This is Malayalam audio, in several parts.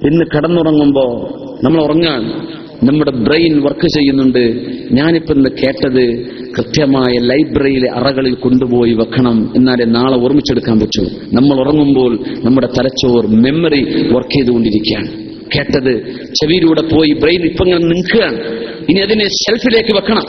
ഇന്ന് കിടന്നുറങ്ങുമ്പോൾ നമ്മൾ ഉറങ്ങാൻ നമ്മുടെ ബ്രെയിൻ വർക്ക് ചെയ്യുന്നുണ്ട്. ഞാനിപ്പോ ഇന്ന് കേട്ടത് കൃത്യമായ ലൈബ്രറിയിലെ അറകളിൽ കൊണ്ടുപോയി വെക്കണം, എന്നാലേ നാളെ ഓർമ്മിച്ചെടുക്കാൻ പറ്റൂ. നമ്മൾ ഉറങ്ങുമ്പോൾ നമ്മുടെ തലച്ചോർ മെമ്മറി വർക്ക് ചെയ്തുകൊണ്ടിരിക്കുകയാണ്. കേട്ടത് ചെവിയിലൂടെ പോയി ബ്രെയിൻ ഇപ്പൊ ഇങ്ങനെ നിൽക്കുകയാണ്. ഇനി അതിനെ ഷെൽഫിലേക്ക് വെക്കണം.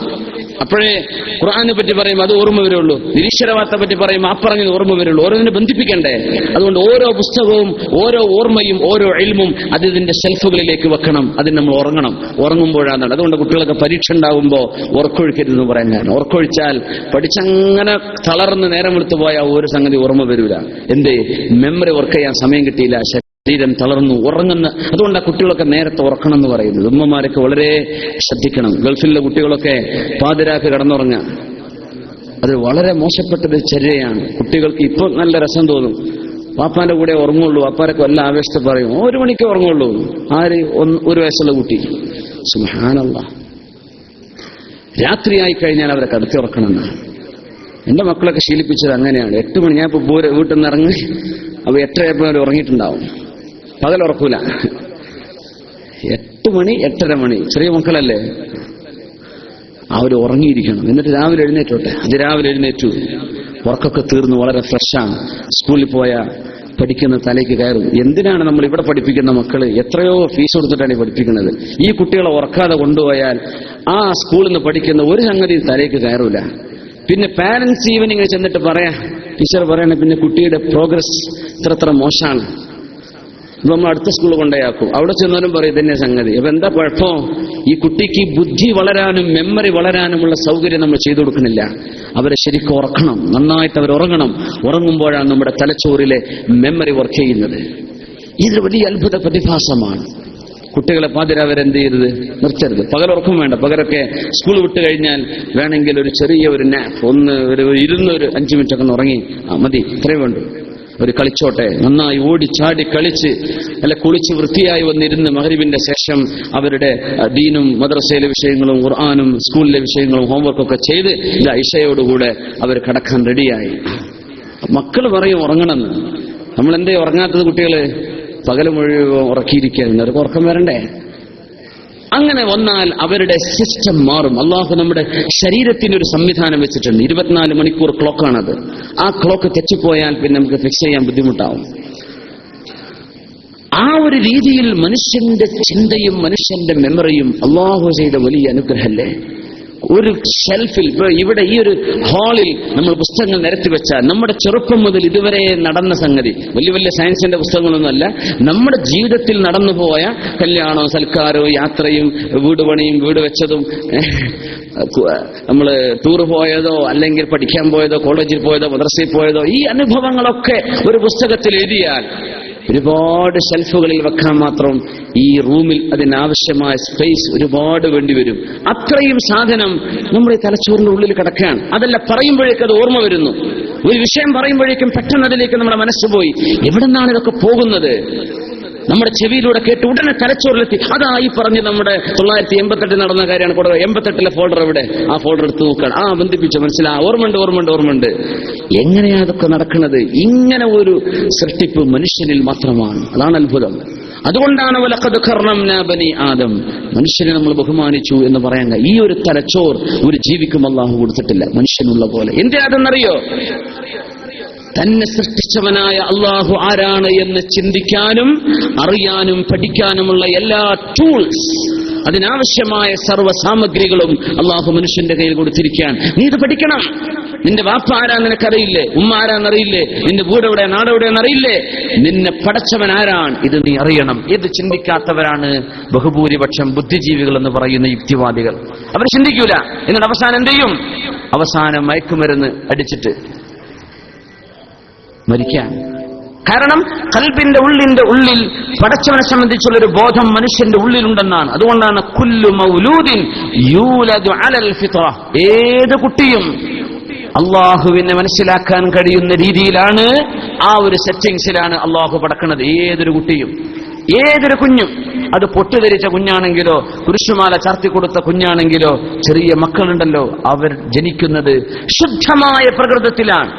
അപ്പോഴേ ഖുർആനെ പറ്റി പറയും അത് ഓർമ്മ വരുള്ളൂ. നിരീശ്വരവാദത്തെ പറ്റി പറയും ആ പറഞ്ഞത് ഓർമ്മ വരുള്ളൂ. ഓരോന്നിനെ ബന്ധിപ്പിക്കണ്ടേ? അതുകൊണ്ട് ഓരോ പുസ്തകവും ഓരോ ഓർമ്മയും ഓരോ ഇൽമും അത് ഇതിന്റെ ഷെൽഫുകളിലേക്ക് വെക്കണം. അതിന് നമ്മൾ ഉറങ്ങണം. ഉറങ്ങുമ്പോഴാണ്. അതുകൊണ്ട് കുട്ടികളൊക്കെ പരീക്ഷ ഉണ്ടാവുമ്പോൾ ഉറക്കൊഴിക്കരുതെന്ന് പറയാൻ കാരണം, ഉറക്കൊഴിച്ചാൽ പഠിച്ചങ്ങനെ തളർന്ന് നേരം എടുത്തു പോയാൽ ഒരു സംഗതി ഓർമ്മ വരില്ല. എന്തേ? മെമ്മറി വർക്ക് ചെയ്യാൻ സമയം കിട്ടിയില്ല, ശരീരം തളർന്നു, ഉറങ്ങുന്ന. അതുകൊണ്ടാണ് കുട്ടികളൊക്കെ നേരത്തെ ഉറക്കണം എന്ന് പറയുന്നത്. ഉമ്മമാരൊക്കെ വളരെ ശ്രദ്ധിക്കണം. ഗൾഫിലെ കുട്ടികളൊക്കെ പാതിരാക്ക് കിടന്നുറങ്ങുക അത് വളരെ മോശപ്പെട്ടൊരു ചര്യയാണ്. കുട്ടികൾക്ക് ഇപ്പൊ നല്ല രസം തോന്നും. വാപ്പാന്റെ കൂടെ ഉറങ്ങുള്ളൂ. വാപ്പാരൊക്കെ വല്ല ആവേശത്തെ പറയും 1 മണിക്ക് ഉറങ്ങുള്ളൂ. ആര്? 1 വയസ്സുള്ള കുട്ടി. സുബ്ഹാനല്ലാഹ്. രാത്രിയായി കഴിഞ്ഞാൽ അവരെ കടത്തി ഉറക്കണമെന്നാണ്. എന്റെ മക്കളൊക്കെ ശീലിപ്പിച്ചത് അങ്ങനെയാണ്. 8 മണി ഞാൻ ഇപ്പൊ വീട്ടിൽ നിന്ന് ഇറങ്ങി അപ്പൊ 8:30 അവർ ഉറങ്ങിയിട്ടുണ്ടാവും. പകലുറക്കൂല. 8 മണി 8:30 മണി ചെറിയ മക്കളല്ലേ, അവർ ഉറങ്ങിയിരിക്കണം. എന്നിട്ട് രാവിലെ എഴുന്നേറ്റോട്ടെ. അത് രാവിലെ എഴുന്നേറ്റു, ഉറക്കൊക്കെ തീർന്നു, വളരെ ഫ്രഷാണ്. സ്കൂളിൽ പോയാൽ പഠിക്കുന്ന തലേക്ക് കയറും. എന്തിനാണ് നമ്മൾ ഇവിടെ പഠിപ്പിക്കുന്ന മക്കള്? എത്രയോ ഫീസ് കൊടുത്തിട്ടാണ് ഈ പഠിപ്പിക്കുന്നത്. ഈ കുട്ടികളെ ഉറക്കാതെ കൊണ്ടുപോയാൽ ആ സ്കൂളിൽ നിന്ന് പഠിക്കുന്ന ഒരു സംഗതി തലേക്ക് കയറൂല. പിന്നെ പാരന്റ്സ് ഈവനിങ് ചെന്നിട്ട് പറയാ, ടീച്ചർ പറയണ പിന്നെ കുട്ടിയുടെ പ്രോഗ്രസ് ഇത്ര മോശമാണ്, നമ്മൾ അടുത്ത സ്കൂളിൽ കൊണ്ടുപോയാക്കും. അവിടെ ചെന്നാലും പറയും ഇതന്നെ സംഗതി. അപ്പൊ എന്താ കുഴപ്പം? ഈ കുട്ടിക്ക് ബുദ്ധി വളരാനും മെമ്മറി വളരാനുമുള്ള സൗകര്യം നമ്മൾ ചെയ്തു കൊടുക്കണില്ല. അവരെ ശരിക്കും ഉറക്കണം, നന്നായിട്ട് അവർ ഉറങ്ങണം. ഉറങ്ങുമ്പോഴാണ് നമ്മുടെ തലച്ചോറിലെ മെമ്മറി വർക്ക് ചെയ്യുന്നത്. ഇതൊരു വലിയ അത്ഭുത പ്രതിഭാസമാണ്. കുട്ടികളെ പാതിരാവരെന്ത് ചെയ്യരുത്? നിർത്തരുത്. പകലുറക്കം വേണ്ട. പകരൊക്കെ സ്കൂൾ വിട്ട് കഴിഞ്ഞാൽ വേണമെങ്കിൽ ഒരു ചെറിയ ഒരു നാപ്പ്, ഇരുന്ന് ഒരു 5 മിനിറ്റ് ഒക്കെ ഒന്ന് ഉറങ്ങി മതി, ഇത്രയും വേണ്ടു. ഒരു കളിച്ചോട്ടെ, നന്നായി ഓടി ചാടി കളിച്ച് അല്ല കുളിച്ച് വൃത്തിയായി വന്നിരുന്ന് മഗ്രിബിന്റെ ശേഷം അവരുടെ ദീനും മദ്രസയിലെ വിഷയങ്ങളും ഖുർആനും സ്കൂളിലെ വിഷയങ്ങളും ഹോംവർക്കൊക്കെ ചെയ്ത് ഇശയോടുകൂടെ അവർ കിടക്കാൻ റെഡിയായി. മക്കള് പറയും ഉറങ്ങണമെന്ന്. നമ്മളെന്തേ ഉറങ്ങാത്തത്? കുട്ടികള് പകല് മുഴുവൻ ഉറക്കിയിരിക്കുകയാണ്. അവർക്ക് ഉറക്കം വരണ്ടേ? അങ്ങനെ വന്നാൽ അവരുടെ സിസ്റ്റം മാറും. അള്ളാഹു നമ്മുടെ ശരീരത്തിനൊരു സംവിധാനം വെച്ചിട്ടുണ്ട്. 24 മണിക്കൂർ ക്ലോക്കാണത്. ആ ക്ലോക്ക് തെറ്റിപ്പോയാൽ പിന്നെ നമുക്ക് ഫിക്സ് ചെയ്യാൻ ബുദ്ധിമുട്ടാവും. ആ ഒരു രീതിയിൽ മനുഷ്യന്റെ ചിന്തയും മനുഷ്യന്റെ മെമ്മറിയും അള്ളാഹു ചെയ്ത വലിയ അനുഗ്രഹമല്ലേ. ഒരു ഷെൽഫിൽ ഇപ്പൊ ഇവിടെ ഈ ഒരു ഹാളിൽ നമ്മൾ പുസ്തകങ്ങൾ നിരത്തി വെച്ചാൽ നമ്മുടെ ചെറുപ്പം മുതൽ ഇതുവരെ നടന്ന സംഗതി, വലിയ വലിയ സയൻസിന്റെ പുസ്തകങ്ങളൊന്നുമല്ല, നമ്മുടെ ജീവിതത്തിൽ നടന്നുപോയ കല്യാണവും സൽക്കാരവും യാത്രയും വീട് പണിയും വീട് വെച്ചതും നമ്മൾ ടൂർ പോയതോ അല്ലെങ്കിൽ പഠിക്കാൻ പോയതോ കോളേജിൽ പോയതോ മദ്രസയിൽ പോയതോ ഈ അനുഭവങ്ങളൊക്കെ ഒരു പുസ്തകത്തിൽ എഴുതിയാൽ ഒരുപാട് ഷെൽഫുകളിൽ വെക്കാൻ മാത്രം ഈ റൂമിൽ അതിനാവശ്യമായ സ്പേസ് ഒരുപാട് വേണ്ടിവരും. അത്രയും സാധനം നമ്മുടെ തലച്ചോറിന്റെ ഉള്ളിൽ കിടക്കുകയാണ്. അതല്ല പറയുമ്പോഴേക്കും അത് ഓർമ്മ വരുന്നു. ഒരു വിഷയം പറയുമ്പോഴേക്കും പെട്ടെന്ന് അതിലേക്ക് നമ്മുടെ മനസ്സ് പോയി. എവിടെ നിന്നാണ് ഇതൊക്കെ പോകുന്നത്? നമ്മുടെ ചെവിയിലൂടെ കേട്ട് ഉടനെ തലച്ചോറിലെത്തി. അതായി പറഞ്ഞ് നമ്മുടെ 988 നടന്ന കാര്യമാണ്. 88 ഫോൾഡർ എവിടെ? ആ ഫോൾഡർ എടുത്ത് നോക്കുകയാണ്. ബന്ധിപ്പിച്ചു, മനസ്സിലായി, ഓർമ്മയുണ്ട്. എങ്ങനെയാ അതൊക്കെ നടക്കുന്നത്? ഇങ്ങനെ ഒരു സൃഷ്ടിപ്പ് മനുഷ്യനിൽ മാത്രമാണ്. അതാണ് അത്ഭുതം. അതുകൊണ്ടാണ് വലഖദ് കർറംനാ ബനി ആദം, മനുഷ്യനെ നമ്മൾ ബഹുമാനിച്ചു എന്ന് പറയാൻ. ഈ ഒരു തലച്ചോർ ഒരു ജീവിക്കും അല്ലാഹു കൊടുത്തിട്ടില്ല മനുഷ്യനുള്ള പോലെ. എന്തിനാണെന്നറിയോ? തന്നെ സൃഷ്ടിച്ചവനായ അള്ളാഹു ആരാണ് എന്ന് ചിന്തിക്കാനും അറിയാനും പഠിക്കാനുമുള്ള എല്ലാ ടൂൾസ്, അതിനാവശ്യമായ സർവ്വ സാമഗ്രികളും അള്ളാഹു മനുഷ്യന്റെ കയ്യിൽ കൊടുത്തിരിക്കാൻ. നീ ഇത് പഠിക്കണം. നിന്റെ വാപ്പ ആരാന്ന് നിനക്കറിയില്ലേ? ഉമ്മ ആരാന്നറിയില്ലേ? നിന്റെ വീടെവിടെ നാടെവിടെയെന്നറിയില്ലേ? നിന്നെ പടച്ചവൻ ആരാണ് ഇത് നീ അറിയണം. ഇത് ചിന്തിക്കാത്തവരാണ് ബഹുഭൂരിപക്ഷം ബുദ്ധിജീവികൾ എന്ന് പറയുന്ന യുക്തിവാദികൾ. അവർ ചിന്തിക്കൂല. എന്നിട്ട് അവസാനം എന്ത് ചെയ്യും? അവസാനം മയക്കുമരുന്ന് അടിച്ചിട്ട് മരിക്കാൻ. കാരണം ഖൽബിന്റെ ഉള്ളിൽ പടച്ചവനെ സംബന്ധിച്ചുള്ളൊരു ബോധം മനുഷ്യന്റെ ഉള്ളിലുണ്ടെന്നാണ്. അതുകൊണ്ടാണ് കുല്ലു മൗലൂദിൻ യൂലദു അലൽ ഫിത്ര, ഏത് കുട്ടിയും അള്ളാഹുവിനെ മനസ്സിലാക്കാൻ കഴിയുന്ന രീതിയിലാണ്, ആ ഒരു സെറ്റിംഗ്സിലാണ് അള്ളാഹു പടക്കുന്നത്. ഏതൊരു കുട്ടിയും, ഏതൊരു കുഞ്ഞും, അത് പൊട്ടിധരിച്ച കുഞ്ഞാണെങ്കിലോ കുരിശുമാല ചാർത്തിക്കൊടുത്ത കുഞ്ഞാണെങ്കിലോ, ചെറിയ മക്കളുണ്ടല്ലോ, അവർ ജനിക്കുന്നത് ശുദ്ധമായ പ്രകൃതത്തിലാണ്.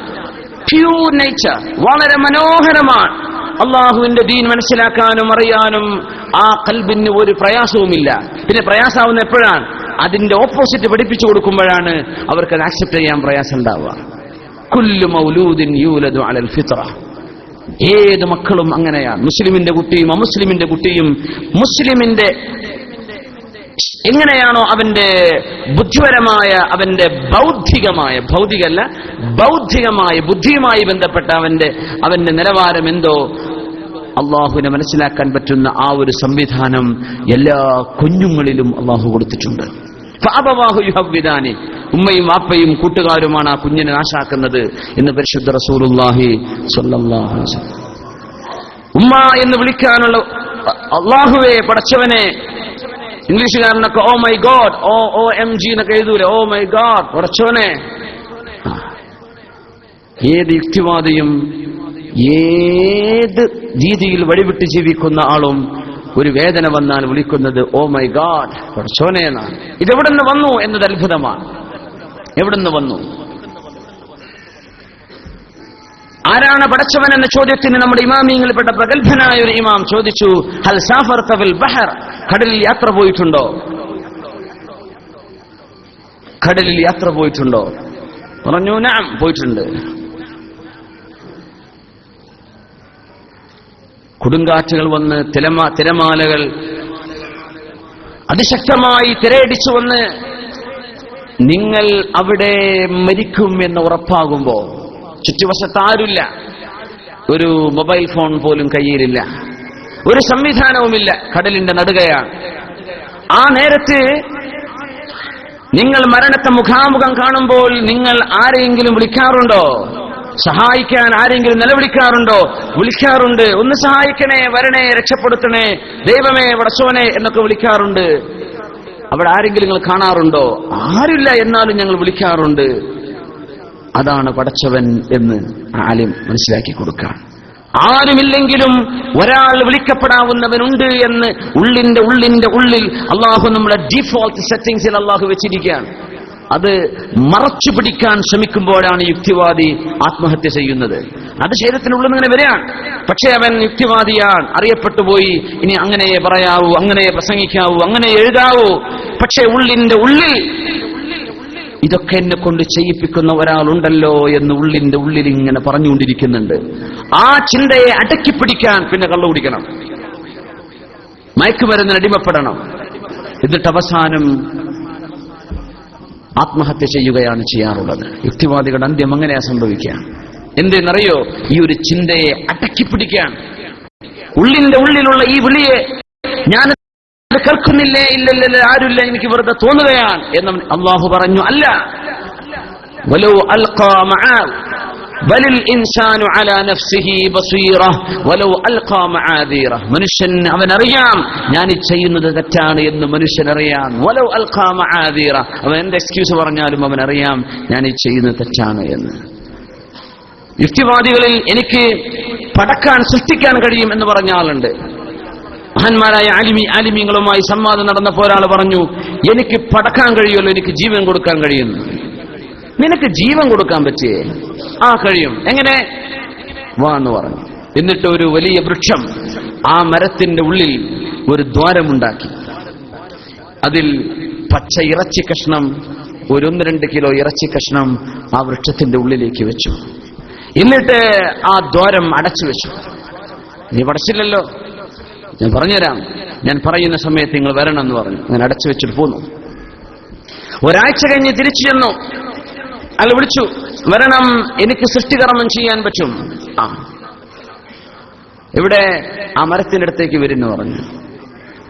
പ്യൂർ നേച്ചർ, വളരെ മനോഹരമാണ്. അള്ളാഹുവിന്റെ ദീൻ മനസ്സിലാക്കാനും അറിയാനും ആ ഖൽബിന് ഒരു പ്രയാസവുമില്ല. പിന്നെ പ്രയാസാവുന്ന എപ്പോഴാണ്? അതിന്റെ ഓപ്പോസിറ്റ് പഠിപ്പിച്ചു കൊടുക്കുമ്പോഴാണ് അവർക്ക് അത് ആക്സെപ്റ്റ് ചെയ്യാൻ പ്രയാസം ഉണ്ടാവുക. കുല്ലു മൗലൂദിൻ യൂലദു അലൽ ഫിത്ര. ഏത് മക്കളും അങ്ങനെയാണ്. മുസ്ലിമിന്റെ കുട്ടിയും അമുസ്ലിമിന്റെ കുട്ടിയും മുസ്ലിമിന്റെ എങ്ങനെയാണോ അവന്റെ ബുദ്ധിപരമായ, അവന്റെ ബൗദ്ധികമായ, ഭൗതികമല്ല ബൗദ്ധികമായ ബുദ്ധിയുമായി ബന്ധപ്പെട്ട അവന്റെ നിലവാരം എന്തോ അള്ളാഹുവിനെ മനസ്സിലാക്കാൻ പറ്റുന്ന ആ ഒരു സംവിധാനം എല്ലാ കുഞ്ഞുങ്ങളിലും അള്ളാഹു കൊടുത്തിട്ടുണ്ട്. ഉമ്മയും വാപ്പയും കൂട്ടുകാരുമാണ് ആ കുഞ്ഞിനെ നാശാക്കുന്നത് എന്ന് പരിശുദ്ധ റസൂലുള്ളാഹി സ്വല്ലല്ലാഹു അലൈഹി വസല്ലം. ഉമ്മ എന്ന് വിളിക്കാനുള്ള അള്ളാഹുവേ പടച്ചവനെ, ഇംഗ്ലീഷുകാരനൊക്കെ oh my God, O M G എന്നൊക്കെ എഴുതൂലെ, ഓ മൈ ഗോഡ് പടച്ചവനെ. ഏത് യുക്തിവാദിയും ഏത് രീതിയിൽ വഴിവിട്ട് ജീവിക്കുന്ന ആളും ഒരു വേദന വന്നാൽ വിളിക്കുന്നത് ഓ മൈ ഗാഡ് പടച്ചോനെ എന്നാണ്. ഇതെവിടുന്ന് വന്നു എന്നത് അത്ഭുതമാണ്. എവിടുന്ന് വന്നു? ആരാണ് പടച്ചവൻ എന്ന ചോദ്യത്തിന് നമ്മുടെ ഇമാമിയങ്ങളിൽപ്പെട്ട പ്രഗത്ഭനായ ഒരു ഇമാം ചോദിച്ചു, ഹൽ സാഫർത ഫിൽ ബഹർ, കടലിൽ യാത്ര പോയിട്ടുണ്ടോ? കടലിൽ യാത്ര പോയിട്ടുണ്ടോ? പറഞ്ഞു നഅം, പോയിട്ടുണ്ട്. കൊടുങ്കാറ്റുകൾ വന്ന് തിരമാലകൾ അതിശക്തമായി തിരയടിച്ചു വന്ന് നിങ്ങൾ അവിടെ മരിക്കും എന്ന് ഉറപ്പാകുമ്പോ ചുറ്റുവശത്ത് ആരുമില്ല, ഒരു മൊബൈൽ ഫോൺ പോലും കയ്യിലില്ല, ഒരു സംവിധാനവുമില്ല, കടലിന്റെ നടുകയാണ്. ആ നേരത്ത് നിങ്ങൾ മരണത്തെ മുഖാമുഖം കാണുമ്പോൾ നിങ്ങൾ ആരെയെങ്കിലും വിളിക്കാറുണ്ടോ? സഹായിക്കാൻ ആരെങ്കിലും നിലവിളിക്കാറുണ്ടോ? വിളിക്കാറുണ്ട്. ഒന്ന് സഹായിക്കണേ, വരണേ, രക്ഷപ്പെടുത്തണേ, ദൈവമേ, പടച്ചോനെ എന്നൊക്കെ വിളിക്കാറുണ്ട്. അവിടെ ആരെങ്കിലും നിങ്ങൾ കാണാറുണ്ടോ? ആരില്ല, എന്നാലും ഞങ്ങൾ വിളിക്കാറുണ്ട്. അതാണ് പടച്ചവൻ എന്ന് ആലിം മനസ്സിലാക്കി കൊടുക്കാൻ. ആരുമില്ലെങ്കിലും ഒരാൾ വിളിക്കപ്പെടാവുന്നവനുണ്ട് എന്ന് ഉള്ളിന്റെ ഉള്ളിൽ അള്ളാഹു നമ്മുടെ ഡിഫോൾട്ട് സെറ്റിംഗ്സിൽ അള്ളാഹു വെച്ചിരിക്കുകയാണ്. അത് മറച്ചു പിടിക്കാൻ ശ്രമിക്കുമ്പോഴാണ് യുക്തിവാദി ആത്മഹത്യ ചെയ്യുന്നത്. അത് ശരീരത്തിനുള്ളിൽ ഇങ്ങനെ വരികയാണ്. പക്ഷേ അവൻ യുക്തിവാദിയാണ്, അറിയപ്പെട്ടു പോയി. ഇനി അങ്ങനെ പറയാവൂ, അങ്ങനെ പ്രസംഗിക്കാവൂ, അങ്ങനെ എഴുതാവൂ. പക്ഷേ ഉള്ളിന്റെ ഉള്ളിൽ ഇതൊക്കെ എന്നെ കൊണ്ട് ചെയ്യിപ്പിക്കുന്ന ഒരാളുണ്ടല്ലോ എന്ന് ഉള്ളിന്റെ ഉള്ളിൽ ഇങ്ങനെ പറഞ്ഞുകൊണ്ടിരിക്കുന്നുണ്ട്. ആ ചിന്തയെ അടക്കിപ്പിടിക്കാൻ പിന്നെ കള്ളു കുടിക്കണം, മയക്കുമരുന്നിന് അടിമപ്പെടണം. എന്നിട്ട് അവസാനം ആത്മഹത്യ ചെയ്യുകയാണ് ചെയ്യാറുള്ളത്. യുക്തിവാദികളുടെ അന്ത്യം അങ്ങനെയാ സംഭവിക്കുക. എന്തെന്നറിയോ? ഈ ഒരു ചിന്തയെ അടക്കിപ്പിടിക്കാൻ, ഉള്ളിന്റെ ഉള്ളിലുള്ള ഈ വിളിയെ ഞാൻ കേൾക്കുന്നില്ലേ, ഇല്ലല്ല, ആരുമില്ല, എനിക്ക് വെറുതെ തോന്നുകയാണ് എന്ന് അള്ളാഹു പറഞ്ഞു. അല്ല, വലൗ അൽഖാ മആ ബലിൽ ഇൻസാനു അലാ നഫ്സിഹി ബസീറ വലൗ അൽഖാ മആദീറ. മനുഷ്യൻ അവനറിയാം ഞാൻ ഈ ചെയ്യുന്നത് തെറ്റാണ് എന്ന് മനുഷ്യനറിയാം. വലൗ അൽഖാ മആദീറ, അവൻ എന്ത് എക്സ്ക്യൂസ് പറഞ്ഞാലും അവനറിയാം ഞാൻ ഈ ചെയ്യുന്നത് തെറ്റാണ് എന്ന്. യുക്തിവാദികളിൽ എനിക്ക് പടക്കാൻ, സൃഷ്ടിക്കാൻ കഴിയും എന്ന് പറഞ്ഞ ആളുണ്ട്. മഹാന്മാരായ ആലിമീങ്ങളുമായി സംവാദം നടന്നപ്പോൾ ഒരാൾ പറഞ്ഞു, എനിക്ക് പടക്കാൻ കഴിയുമല്ലോ, എനിക്ക് ജീവൻ കൊടുക്കാൻ കഴിയുന്നു. നിനക്ക് ജീവൻ കൊടുക്കാൻ പറ്റിയേ? ആ കഴിയും. എങ്ങനെ? വാ എന്ന് പറഞ്ഞു. എന്നിട്ട് ഒരു വലിയ വൃക്ഷം, ആ മരത്തിന്റെ ഉള്ളിൽ ഒരു ദ്വാരമുണ്ടാക്കി, അതിൽ പച്ച ഇറച്ചി കഷ്ണം, ഒരു 1-2 കിലോ ഇറച്ചി കഷ്ണം ആ വൃക്ഷത്തിന്റെ ഉള്ളിലേക്ക് വെച്ചു. എന്നിട്ട് ആ ദ്വാരം അടച്ചു വെച്ചു. നീ പടച്ചില്ലല്ലോ, ഞാൻ പറഞ്ഞുതരാം, ഞാൻ പറയുന്ന സമയത്ത് നിങ്ങൾ വരണം എന്ന് പറഞ്ഞു. അങ്ങനെ അടച്ചു വെച്ചിട്ട് പോന്നു. ഒരാഴ്ച കഴിഞ്ഞ് തിരിച്ചു ചെന്നു. അയാൾ വിളിച്ചു, വരണം, എനിക്ക് സൃഷ്ടികർമ്മം ചെയ്യാൻ പറ്റും. ആ, ഇവിടെ ആ മരത്തിന്റെ അടുത്തേക്ക് വരുന്നു പറഞ്ഞു.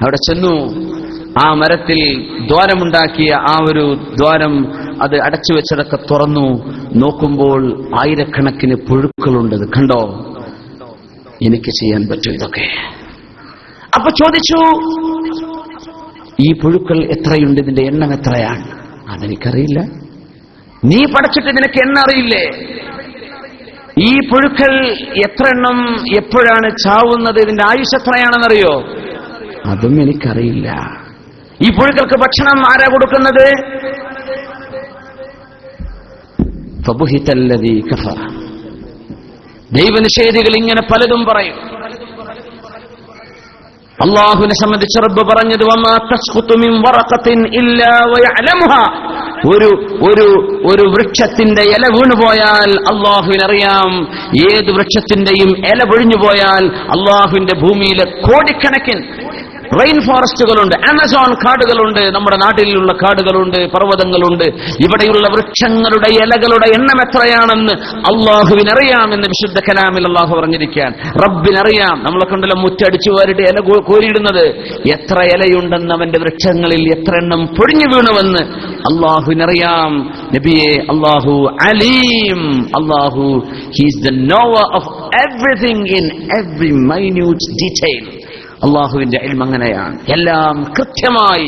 അവിടെ ചെന്നു. ആ മരത്തിൽ ദ്വാരമുണ്ടാക്കിയ ആ ഒരു ദ്വാരം, അത് അടച്ചു വെച്ചതൊക്കെ തുറന്നു നോക്കുമ്പോൾ ആയിരക്കണക്കിന് പുഴുക്കളുണ്ട്. കണ്ടോ, എനിക്ക് ചെയ്യാൻ പറ്റും ഇതൊക്കെ. അപ്പൊ ചോദിച്ചു, ഈ പുഴുക്കൾ എത്രയുണ്ട്, ഇതിന്റെ എണ്ണം എത്രയാണ്? അതെനിക്കറിയില്ല. നീ പഠിച്ചിട്ട് നിനക്ക് എണ്ണ അറിയില്ലേ? ഈ പുഴുക്കൾ എത്ര എണ്ണം, എപ്പോഴാണ് ചാവുന്നത്, ഇതിന്റെ ആയുസ് എത്രയാണെന്നറിയോ? അതും എനിക്കറിയില്ല. ഈ പുഴുക്കൾക്ക് ഭക്ഷണം ആരാ കൊടുക്കുന്നത്? ഫബുഹിതല്ലദീ കഫറ. ദൈവനിഷേധികൾ ഇങ്ങനെ പലതും പറയും. അല്ലാഹുവിനെ സംബന്ധിച്ച് റബ്ബ് പറഞ്ഞത് വമാ തസ്ഖുതു മിൻ വറഖത്തിൻ ഇല്ലാ വയഅലമുഹാ, ഒരു വൃക്ഷത്തിന്റെ ഇല വീണുപോയാൽ അല്ലാഹുവിനറിയാം. ഏത് വൃക്ഷത്തിന്റെയും ഇല പൊഴിഞ്ഞു പോയാൽ അല്ലാഹുവിന്റെ ഭൂമിയിലെ കോടിക്കണക്കിന് റെയിൻ ഫോറസ്റ്റുകളുണ്ട്, ആമസോൺ കാടുകളുണ്ട്, നമ്മുടെ നാട്ടിലുള്ള കാടുകളുണ്ട്, പർവ്വതങ്ങളുണ്ട്. ഇവിടെയുള്ള വൃക്ഷങ്ങളുടെ ഇലകളുടെ എണ്ണം എത്രയാണെന്ന് അള്ളാഹുവിനറിയാം എന്ന് വിശുദ്ധ കലാമിൽ അള്ളാഹു പറഞ്ഞിരിക്കാൻ. റബ്ബിനറിയാം. നമ്മളെ കൊണ്ടല്ലോ മുറ്റടിച്ചു വാരിട്ട് ഇല കോരിയിടുന്നത്. എത്ര ഇലയുണ്ടെന്ന് അവന്റെ വൃക്ഷങ്ങളിൽ എത്ര എണ്ണം പൊഴിഞ്ഞു വീണുവെന്ന് അള്ളാഹുവിനറിയാം. നബിയെ, അള്ളാഹു അലീം. Allah he's the knower of everything in every minute detail. അള്ളാഹുവിന്റെ ഇൽമ് അങ്ങനെയാണ്. എല്ലാം കൃത്യമായി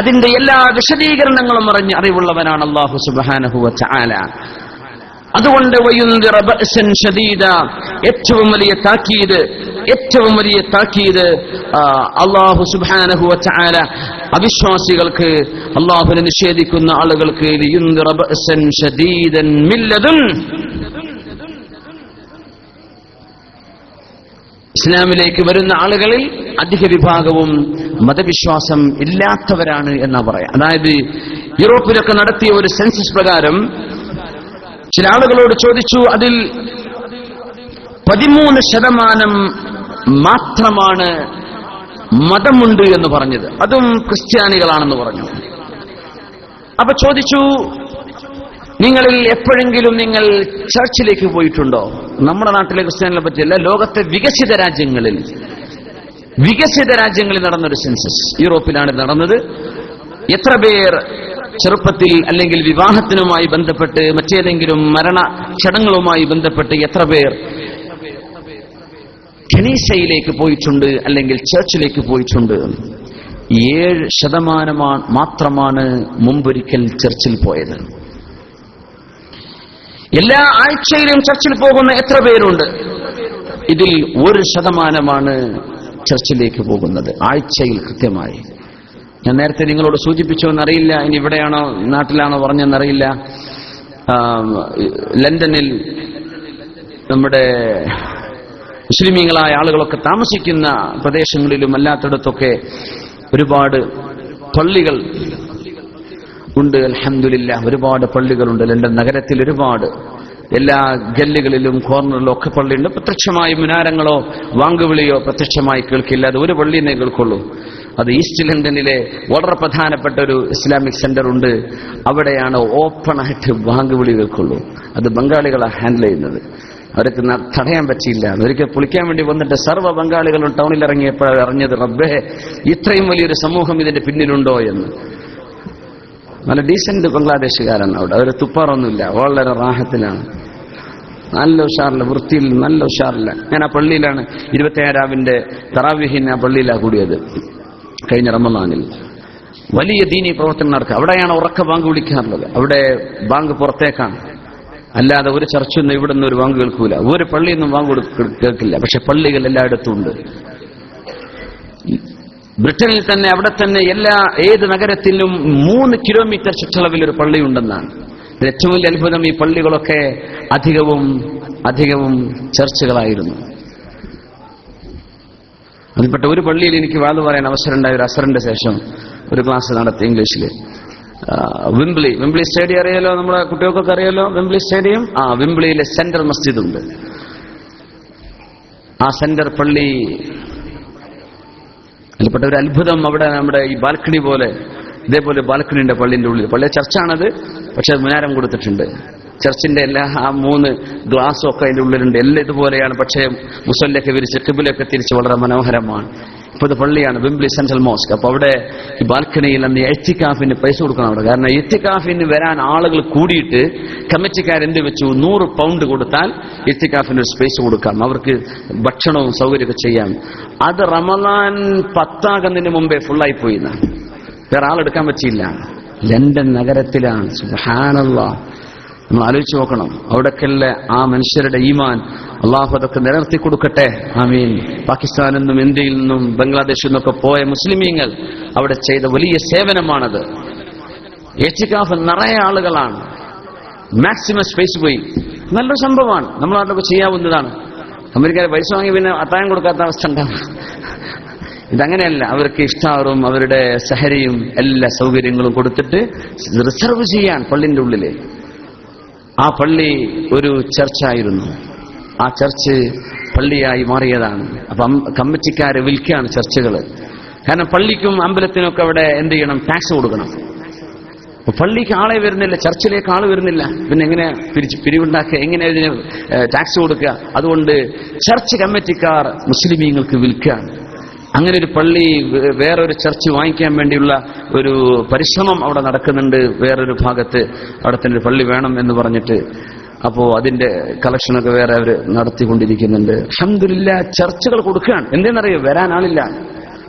അതിന്റെ എല്ലാ വിശദീകരണങ്ങളും അറിഞ്ഞ് അറിവുള്ളവനാണ് അള്ളാഹു സുബ്ഹാനഹു വ തആല. അതുകൊണ്ട് വയുൻദിറ ബഅസൻ ശദീദ, ഏറ്റവും വലിയ താക്കീത് അള്ളാഹു സുബ്ഹാനഹു വ തആല അവിശ്വാസികൾക്ക്, അള്ളാഹുവിനെ നിഷേധിക്കുന്ന ആളുകൾക്ക് യുൻദിറ ബഅസൻ ശദീദൻ മിൻ ലദുൻ. ഇസ്ലാമിലേക്ക് വരുന്ന ആളുകളിൽ അധിക വിഭാഗവും മതവിശ്വാസം ഇല്ലാത്തവരാണ് എന്നാ പറയാം. അതായത് യൂറോപ്പിലൊക്കെ നടത്തിയ ഒരു സെൻസസ് പ്രകാരം ചില ആളുകളോട് ചോദിച്ചു, അതിൽ 13% മാത്രമാണ് മതമുണ്ട് എന്ന് പറഞ്ഞത്, അതും ക്രിസ്ത്യാനികളാണെന്ന് പറഞ്ഞു. അപ്പൊ ചോദിച്ചു, നിങ്ങളിൽ എപ്പോഴെങ്കിലും നിങ്ങൾ ചർച്ചിലേക്ക് പോയിട്ടുണ്ടോ? നമ്മുടെ നാട്ടിലെ ക്രിസ്ത്യാനികളെ പറ്റിയല്ല, ലോകത്തെ വികസിത രാജ്യങ്ങളിൽ നടന്നൊരു സെൻസസ്. യൂറോപ്പിലാണ് നടന്നത്. എത്ര പേർ ചെറുപ്പത്തിൽ അല്ലെങ്കിൽ വിവാഹത്തിനുമായി ബന്ധപ്പെട്ട് മറ്റേതെങ്കിലും മരണ ചടങ്ങുകളുമായി ബന്ധപ്പെട്ട് എത്ര പേർ കനീസയിലേക്ക് പോയിട്ടുണ്ട് അല്ലെങ്കിൽ ചർച്ചിലേക്ക് പോയിട്ടുണ്ട്? 7% മാത്രമാണ് മുമ്പൊരിക്കൽ ചർച്ചിൽ പോയത്. എല്ലാ ആഴ്ചയിലും ചർച്ചിൽ പോകുന്ന എത്ര പേരുണ്ട്? ഇതിൽ 1% ചർച്ചിലേക്ക് പോകുന്നത്, ആഴ്ചയിൽ കൃത്യമായി. ഞാൻ നേരത്തെ നിങ്ങളോട് സൂചിപ്പിച്ചോ എന്നറിയില്ല, ഇനി ഇവിടെയാണോ നാട്ടിലാണോ പറഞ്ഞെന്നറിയില്ല. ലണ്ടനിൽ നമ്മുടെ മുസ്ലിമീങ്ങളായ ആളുകളൊക്കെ താമസിക്കുന്ന പ്രദേശങ്ങളിലും അല്ലാത്തിടത്തൊക്കെ ഒരുപാട് പള്ളികൾ ഉണ്ട്. അൽഹംദുലില്ലാഹ്, ഒരുപാട് പള്ളികളുണ്ട് ലണ്ടൻ നഗരത്തിൽ. ഒരുപാട് എല്ലാ ഗല്ലികളിലും കോർണറിലും ഒക്കെ പള്ളിയുണ്ട്. പ്രത്യക്ഷമായി മുനാരങ്ങളോ വാങ്കുവിളിയോ പ്രത്യക്ഷമായി കേൾക്കില്ല. അത് ഒരു പള്ളിയെ കേൾക്കുള്ളൂ. അത് ഈസ്റ്റ് ലണ്ടനിലെ വളരെ പ്രധാനപ്പെട്ട ഒരു ഇസ്ലാമിക് സെന്റർ ഉണ്ട്. അവിടെയാണ് ഓപ്പണായിട്ട് വാങ്കുവിളി കേൾക്കുള്ളൂ. അത് ബംഗാളികളാണ് ഹാൻഡിൽ ചെയ്യുന്നത്. അവർക്ക് തടയാൻ പറ്റിയില്ല. ഒരിക്കൽ പൊളിക്കാൻ വേണ്ടി വന്നിട്ട് സർവ്വ ബംഗാളികളും ടൗണിൽ ഇറങ്ങിയപ്പോഴാണ് അറിഞ്ഞത്, റബ്ബേ, ഇത്രയും വലിയൊരു സമൂഹം ഇതിന്റെ പിന്നിലുണ്ടോ എന്ന്. നല്ല ഡീസന്റ് ബംഗ്ലാദേശുകാരാണ് അവിടെ. അവർ തുപ്പാറൊന്നുമില്ല, വളരെ റാഹത്തിലാണ്, നല്ല ഉഷാറില്ല, വൃത്തിയിൽ നല്ല ഉഷാറില്ല. ഞാൻ ആ പള്ളിയിലാണ് 27 തറാവീഹിന് ആ പള്ളിയിലാണ് കൂടിയത് കഴിഞ്ഞ റമളാനിൽ. വലിയ ദീനി പ്രവർത്തനം നടക്കുക. അവിടെയാണ് ഉറക്ക ബാങ്ക് വിളിക്കാറുള്ളത്. അവിടെ ബാങ്ക് പുറത്തേക്കാണ്, അല്ലാതെ ഒരു ചർച്ചൊന്നും ഇവിടെ നിന്ന് ഒരു ബാങ്ക് കേൾക്കൂല. ഒരു പള്ളിയിൽ നിന്നും ബാങ്ക് കേൾക്കില്ല. പക്ഷെ പള്ളികൾ എല്ലായിടത്തും ഉണ്ട്. ബ്രിട്ടനിൽ തന്നെ അവിടെ തന്നെ ഏത് നഗരത്തിലും 3 കിലോമീറ്റർ ചുറ്റളവിൽ ഒരു പള്ളി ഉണ്ടെന്നാണ്. ഏറ്റവും വലിയ അത്ഭുതം, ഈ പള്ളികളൊക്കെ അധികവും ചർച്ചുകളായിരുന്നു. അതിൽപ്പെട്ട ഒരു പള്ളിയിൽ എനിക്ക് വാദം പറയാൻ അവസരം ഉണ്ടായ, ഒരു അസറിന്റെ ശേഷം ഒരു ക്ലാസ് നടത്തി ഇംഗ്ലീഷിൽ. വിംബ്ലി സ്റ്റേഡിയം അറിയാലോ, നമ്മുടെ കുട്ടികൾക്കൊക്കെ അറിയാലോ വിംബ്ലി സ്റ്റേഡിയം. വിംബ്ലിയിലെ സെന്റർ മസ്ജിദ് ഉണ്ട്. ആ സെന്റർ പള്ളി അതിൽപ്പെട്ട ഒരു അത്ഭുതം, അവിടെ നമ്മുടെ ഈ ബാൽക്കണി പോലെ, ഇതേപോലെ ബാൽക്കണി ഉണ്ട് പള്ളിന്റെ ഉള്ളിൽ. പള്ളിയെ ചർച്ചാണത്, പക്ഷെ മുനാരം കൊടുത്തിട്ടുണ്ട്. ചർച്ചിന്റെ എല്ലാ 3 ഗ്ലാസും ഒക്കെ അതിന്റെ ഉള്ളിലുണ്ട്. എല്ലാം ഇതുപോലെയാണ്, പക്ഷേ മുസല്ലൊക്കെ വിരിച്ച് കിബിലൊക്കെ തിരിച്ച് വളരെ മനോഹരമാണ്. ഇപ്പൊ ഇത് പള്ളിയാണ്, വിംബ്ലി സെൻട്രൽ മോസ്ക്. അപ്പൊ അവിടെ ഈ ബാൽക്കണിയിൽ അന്ന് എത്തിക്കാഫിന് പൈസ കൊടുക്കണം അവിടെ. കാരണം എത്തിക്കാഫിന് വരാൻ ആളുകൾ കൂടിയിട്ട് കമ്മിറ്റിക്കാരെന്ത് വെച്ചു, 100 പൗണ്ട് കൊടുത്താൽ എത്തിക്കാഫിന് ഒരു സ്പേസ് കൊടുക്കാം, അവർക്ക് ഭക്ഷണവും സൗകര്യമൊക്കെ ചെയ്യാം. അത് റമളാൻ 10 മുമ്പേ ഫുള്ളായി പോയി. വേറെ ആളെടുക്കാൻ പറ്റിയില്ല. ലണ്ടൻ നഗരത്തിലാണ്. സുബ്ഹാനല്ലാഹ്, നമ്മൾ ആലോചിച്ച് നോക്കണം. അവിടേക്കല്ല ആ മനുഷ്യരുടെ ഈമാൻ അള്ളാഹു അതൊക്കെ നിലനിർത്തി കൊടുക്കട്ടെ. ആമീൻ. പാകിസ്ഥാനിൽ നിന്നും ഇന്ത്യയിൽ നിന്നും ബംഗ്ലാദേശിൽ നിന്നൊക്കെ പോയ മുസ്ലിമീങ്ങൾ അവിടെ ചെയ്ത വലിയ സേവനമാണത്. എത്തിക്കാഫ് നിറയെ ആളുകളാണ്, മാക്സിമം സ്പേസ് പോയി. നല്ലൊരു സംഭവമാണ്, നമ്മുടെ നാട്ടിലൊക്കെ ചെയ്യാവുന്നതാണ്. അമേരിക്കയിൽ പൈസ വാങ്ങി പിന്നെ അത്താഴം കൊടുക്കാത്ത അവസ്ഥ ഉണ്ടാവും. ഇതങ്ങനെയല്ല. അവർക്ക് ഇഷ്ടാറും അവരുടെ സഹരിയും എല്ലാ സൗകര്യങ്ങളും കൊടുത്തിട്ട് റിസർവ് ചെയ്യാൻ പള്ളിന്റെ ഉള്ളില്. ആ പള്ളി ഒരു ചർച്ചായിരുന്നു. ആ ചർച്ച് പള്ളിയായി മാറിയതാണ്. അപ്പം കമ്മിറ്റിക്കാര് വിൽക്കുകയാണ് ചർച്ചുകള്. കാരണം പള്ളിക്കും അമ്പലത്തിനൊക്കെ അവിടെ എന്ത് ചെയ്യണം? ടാക്സ് കൊടുക്കണം. പള്ളിക്ക് ആളെ വരുന്നില്ല, ചർച്ചിലേക്ക് ആള് വരുന്നില്ല, പിന്നെ എങ്ങനെ പിരിവുണ്ടാക്കുക, എങ്ങനെ ഇതിന് ടാക്സ് കൊടുക്കുക? അതുകൊണ്ട് ചർച്ച് കമ്മിറ്റിക്കാർ മുസ്ലിമീങ്ങൾക്ക് വിൽക്കുകയാണ്. അങ്ങനെ ഒരു പള്ളി വേറൊരു ചർച്ച് വാങ്ങിക്കാൻ വേണ്ടിയുള്ള ഒരു പരിശ്രമം അവിടെ നടക്കുന്നുണ്ട്. വേറൊരു ഭാഗത്ത് അവിടെ തന്നെ ഒരു പള്ളി വേണം എന്ന് പറഞ്ഞിട്ട്. അപ്പോ അതിന്റെ കളക്ഷനൊക്കെ വേറെ അവർ നടത്തിക്കൊണ്ടിരിക്കുന്നുണ്ട്. അൽഹംദുലില്ലാഹ് ചർച്ചുകൾ കൊടുക്കുകയാണ്. എന്തെന്നറിയോ? വരാൻ ആളില്ല.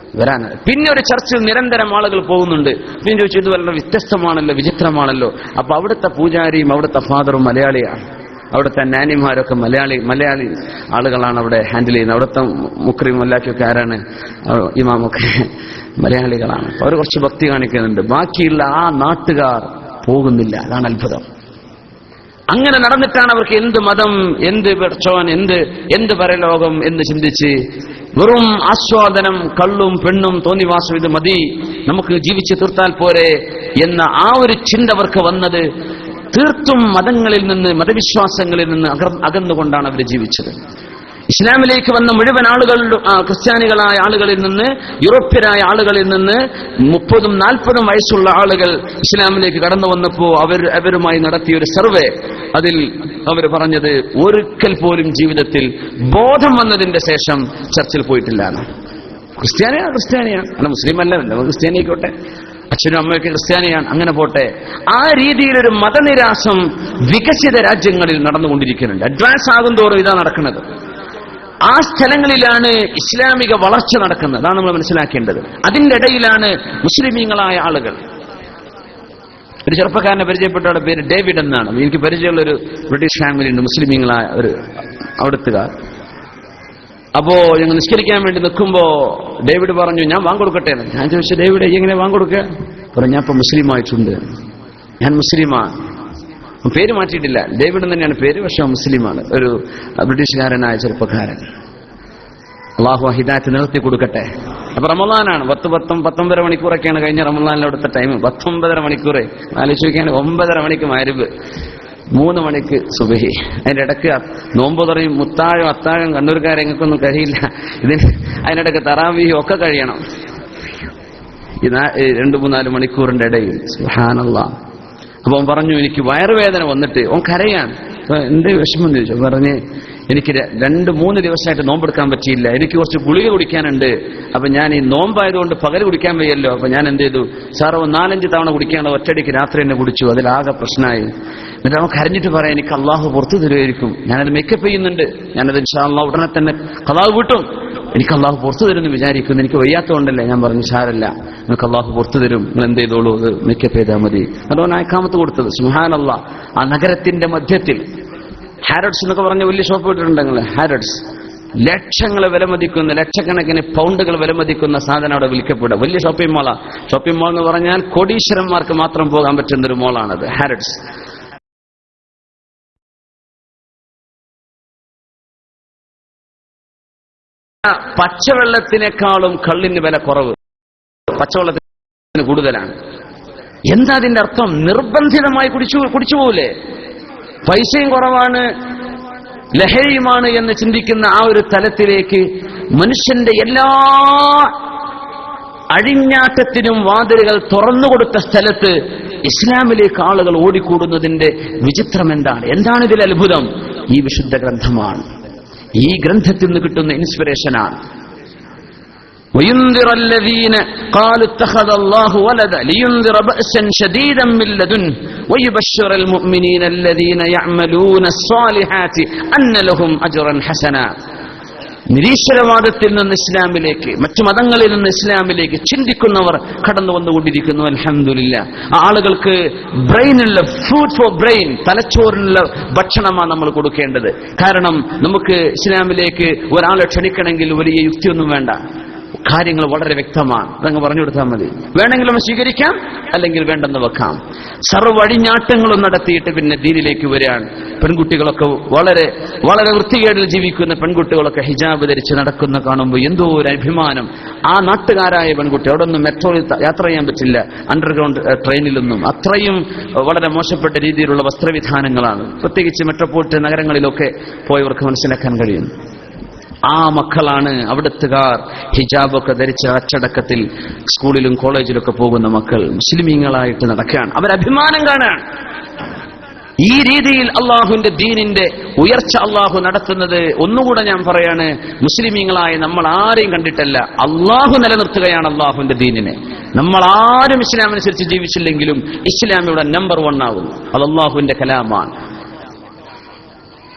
പിന്നെ ഒരു ചർച്ചിൽ നിരന്തരം ആളുകൾ പോകുന്നുണ്ട്. പിന്നെ ചോദിച്ചു, ഇത് വളരെ വ്യത്യസ്തമാണല്ലോ, വിചിത്രമാണല്ലോ. അപ്പൊ അവിടുത്തെ പൂജാരിയും അവിടുത്തെ ഫാദറും മലയാളിയാണ്. അവിടുത്തെ നാനിമാരൊക്കെ മലയാളി ആളുകളാണ് അവിടെ ഹാൻഡിൽ ചെയ്യുന്നത്. അവിടുത്തെ മുക്രി മുല്ലാക്കിയൊക്കെ ആരാണ്? ഇമാമൊക്കെ മലയാളികളാണ്. അവർ കുറച്ച് ഭക്തി കാണിക്കുന്നുണ്ട്. ബാക്കിയുള്ള ആ നാട്ടുകാർ പോകുന്നില്ല. അതാണ് അത്ഭുതം. അങ്ങനെ നടന്നിട്ടാണ് അവർക്ക് എന്ത് മതം, എന്ത് പെർച്ചോൻ, എന്ത് പരലോകം എന്ന് ചിന്തിച്ച് വെറും ആസ്വാദനം, കള്ളും പെണ്ണും തോന്നിവാസം, ഇത് മതി, നമുക്ക് ജീവിച്ചു തീർത്താൽ പോരെ എന്ന ആ ഒരു ചിന്ത അവർക്ക് വന്നത് തീർത്തും മതങ്ങളിൽ നിന്ന്, മതവിശ്വാസങ്ങളിൽ നിന്ന് അകന്നുകൊണ്ടാണ് അവർ ജീവിച്ചത്. ഇസ്ലാമിലേക്ക് വന്ന മുഴുവൻ ആളുകൾ, ക്രിസ്ത്യാനികളായ ആളുകളിൽ നിന്ന്, യൂറോപ്യരായ ആളുകളിൽ നിന്ന് 30-40 വയസ്സുള്ള ആളുകൾ ഇസ്ലാമിലേക്ക് കടന്നു വന്നപ്പോ അവരുമായി നടത്തിയ ഒരു സർവേ, അതിൽ അവർ പറഞ്ഞത് ഒരിക്കൽ പോലും ജീവിതത്തിൽ ബോധം വന്നതിന്റെ ശേഷം ചർച്ചിൽ പോയിട്ടില്ല. ക്രിസ്ത്യാനിയാണ്, അല്ല മുസ്ലിം അല്ല, ക്രിസ്ത്യാനിയായിക്കോട്ടെ, അച്ഛനും അമ്മയൊക്കെ ക്രിസ്ത്യാനിയാണ്, അങ്ങനെ പോട്ടെ. ആ രീതിയിലൊരു മതനിരാസം വികസിത രാജ്യങ്ങളിൽ നടന്നുകൊണ്ടിരിക്കുന്നുണ്ട്. അഡ്വാൻസ് ആകും തോറും ഇതാ നടക്കുന്നത്. ആ സ്ഥലങ്ങളിലാണ് ഇസ്ലാമിക വളർച്ച നടക്കുന്നത്. അതാണ് നമ്മൾ മനസ്സിലാക്കേണ്ടത്. അതിന്റെ ഇടയിലാണ് മുസ്ലിമീങ്ങളായ ആളുകൾ. ഒരു ചെറുപ്പക്കാരനെ പരിചയപ്പെട്ട പേര് ഡേവിഡ് എന്നാണ്. എനിക്ക് പരിചയമുള്ളൊരു ബ്രിട്ടീഷ് ഫാമിലി ഉണ്ട്, മുസ്ലിമീങ്ങളായ ഒരു അവിടുത്തുകാർ. അപ്പോ ഞങ്ങൾ നിസ്കരിക്കാൻ വേണ്ടി നിൽക്കുമ്പോ ഡേവിഡ് പറഞ്ഞു, ഞാൻ വാങ്ങിക്കൊടുക്കട്ടെ. ഞാൻ ചോദിച്ചു, ഡേവിഡ് എങ്ങനെ വാങ്ങിക്കൊടുക്കുക? പറഞ്ഞു, ഞാൻ ഇപ്പൊ മുസ്ലിമായിട്ടുണ്ട്, ഞാൻ മുസ്ലിമാണ്. പേര് മാറ്റിയിട്ടില്ല, ഡേവിഡ് തന്നെയാണ് പേര്, പക്ഷെ മുസ്ലിമാണ്. ഒരു ബ്രിട്ടീഷുകാരനായ ചെറുപ്പക്കാരൻ. അള്ളാഹു ഹിദായത്ത് നിലർത്തി കൊടുക്കട്ടെ. അപ്പൊ റമളാനാണ്, 19 മണിക്കൂറൊക്കെയാണ് കഴിഞ്ഞ റമളാനിൽ അവിടുത്തെ ടൈം. 19 മണിക്കൂർ ആലോചിക്കുകയാണ്. 9:30 മണിക്ക് മഗ്‌രിബ്, 3 മണിക്ക് സുബഹി. അതിന്റെ ഇടയ്ക്ക് നോമ്പ് തുറയും, മുത്താഴം, അത്താഴം. കണ്ണൂർക്കാരെ എങ്ങൾക്കൊന്നും കഴിയില്ല. അതിനിടയ്ക്ക് തറാവീഹ് ഒക്കെ കഴിയണം. 2-3-4 മണിക്കൂറിന്റെ ഇടയിൽ. സുബ്ഹാനല്ലാഹ്. അപ്പൊ അവൻ പറഞ്ഞു, എനിക്ക് വയറുവേദന വന്നിട്ട്. അവൻ കരയാൻ. എന്ത് വിഷമം എന്ന് ചോദിച്ചു. പറഞ്ഞ്, എനിക്ക് 2-3 ദിവസമായിട്ട് നോമ്പെടുക്കാൻ പറ്റിയില്ല, എനിക്ക് കുറച്ച് ഗുളിക കുടിക്കാനുണ്ട്. അപ്പൊ ഞാൻ ഈ നോമ്പായതുകൊണ്ട് പകൽ കുടിക്കാൻ വയ്യല്ലോ. അപ്പൊ ഞാൻ എന്ത് ചെയ്തു, സാറോ 4-5 തവണ കുടിക്കാണ്ട് ഒറ്റയടിക്ക് രാത്രി തന്നെ കുടിച്ചു. അതിലാകെ പ്രശ്നമായി. എന്നിട്ട് അവൻ കരഞ്ഞിട്ട് പറയാം, എനിക്ക് അള്ളാഹു പുറത്തു തരുമായിരിക്കും, ഞാനത് മേക്കപ്പ് ചെയ്യുന്നുണ്ട്, ഞാനത് ഇൻഷാ അല്ലാഹ് ഉടനെ തന്നെ ഖളാ വീട്ടും, എനിക്ക് അള്ളാഹു പുറത്തു തരുമെന്ന് വിചാരിക്കുന്നു, എനിക്ക് വയ്യാത്തതുകൊണ്ടല്ലേ. ഞാൻ പറഞ്ഞു, സാരല്ല, നിങ്ങൾക്ക് അള്ളാഹു പുറത്തു തരും, നിങ്ങൾ എന്ത് ചെയ്തോളൂ, അത് മേക്കപ്പ് ചെയ്താൽ മതി. അതുകൊണ്ട് ഇഖാമത്ത് കൊടുത്തത്. സുബ്ഹാനല്ലാഹ്. ആ നഗരത്തിന്റെ മധ്യത്തിൽ ഹാരഡ്സ് എന്നൊക്കെ പറഞ്ഞ വലിയ ഷോപ്പ് ഇട്ടിട്ടുണ്ടെങ്കിൽ, ഹാരഡ്സ് ലക്ഷങ്ങൾ വിലമതിക്കുന്ന, ലക്ഷക്കണക്കിന് പൗണ്ടുകൾ വിലമതിക്കുന്ന സാധനം അവിടെ വിൽക്കപ്പെടുക. വലിയ ഷോപ്പിംഗ് മാളാ. ഷോപ്പിംഗ് മാൾ എന്ന് പറഞ്ഞാൽ കോടീശ്വരന്മാർക്ക് മാത്രം പോകാൻ പറ്റുന്ന ഒരു മോളാണത്, ഹാരഡ്സ്. പച്ചവെള്ളത്തിനേക്കാളും കള്ളിന് വില കുറവ്, പച്ചവെള്ളത്തിന് കൂടുതലാണ്. എന്താ അതിന്റെ അർത്ഥം? നിർബന്ധിതമായി കുടിച്ചു പോവില്ലേ? പൈസയും കുറവാണ്, ലഹരിയുമാണ് എന്ന് ചിന്തിക്കുന്ന ആ ഒരു തലത്തിലേക്ക് മനുഷ്യന്റെ എല്ലാ അഴിഞ്ഞാട്ടത്തിനും വാതിലുകൾ തുറന്നുകൊടുത്ത സ്ഥലത്ത് ഇസ്ലാമിലേക്ക് ആളുകൾ ഓടിക്കൂടുന്നതിന്റെ വിചിത്രം എന്താണ്? എന്താണ് ഇതിൽ അത്ഭുതം? ഈ വിശുദ്ധ ഗ്രന്ഥമാണ്. ഈ ഗ്രന്ഥത്തിൽ നിന്ന് കിട്ടുന്ന ഇൻസ്പിറേഷനാണ്. وينذر الذين قالوا اتخذ الله ولدا لينذر بأسا شديدا من لدنه ويبشر المؤمنين الذين يعملون الصالحات أن لهم أجرا حسنا. നിരീശ്വരവാദത്തിൽ നിന്ന് ഇസ്ലാമിലേക്ക്, മറ്റു മതങ്ങളിൽ നിന്ന് ഇസ്ലാമിലേക്ക് ചിന്തിക്കുന്നവർ കടന്നു വന്നുകൊണ്ടിരിക്കുന്നു. അൽഹംദുലില്ലാഹ്. ആ ആളുകൾക്ക് ബ്രെയിനുള്ള, ഫുഡ് ഫോർ ബ്രെയിൻ, തലച്ചോറിനുള്ള ഭക്ഷണമാണ് നമ്മൾ കൊടുക്കേണ്ടത്. കാരണം നമുക്ക് ഇസ്ലാമിലേക്ക് ഒരാളെ ക്ഷണിക്കണമെങ്കിൽ വലിയ യുക്തിയൊന്നും വേണ്ട. കാര്യങ്ങൾ വളരെ വ്യക്തമാണ്. അതങ്ങ് പറഞ്ഞു കൊടുത്താൽ മതി. വേണമെങ്കിലും സ്വീകരിക്കാം, അല്ലെങ്കിൽ വേണ്ടെന്ന് വെക്കാം. സർവ്വഴിഞ്ഞാട്ടങ്ങളും നടത്തിയിട്ട് പിന്നെ ദീനിലേക്ക് വരികയാണ്. പെൺകുട്ടികളൊക്കെ വളരെ വളരെ വൃത്തികേടിൽ ജീവിക്കുന്ന പെൺകുട്ടികളൊക്കെ ഹിജാബ് ധരിച്ച് നടക്കുന്ന കാണുമ്പോൾ എന്തോ ഒരു അഭിമാനം. ആ നാട്ടുകാരായ പെൺകുട്ടി, അവിടെ ഒന്നും മെട്രോയിൽ യാത്ര ചെയ്യാൻ പറ്റില്ല, അണ്ടർഗ്രൗണ്ട് ട്രെയിനിലൊന്നും. അത്രയും വളരെ മോശപ്പെട്ട രീതിയിലുള്ള വസ്ത്രവിധാനങ്ങളാണ്. പ്രത്യേകിച്ച് മെട്രോപൊളിറ്റൻ നഗരങ്ങളിലൊക്കെ പോയവർക്ക് മനസ്സിലാക്കാൻ കഴിയും. ആ മക്കളാണ് അവിടുത്തുകാർ ഹിജാബൊക്കെ ധരിച്ച് അച്ചടക്കത്തിൽ സ്കൂളിലും കോളേജിലൊക്കെ പോകുന്ന മക്കൾ മുസ്ലിമീങ്ങളായിട്ട് നടക്കുകയാണ്. അവരഭിമാനം കാണാൻ. ഈ രീതിയിൽ അള്ളാഹുവിന്റെ ദീനിന്റെ ഉയർച്ച അള്ളാഹു നടത്തുന്നത്, ഒന്നുകൂടെ ഞാൻ പറയാണ്, മുസ്ലിമീങ്ങളായ നമ്മൾ ആരെയും കണ്ടിട്ടല്ല, അള്ളാഹു നിലനിർത്തുകയാണ് അള്ളാഹുവിന്റെ ദീനിനെ. നമ്മൾ ആരും ഇസ്ലാം അനുസരിച്ച് ജീവിച്ചില്ലെങ്കിലും ഇസ്ലാം ഇവിടെ നമ്പർ 1 ആകുന്നു. അത് അള്ളാഹുവിന്റെ കലാമാണ്.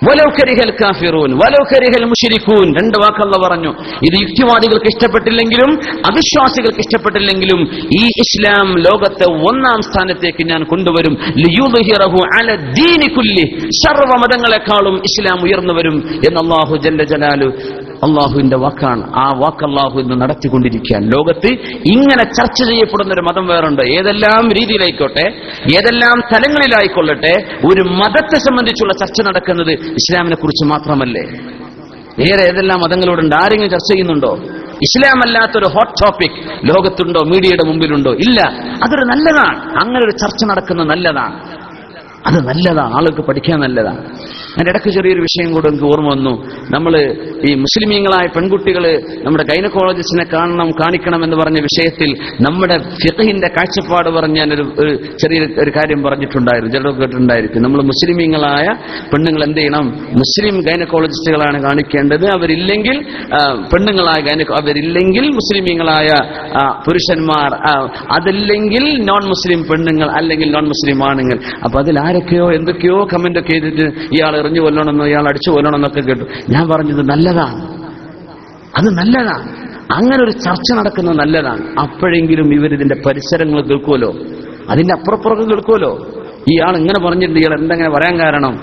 വലൗ കരിഹൽ കാഫിറൂൻ വലൗ കരിഹൽ മുശ്രികൂൻ, 2 വാക്ക് അല്ലാഹു പറഞ്ഞു. ഇത് യുക്തിവാദികൾക്ക് ഇഷ്ടപ്പെട്ടില്ലെങ്കിലും അവിശ്വാസികൾക്ക് ഇഷ്ടപ്പെട്ടില്ലെങ്കിലും ഈ ഇസ്ലാം ലോകത്തെ 1-ാം സ്ഥാനത്തേക്ക് ഞാൻ കൊണ്ടുവരും. ലിയുദ്ഹിറഹു അല ദീനി കുല്ലി, സർവ്വ മതങ്ങളെക്കാളും ഇസ്ലാം ഉയർന്നു വരും എന്ന് അല്ലാഹു ജല്ല ജലാലു അള്ളാഹുവിന്റെ വാക്കാണ്. ആ വാക്ക് അള്ളാഹു ഇന്ന് നടത്തിക്കൊണ്ടിരിക്കാൻ. ലോകത്ത് ഇങ്ങനെ ചർച്ച ചെയ്യപ്പെടുന്ന ഒരു മതം വേറുണ്ട്. ഏതെല്ലാം രീതിയിലായിക്കോട്ടെ, ഏതെല്ലാം തലങ്ങളിലായിക്കൊള്ളട്ടെ, ഒരു മതത്തെ സംബന്ധിച്ചുള്ള ചർച്ച നടക്കുന്നത് ഇസ്ലാമിനെ കുറിച്ച് മാത്രമല്ലേ. വേറെ ഏതെല്ലാം മതങ്ങളോടുണ്ട്? ആരെങ്കിലും ചർച്ച ചെയ്യുന്നുണ്ടോ? ഇസ്ലാം അല്ലാത്തൊരു ഹോട്ട് ടോപ്പിക് ലോകത്തുണ്ടോ? മീഡിയയുടെ മുമ്പിലുണ്ടോ? ഇല്ല. അതൊരു നല്ലതാണ്. അങ്ങനെ ഒരു ചർച്ച നടക്കുന്നത് നല്ലതാണ്. അത് നല്ലതാണ്, ആൾക്ക് പഠിക്കാൻ നല്ലതാണ്. അതിന്റെ ഇടയ്ക്ക് ചെറിയൊരു വിഷയം കൂടെ എനിക്ക് ഓർമ്മ വന്നു. നമ്മൾ ഈ മുസ്ലിമീങ്ങളായ പെൺകുട്ടികൾ നമ്മുടെ ഗൈനക്കോളജിസ്റ്റിനെ കാണിക്കണം എന്ന് പറഞ്ഞ വിഷയത്തിൽ നമ്മുടെ ഫിഖഹിന്റെ കാഴ്ചപ്പാട് പറഞ്ഞ് ഞാനൊരു ചെറിയൊരു കാര്യം പറഞ്ഞിട്ടുണ്ടായിരുന്നു, ചിലരൊക്കെ കേട്ടിട്ടുണ്ടായിരിക്കും. നമ്മൾ മുസ്ലിമീങ്ങളായ പെണ്ണുങ്ങൾ എന്ത് ചെയ്യണം? മുസ്ലിം ഗൈനക്കോളജിസ്റ്റുകളാണ് കാണിക്കേണ്ടത്. അവരില്ലെങ്കിൽ അവരില്ലെങ്കിൽ മുസ്ലിമീങ്ങളായ പുരുഷന്മാർ, അതല്ലെങ്കിൽ നോൺ മുസ്ലിം പെണ്ണുങ്ങൾ, അല്ലെങ്കിൽ നോൺ മുസ്ലിം ആണുങ്ങൾ. അപ്പൊ അതിൽ ആരൊക്കെയോ എന്തൊക്കെയോ കമന്റ് ഒക്കെ ചെയ്തിട്ട് ഇയാൾ എറിഞ്ഞു കൊല്ലണമെന്നോ ഇയാൾ അടിച്ചു കൊല്ലണമെന്നൊക്കെ കേട്ടു. ഞാൻ പറഞ്ഞത് നല്ലതാണ്, അത് നല്ലതാണ്. അങ്ങനെ ഒരു ചർച്ച നടക്കുന്നത് നല്ലതാണ്. അപ്പോഴെങ്കിലും ഇവരിതിന്റെ പരിസരങ്ങൾ കേൾക്കുമല്ലോ, അതിന്റെ അപ്പുറപ്പുറം കേൾക്കുമല്ലോ. ഇയാൾ ഇങ്ങനെ പറഞ്ഞിട്ടുണ്ട്, ഇയാൾ എന്തെങ്ങനെ പറയാൻ കാരണം,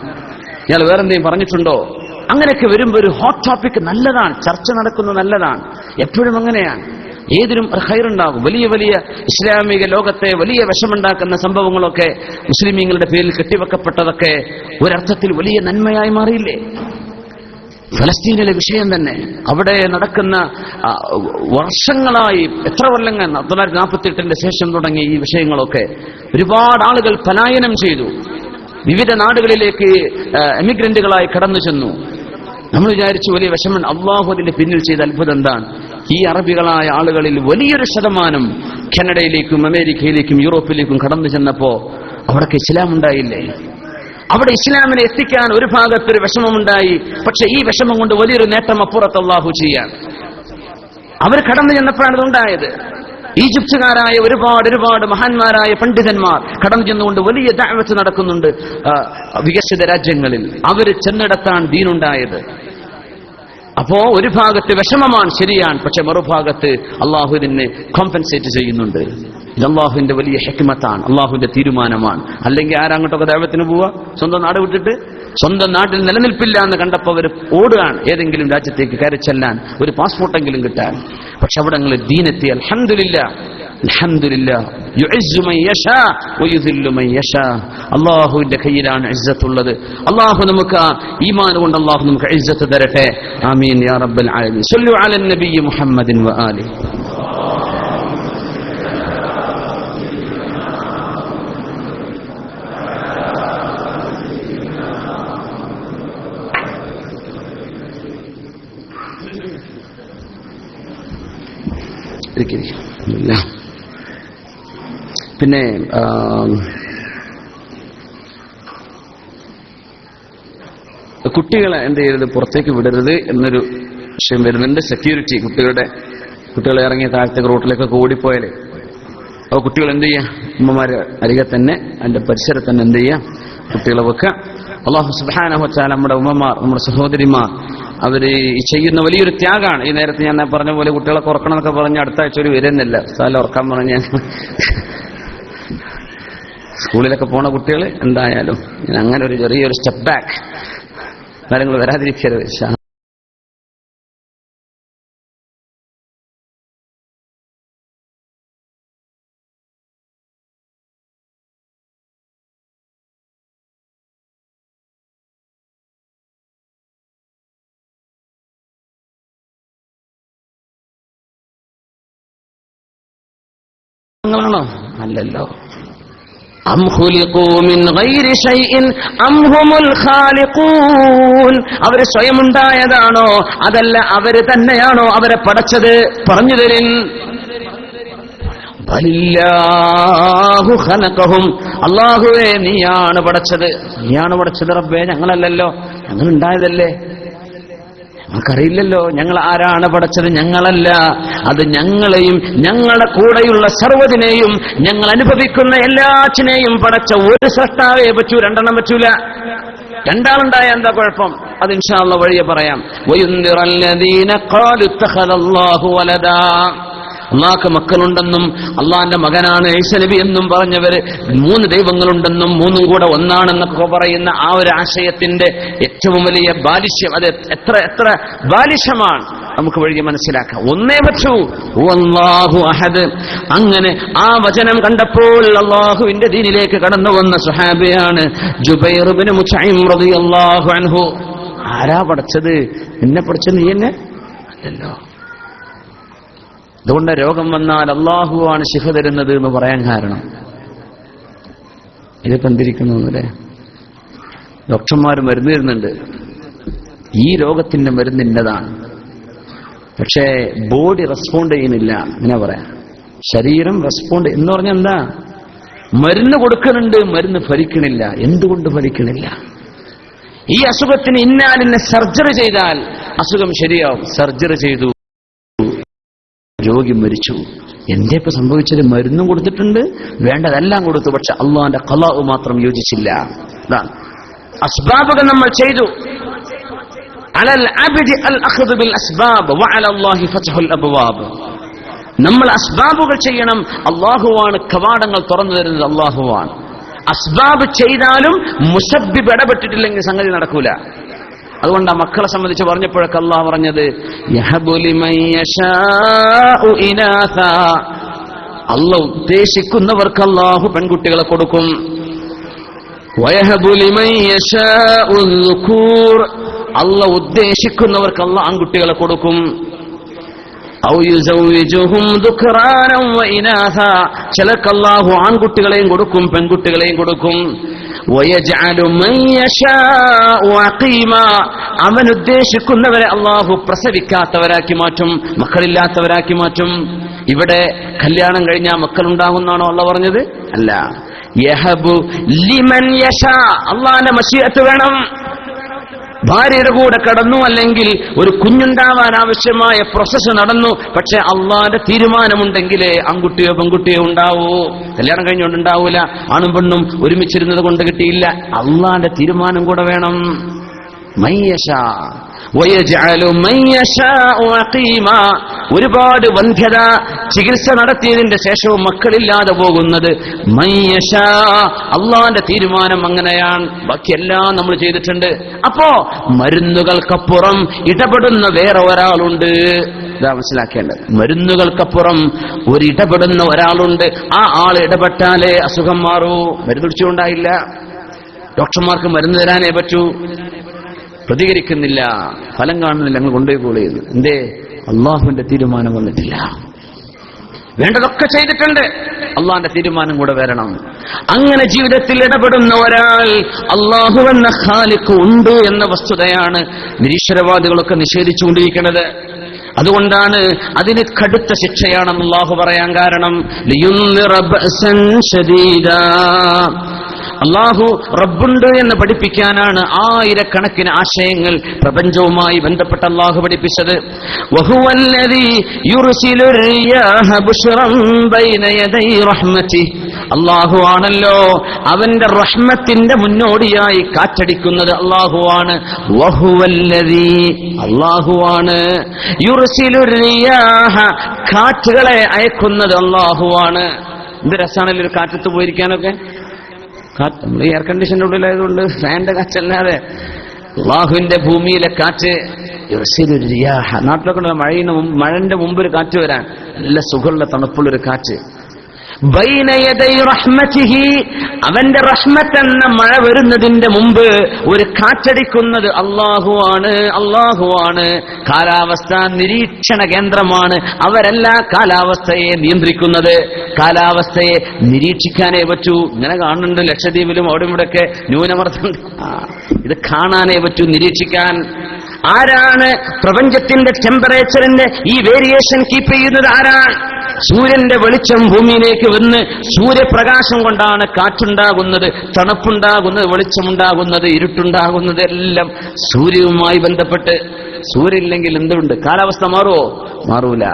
ഇയാൾ വേറെന്തെങ്കിലും പറഞ്ഞിട്ടുണ്ടോ? അങ്ങനെയൊക്കെ വരുമ്പോൾ ഒരു ഹോട്ട് ടോപ്പിക് നല്ലതാണ്, ചർച്ച നടക്കുന്നത് നല്ലതാണ്. എപ്പോഴും അങ്ങനെയാണ്. ഏതിനും ഖൈറുണ്ടാകും. വലിയ വലിയ ഇസ്ലാമിക ലോകത്തെ വലിയ വിഷമുണ്ടാക്കുന്ന സംഭവങ്ങളൊക്കെ മുസ്ലിമീങ്ങളുടെ പേരിൽ കെട്ടിവെക്കപ്പെട്ടതൊക്കെ ഒരർത്ഥത്തിൽ വലിയ നന്മയായി മാറിയില്ലേ? ഫലസ്തീനിലെ വിഷയം തന്നെ, അവിടെ നടക്കുന്ന വർഷങ്ങളായി, എത്ര കൊല്ലങ്ങൾ, 1948 ശേഷം തുടങ്ങിയ ഈ വിഷയങ്ങളൊക്കെ ഒരുപാട് ആളുകൾ പലായനം ചെയ്തു, വിവിധ നാടുകളിലേക്ക് എമിഗ്രന്റുകളായി കടന്നു ചെന്നു. നമ്മൾ വിചാരിച്ചു വലിയ വിഷമം. അള്ളാഹു അതിന്റെ പിന്നിൽ ചെയ്ത അത്ഭുതം എന്താണ്? ഈ അറബികളായ ആളുകളിൽ വലിയൊരു ശതമാനം കാനഡയിലേക്കും അമേരിക്കയിലേക്കും യൂറോപ്പിലേക്കും കടന്നു ചെന്നപ്പോ അവിടേക്ക് ഇസ്ലാം ഉണ്ടായില്ലേ? അവിടെ ഇസ്ലാമിനെ എത്തിക്കാൻ ഒരു ഭാഗത്തൊരു വിഷമമുണ്ടായി. പക്ഷെ ഈ വിഷമം കൊണ്ട് വലിയൊരു നേട്ടം അപ്പുറത്ത് അള്ളാഹു ചെയ്യാൻ അവർ കടന്നു ചെന്നപ്പോഴാണ് ഇതുണ്ടായത്. ഈജിപ്തുകാരായ ഒരുപാട് മഹാന്മാരായ പണ്ഡിതന്മാർ കടന്നു ചെന്നുകൊണ്ട് വലിയ ദഅവത്ത് നടക്കുന്നുണ്ട് വികസിത രാജ്യങ്ങളിൽ. അവര് ചെന്നിടത്താണ് ദീനുണ്ടായത്. അപ്പോ ഒരു ഭാഗത്ത് വിഷമമാണ്, ശരിയാണ്. പക്ഷെ മറുഭാഗത്ത് അള്ളാഹു ഇതിനെ കോമ്പൻസേറ്റ് ചെയ്യുന്നുണ്ട്. ഇത് അള്ളാഹുവിന്റെ വലിയ ഹിക്മത്താണ്, അള്ളാഹുവിന്റെ തീരുമാനമാണ്. അല്ലെങ്കിൽ ആരങ്ങോട്ടൊക്കെ ദഅവത്തിന് പോവുക? സ്വന്തം നാട് വിട്ടിട്ട് സ്വന്തം നാട്ടിൽ നിലനിൽപ്പില്ല എന്ന് കണ്ടപ്പോൾ അവർ ഓടുകയാണ് ഏതെങ്കിലും രാജ്യത്തേക്ക് കയറി ചെല്ലാൻ, ഒരു പാസ്പോർട്ടെങ്കിലും കിട്ടാൻ. പക്ഷെ അവിടെ നിങ്ങൾ ദീനെത്തി. അൽഹംദുലില്ലാഹ്, അൽഹംദുലില്ലാഹ്. യുഇസ്സു മൻ യശാ വയുദില്ലു മൻ യശാ. അല്ലാഹുവിന്റെ കയ്യിലാണ് ഇസ്സത്തുള്ളത്. അല്ലാഹു നമുക്ക് ഈമാൻ കൊണ്ട് അല്ലാഹു നമുക്ക് ഇസ്സത്ത് തരട്ടെ. ആമീൻ യാ റബ്ബൽ ആലമീൻ. സല്ലു അലൻ നബിയ്യി മുഹമ്മദിൻ വആലിഹി. പിന്നെ കുട്ടികളെ എന്ത് ചെയ്യരുത്, പുറത്തേക്ക് വിടരുത് എന്നൊരു വിഷയം വരുന്നുണ്ട്. സെക്യൂരിറ്റി, കുട്ടികളെ ഇറങ്ങിയ താഴത്തേക്ക് റോട്ടിലേക്കൊക്കെ ഓടിപ്പോയാലേ അപ്പോൾ കുട്ടികൾ എന്ത് ചെയ്യുക? ഉമ്മമാര് അരികെ തന്നെ അതിന്റെ പരിസരത്ത് തന്നെ എന്ത് ചെയ്യുക? കുട്ടികളെ വെക്കുക. അല്ലാഹു സുബ്ഹാനഹു വ തആല നമ്മുടെ ഉമ്മമാർ, നമ്മുടെ സഹോദരിമാർ, അവര് ചെയ്യുന്ന വലിയൊരു ത്യാഗമാണ്. ഈ നേരത്തെ ഞാൻ പറഞ്ഞ പോലെ കുട്ടികളെ ഉറക്കണം എന്നൊക്കെ പറഞ്ഞ് അടുത്ത ആഴ്ച ഒരു വരുന്നില്ല, സ്ഥലം ഉറക്കാൻ പറഞ്ഞ സ്കൂളിലൊക്കെ പോണ കുട്ടികൾ എന്തായാലും അങ്ങനെ ഒരു ചെറിയൊരു സ്റ്റെപ്പ് ബാക്ക് കാര്യങ്ങൾ വരാതിരിക്കരുത്. ഞങ്ങളാണോ? അല്ലല്ലോ. അം ഖുലിഖൂ മിൻ ഗൈരി ശൈഇൻ അം ഹുമുൽ ഖാലിഖൂൻ. അവര് സ്വയം ഉണ്ടായതാണോ അതല്ല അവര് തന്നെയാണോ അവരെ പടച്ചത്? പറഞ്ഞു തരിൻ. ബലില്ലാഹു ഖലഖഹും. അല്ലാഹുവേ നീയാണ് പടച്ചത്. നീയാണ് പടച്ചത് റബ്ബേ, ഞങ്ങളല്ലല്ലോ. ഞങ്ങൾ ഉണ്ടായതല്ലേ, നമുക്കറിയില്ലല്ലോ ഞങ്ങൾ ആരാണ് പടച്ചത്. ഞങ്ങളല്ല, അത് ഞങ്ങളെയും ഞങ്ങളുടെ കൂടെയുള്ള സർവ്വതിനെയും ഞങ്ങൾ അനുഭവിക്കുന്ന എല്ലാറ്റിനെയും പടച്ച ഒരു സൃഷ്ടാവേ പറ്റൂ, രണ്ടെണ്ണം പറ്റൂല. രണ്ടാളുണ്ടായ എന്താ കുഴപ്പം? അത് ഇൻഷാ അല്ലാഹ് വഴിയെ പറയാം. വയുൻദിറല്ലദീന ഖാലു ഇത്തഖദല്ലാഹു വലദാ. അള്ളാഹ്ക്ക് മക്കളുണ്ടെന്നും അള്ളാന്റെ മകനാണ് ഈസാ നബി എന്നും പറഞ്ഞവര് 3 ദൈവങ്ങളുണ്ടെന്നും 3ഉം കൂടെ ഒന്നാണെന്നൊക്കെ പറയുന്ന ആ ഒരു ആശയത്തിന്റെ ഏറ്റവും വലിയ ബാലിശ്യം, അത് എത്ര എത്ര ബാലിശമാണ് നമുക്ക് വഴി മനസ്സിലാക്കാം. ഒന്നേ പറ്റൂ, അല്ലാഹു അഹദ്. അങ്ങനെ ആ വചനം കണ്ടപ്പോൾ അള്ളാഹുവിന്റെ ദീനിലേക്ക് കടന്നു വന്ന സ്വഹാബിയാണ് ജുബൈർ ഇബ്നു മുത്ഇം റളിയല്ലാഹു അൻഹു. ആരാ പഠിച്ചത്? എന്നെ പഠിച്ചത് നീ എന്നെ അല്ലല്ലോ. അതുകൊണ്ട് രോഗം വന്നാൽ അള്ളാഹുവാണ് ശിഫ തരുന്നത് എന്ന് പറയാൻ കാരണം ഇതിപ്പോ എന്തിരിക്കുന്നു അല്ലേ? ഡോക്ടർമാർ മരുന്ന് തരുന്നുണ്ട്, ഈ രോഗത്തിന്റെ മരുന്ന് ഇന്നതാണ്, പക്ഷേ ബോഡി റെസ്പോണ്ട് ചെയ്യുന്നില്ല. അങ്ങനെ പറയാം, ശരീരം റെസ്പോണ്ട് എന്ന് പറഞ്ഞാൽ എന്താ? മരുന്ന് കൊടുക്കുന്നുണ്ട്, മരുന്ന് ഫലിക്കണില്ല. എന്തുകൊണ്ട് ഫലിക്കണില്ല? ഈ അസുഖത്തിന് ഇന്നാലിനെ സർജറി ചെയ്താൽ അസുഖം ശരിയാവും. സർജറി ചെയ്തു, രോഗി മരിച്ചു. എന്തേ ഇപ്പൊ സംഭവിച്ചത്? മരുന്നും കൊടുത്തിട്ടുണ്ട്, വേണ്ടതെല്ലാം കൊടുത്തു, പക്ഷെ അള്ളാന്റെ ഖലാഉ മാത്രം യോജിച്ചില്ല. അസ്ബാബുകൾ നമ്മൾ ചെയ്തു. അലൽ അബ്ദി അൽ അഖ്ദു ബിൽ അസ്ബാബ് വഅല അല്ലാഹി ഫത്ഹുൽ അബ്വാബ്. നമ്മൾ അസ്ബാബുകൾ ചെയ്യണം. അള്ളാഹുവാണ് കവാടങ്ങൾ തുറന്നു തരുന്നത്, അള്ളാഹുവാണ്. അസ്ബാബ് ചെയ്താലും മുസബ്ബിബ് ഇടപെട്ടിട്ടില്ലെങ്കിൽ സംഗതി നടക്കൂല. അതുകൊണ്ട് ആ മക്കളെ സംബന്ധിച്ച് പറഞ്ഞപ്പോഴൊക്കെ അല്ലാഹ് പറഞ്ഞത് അല്ലാഹ് ഉദ്ദേശിക്കുന്നവർക്ക് അല്ലാഹു പെൺകുട്ടികളെ കൊടുക്കും. അല്ലാഹ് ഉദ്ദേശിക്കുന്നവർക്ക് അല്ലാഹ് ആൺകുട്ടികളെ കൊടുക്കും. ചിലർക്ക് അല്ലാഹു ആൺകുട്ടികളെയും കൊടുക്കും, പെൺകുട്ടികളെയും കൊടുക്കും. അവൻ ഉദ്ദേശിക്കുന്നവരെ അല്ലാഹു പ്രസവിക്കാത്തവരാക്കി മാറ്റും, മക്കളില്ലാത്തവരാക്കി മാറ്റും. ഇവിടെ കല്യാണം കഴിഞ്ഞാൽ മക്കളുണ്ടാകുന്നാണോ അല്ലാഹ് പറഞ്ഞത്? അല്ല. യഹബു ലിമൻ യശാ. അല്ലാഹുവിന്റെ മശീഅത്ത് വേണം. ഭാര്യയുടെ കൂടെ കടന്നു, അല്ലെങ്കിൽ ഒരു കുഞ്ഞുണ്ടാവാൻ ആവശ്യമായ പ്രോസസ്സ് നടന്നു, പക്ഷെ അള്ളാന്റെ തീരുമാനമുണ്ടെങ്കിലേ ആൺകുട്ടിയോ പെൺകുട്ടിയോ ഉണ്ടാവൂ. കല്യാണം കഴിഞ്ഞുകൊണ്ടുണ്ടാവൂല. ആണും പെണ്ണും ഒരുമിച്ചിരുന്നത് കൊണ്ട് കിട്ടിയില്ല. അള്ളാന്റെ തീരുമാനം കൂടെ വേണം. മയ്യശാ വയജഅലു മയ്യശാഉ അഖീമാ. ഒരുപാട് വന്ധ്യത ചികിത്സ നടത്തിയതിന്റെ ശേഷവും മക്കളില്ലാതെ പോകുന്നത് മയ്യശാ. അള്ളാന്റെ തീരുമാനം അങ്ങനെയാണ്. ബാക്കിയെല്ലാം നമ്മൾ ചെയ്തിട്ടുണ്ട്. അപ്പോ മരുന്നുകൾക്കപ്പുറം ഇടപെടുന്ന വേറെ ഒരാളുണ്ട്. ഇതാ മനസ്സിലാക്കേണ്ടത്. മരുന്നുകൾക്കപ്പുറം ഒരു ഇടപെടുന്ന ഒരാളുണ്ട്. ആ ആൾ ഇടപെട്ടാലേ അസുഖം മാറൂ. മരുന്ന് കുടിച്ചുകൊണ്ടായില്ല. ഡോക്ടർമാർക്ക് മരുന്ന് തരാനേ പറ്റൂ. പ്രതികരിക്കുന്നില്ല, ഫലം കാണുന്നില്ല, ഞങ്ങൾ കൊണ്ടുപോയി കോൾ ചെയ്യുന്നു. എന്തേ? അള്ളാഹുവിന്റെ തീരുമാനം വന്നിട്ടില്ല. വേണ്ടതൊക്കെ ചെയ്തിട്ടുണ്ട്, അള്ളാഹിന്റെ തീരുമാനം കൂടെ വരണം. അങ്ങനെ ജീവിതത്തിൽ ഇടപെടുന്ന ഒരാൾ അള്ളാഹു എന്ന ഖാലിഖ് ഉണ്ട് എന്ന വസ്തുതയാണ് നിരീശ്വരവാദികളൊക്കെ നിഷേധിച്ചുകൊണ്ടിരിക്കുന്നത്. അതുകൊണ്ടാണ് അതിന് കടുത്ത ശിക്ഷയാണെന്ന് അള്ളാഹു പറയാൻ കാരണം. ലിയുൻദിറ ബഅസൻ ശദീദാ. അള്ളാഹു റബ്ബുണ്ട് എന്ന് പഠിപ്പിക്കാനാണ് ആയിരക്കണക്കിന് ആശയങ്ങൾ പ്രപഞ്ചവുമായി ബന്ധപ്പെട്ട അള്ളാഹു പഠിപ്പിച്ചത്. വഹുവല്ലദീ യുർസിലു റിയാഹ ബുശ്റൻ ബൈന യദൈ റഹ്മതി. അള്ളാഹു ആണല്ലോ അവന്റെ റഹ്മത്തിന്റെ മുന്നോടിയായി കാറ്റടിക്കുന്നത് അള്ളാഹുവാണ്. വഹുവല്ലദീ, അള്ളാഹുവാണ്. യുർസിലു റിയാഹ, കാറ്റുകളെ അയക്കുന്നത് അള്ളാഹുവാണ്. എന്ത് രസാണല്ലോ ഒരു കാറ്റത്ത് പോയിരിക്കാനൊക്കെ. നമ്മൾ എയർ കണ്ടീഷന്റെ ഉള്ളിലായതുകൊണ്ട് ഫാന്റെ കാറ്റല്ലാതെ അള്ളാഹുവിന്റെ ഭൂമിയിലെ കാറ്റ്. നാട്ടിലൊക്കെ മഴന്റെ മുമ്പ് ഒരു കാറ്റ് വരാൻ നല്ല സുഖമുള്ള തണുപ്പുള്ളൊരു കാറ്റ്. ബൈന യദൈ റഹ്മതിഹി, അവന്റെ റഹ്മത്ത് എന്ന മഴ വരുന്നതിന്റെ മുമ്പ് ഒരു കാറ്റടിക്കുന്നത് അല്ലാഹുവാണ്. അല്ലാഹുവാണ് കാലാവസ്ഥാ നിരീക്ഷണ കേന്ദ്രമാണ്. അവരല്ല കാലാവസ്ഥയെ നിയന്ത്രിക്കുന്നത്. കാലാവസ്ഥയെ നിരീക്ഷിക്കാനേ പറ്റൂ. ഇങ്ങനെ കാണുന്നുണ്ട് ലക്ഷദ്വീപിലും അവിടെ ഇവിടെയൊക്കെ ന്യൂനമർദ്ദം. ഇത് കാണാനേ പറ്റൂ, നിരീക്ഷിക്കാൻ. ആരാണ് പ്രപഞ്ചത്തിന്റെ ടെമ്പറേച്ചറിന്റെ ഈ വേരിയേഷൻ കീപ്പ് ചെയ്യുന്നത്? ആരാണ്? സൂര്യന്റെ വെളിച്ചം ഭൂമിയിലേക്ക് വന്ന് സൂര്യപ്രകാശം കൊണ്ടാണ് കാറ്റുണ്ടാകുന്നത്, തണുപ്പുണ്ടാകുന്നത്, വെളിച്ചമുണ്ടാകുന്നത്, ഇരുട്ടുണ്ടാകുന്നത്. എല്ലാം സൂര്യവുമായി ബന്ധപ്പെട്ട്. സൂര്യനില്ലെങ്കിൽ എന്തുണ്ട്? കാലാവസ്ഥ മാറുമോ? മാറൂല.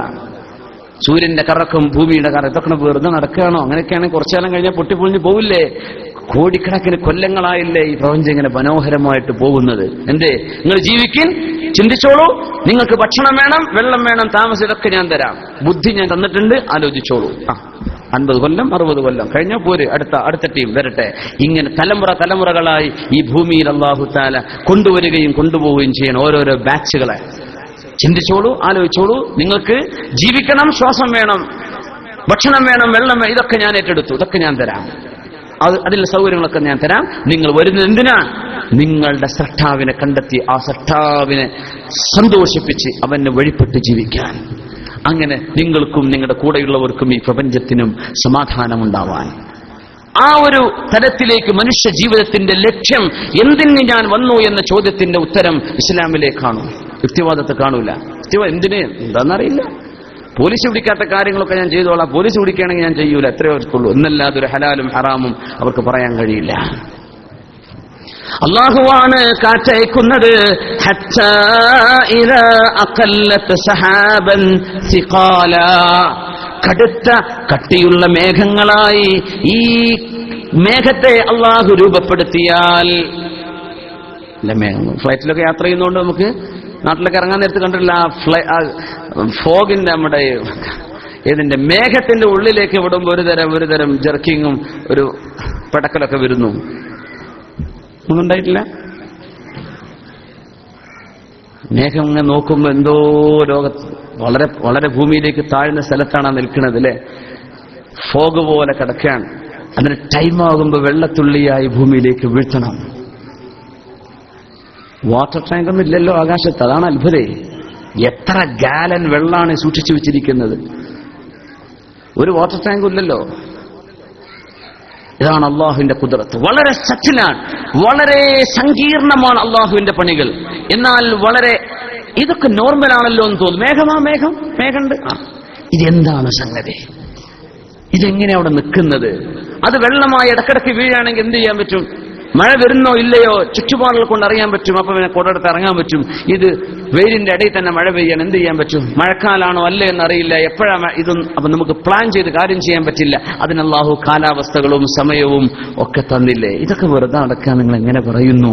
സൂര്യന്റെ കറക്കും ഭൂമിയുടെ കറ ഇതൊക്കെ വെറുതെ നടക്കുകയാണോ? അങ്ങനെയൊക്കെയാണെങ്കിൽ കുറച്ചുകാലം കഴിഞ്ഞാൽ പൊട്ടിപ്പൊളിഞ്ഞ് പോവില്ലേ? കോടിക്കണക്കിന് കൊല്ലങ്ങളായില്ലേ ഈ പ്രപഞ്ചം ഇങ്ങനെ മനോഹരമായിട്ട് പോകുന്നത്? എന്തേ? നിങ്ങൾ ജീവിക്കാൻ ചിന്തിച്ചോളൂ. നിങ്ങൾക്ക് ഭക്ഷണം വേണം, വെള്ളം വേണം, താമസം, ഇതൊക്കെ ഞാൻ തരാം. ബുദ്ധി ഞാൻ തന്നിട്ടുണ്ട്, ആലോചിച്ചോളൂ. 50 കൊല്ലം 60 കൊല്ലം കഴിഞ്ഞാൽ പോര്, അടുത്ത ടീം വരട്ടെ. ഇങ്ങനെ തലമുറകളായി ഈ ഭൂമിയിൽ അല്ലാഹു തആല കൊണ്ടുവരികയും കൊണ്ടുപോവുകയും ചെയ്യണം ഓരോരോ ബാച്ചുകളെ. ചിന്തിച്ചോളൂ, ആലോചിച്ചോളൂ. നിങ്ങൾക്ക് ജീവിക്കണം, ശ്വാസം വേണം, ഭക്ഷണം വേണം, വെള്ളം വേണം, ഇതൊക്കെ ഞാൻ ഏറ്റെടുത്തു, ഇതൊക്കെ ഞാൻ തരാം. അതിലുള്ള സൗകര്യങ്ങളൊക്കെ ഞാൻ തരാം. നിങ്ങൾ വരുന്നത് എന്തിനാണ്? നിങ്ങളുടെ സൃഷ്ടാവിനെ കണ്ടെത്തി ആ സൃഷ്ടാവിനെ സന്തോഷിപ്പിച്ച് അവന് വഴിപ്പെട്ട് ജീവിക്കാൻ. അങ്ങനെ നിങ്ങൾക്കും നിങ്ങളുടെ കൂടെയുള്ളവർക്കും ഈ പ്രപഞ്ചത്തിനും സമാധാനമുണ്ടാവാൻ. ആ ഒരു തലത്തിലേക്ക് മനുഷ്യ ജീവിതത്തിന്റെ ലക്ഷ്യം, എന്തിന് ഞാൻ വന്നു എന്ന ചോദ്യത്തിന്റെ ഉത്തരം ഇസ്ലാമിലെ കാണൂ, യുക്തിവാദത്തെ കാണൂല. യുക്തിവാദം എന്തിന് എന്താണെന്നറിയില്ല. പോലീസ് പിടിക്കാത്ത കാര്യങ്ങളൊക്കെ ഞാൻ ചെയ്തോളാം, പോലീസ് പിടിക്കുകയാണെങ്കിൽ ഞാൻ ചെയ്യൂല, എത്രയോ അവർക്കുള്ളൂ എന്നല്ലാതെ ഒരു ഹലാലും ഹറാമും അവർക്ക് പറയാൻ കഴിയില്ല. അല്ലാഹുവാണ് കാറ്റയക്കുന്നത്. ഹത്താ ഇദാ അഖല്ലത് സഹാബൻ സിഖാല, കടുത്ത കട്ടിയുള്ള മേഘങ്ങളായി ഈ മേഘത്തെ അല്ലാഹു രൂപപ്പെടുത്തിയാൽ. ഫ്ലൈറ്റിലൊക്കെ യാത്ര ചെയ്യുന്നതുകൊണ്ട് നമുക്ക് നാട്ടിലൊക്കെ ഇറങ്ങാൻ നേരത്ത് കണ്ടിട്ടില്ല, ഫോഗിന്റെ നമ്മുടെ ഇതിന്റെ മേഘത്തിന്റെ ഉള്ളിലേക്ക് വിടുമ്പോൾ ഒരു തരം ജർക്കിങ്ങും ഒരു പടക്കലൊക്കെ വരുന്നു. ഒന്നും ഉണ്ടായിട്ടില്ല. മേഘം ഇങ്ങനെ നോക്കുമ്പോൾ എന്തോ ലോകത്ത് വളരെ വളരെ ഭൂമിയിലേക്ക് താഴ്ന്ന സ്ഥലത്താണ് നിൽക്കുന്നത് അല്ലെ. ഫോഗ് പോലെ കിടക്കുകയാണ്. അതിന് ടൈമാകുമ്പോൾ വെള്ളത്തുള്ളിയായി ഭൂമിയിലേക്ക് വീഴ്ത്തണം. വാട്ടർ ടാങ്ക് ഒന്നും ഇല്ലല്ലോ ആകാശത്ത്, അതാണ് അത്ഭുതേ. എത്ര ഗാലൻ വെള്ളമാണ് സൂക്ഷിച്ചു വെച്ചിരിക്കുന്നത്. ഒരു വാട്ടർ ടാങ്കും ഇല്ലല്ലോ. ഇതാണ് അള്ളാഹുവിന്റെ ഖുദ്റത്ത്. വളരെ സറ്റിലാണ്, വളരെ സങ്കീർണമാണ് അള്ളാഹുവിന്റെ പണികൾ. എന്നാൽ വളരെ ഇതൊക്കെ നോർമലാണല്ലോ എന്ന് തോന്നും. മേഘമുണ്ട്. ഇതെന്താണ് സംഗതി? ഇതെങ്ങനെ അവിടെ നിൽക്കുന്നത്? അത് വെള്ളമായി ഇടക്കിടക്ക് വീഴാണെങ്കിൽ എന്ത് ചെയ്യാൻ പറ്റും? മഴ വരുന്നോ ഇല്ലയോ ചുറ്റുപാടുകൾ കൊണ്ട് അറിയാൻ പറ്റും. അപ്പൊ പിന്നെ കൊടടുത്ത് ഇറങ്ങാൻ പറ്റും. ഇത് വെയിലിന്റെ ഇടയിൽ തന്നെ മഴ പെയ്യാൻ എന്ത് ചെയ്യാൻ പറ്റും? മഴക്കാലാണോ അല്ലേ എന്നറിയില്ല. എപ്പോഴാണ് ഇതൊന്നും അപ്പൊ നമുക്ക് പ്ലാൻ ചെയ്ത് കാര്യം ചെയ്യാൻ പറ്റില്ല. അതിന് അല്ലാഹു കാലാവസ്ഥകളും സമയവും ഒക്കെ തന്നില്ലേ? ഇതൊക്കെ വെറുതെ നടക്കാൻ നിങ്ങൾ എങ്ങനെ പറയുന്നു?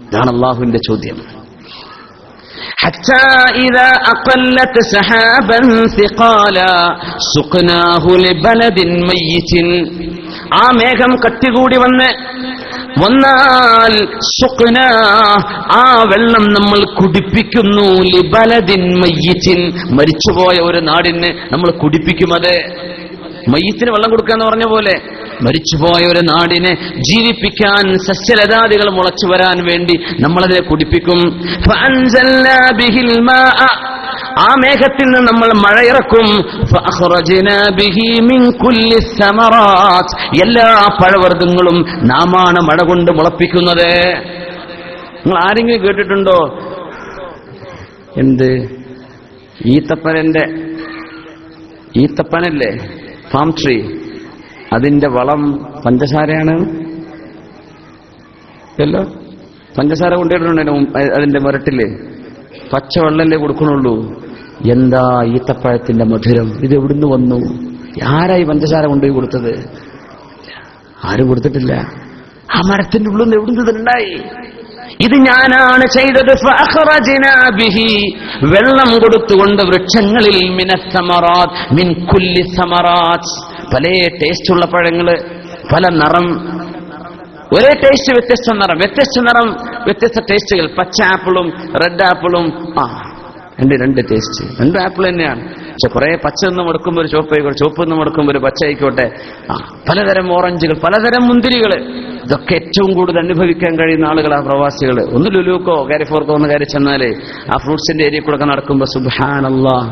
ഇതാണ് അല്ലാഹുവിന്റെ ചോദ്യം. حتى إذا أقلت سحابا ثقالا سقناه لبلد ميت. ആ മേഘം കട്ടികൂടി വന്നാൽ സുഖ്ന, ആ വെള്ളം നമ്മൾ കുടിപ്പിക്കുന്നു. ലിബലദിൻ മയ്യിത്തിൻ, മരിച്ചുപോയ ഒരു നാടിന് നമ്മൾ കുടിപ്പിക്കും. അത് മയ്യിത്തിന് വെള്ളം കൊടുക്കാന്ന് പറഞ്ഞ പോലെ മരിച്ചുപോയ ഒരു നാടിനെ ജീവിപ്പിക്കാൻ, സസ്യലതാദികൾ മുളച്ചു വരാൻ വേണ്ടി നമ്മളതിനെ കുടിപ്പിക്കും. ഫഅൻസൽനാ ബിഹിൽ മാഅ, ആ മേഘത്തിൽ നിന്ന് നമ്മൾ മഴ ഇറക്കും. ഫഅഖ്റജ്നാ ബിഹി മിൻ കുല്ലി സമറാത്ത്, എല്ലാ പഴവർഗ്ഗങ്ങളും നാമാണ് മഴ കൊണ്ട് മുളപ്പിക്കുന്നത്. നിങ്ങൾ ആരെങ്കിലും കേട്ടിട്ടുണ്ടോ? എന്ത് ഈത്തപ്പനല്ലേ, പാം ട്രീ, അതിന്റെ വളം പഞ്ചസാരയാണ്. അല്ലോ, പഞ്ചസാര കൊണ്ടുപോയിട്ടുണ്ടോ അതിന്റെ മുരട്ടില്? പച്ചവെള്ളല്ലേ കൊടുക്കണുള്ളൂ. എന്താ ഈത്തപ്പഴത്തിന്റെ മധുരം! ഇത് എവിടുന്ന് വന്നു? ആരായി പഞ്ചസാര കൊണ്ടുപോയി കൊടുത്തത്? ആരും കൊടുത്തിട്ടില്ല. ആ മരത്തിന്റെ ഉള്ളിൽ നിന്ന് എവിടുന്ന് ഇതുണ്ടായി? ഇത് ഞാനാണ് ചെയ്തത്. ഫഅഖ്റജ്നാ ബിഹി, വെള്ളം കൊടുത്തുകൊണ്ട് വൃക്ഷങ്ങളിൽ മിനസ്സമറാത്ത്, മിൻ കുല്ലി സമറാത്ത്, പല ടേസ്റ്റുള്ള പഴങ്ങള്, പല നിറം, ഒരേ ടേസ്റ്റ് വ്യത്യസ്ത നിറം, വ്യത്യസ്ത ടേസ്റ്റുകൾ. പച്ച ആപ്പിളും റെഡ് ആപ്പിളും, രണ്ട് ടേസ്റ്റ്, രണ്ട് ആപ്പിൾ തന്നെയാണ്. പക്ഷെ കുറെ പച്ച നിന്ന് മടുക്കുമ്പോൾ ഒരു ചുവപ്പ് ആയിക്കോട്ടെ, ചുവപ്പ് നിന്ന് മടുക്കുമ്പോൾ ഒരു പച്ച ആയിക്കോട്ടെ, പലതരം ഓറഞ്ചുകൾ, പലതരം മുന്തിരികൾ, ഇതൊക്കെ ഏറ്റവും കൂടുതൽ അനുഭവിക്കാൻ കഴിയുന്ന ആളുകളാ പ്രവാസികൾ. ഒന്ന് ലുലുക്കോ കാരിഫോർക്കോ ഒന്ന് കയറി ചെന്നാല് ആ ഫ്രൂട്ട്സിന്റെ ഏരിയ കൂടെ ഒക്കെ നടക്കുമ്പോ സുബ്ഹാനല്ലാഹ്,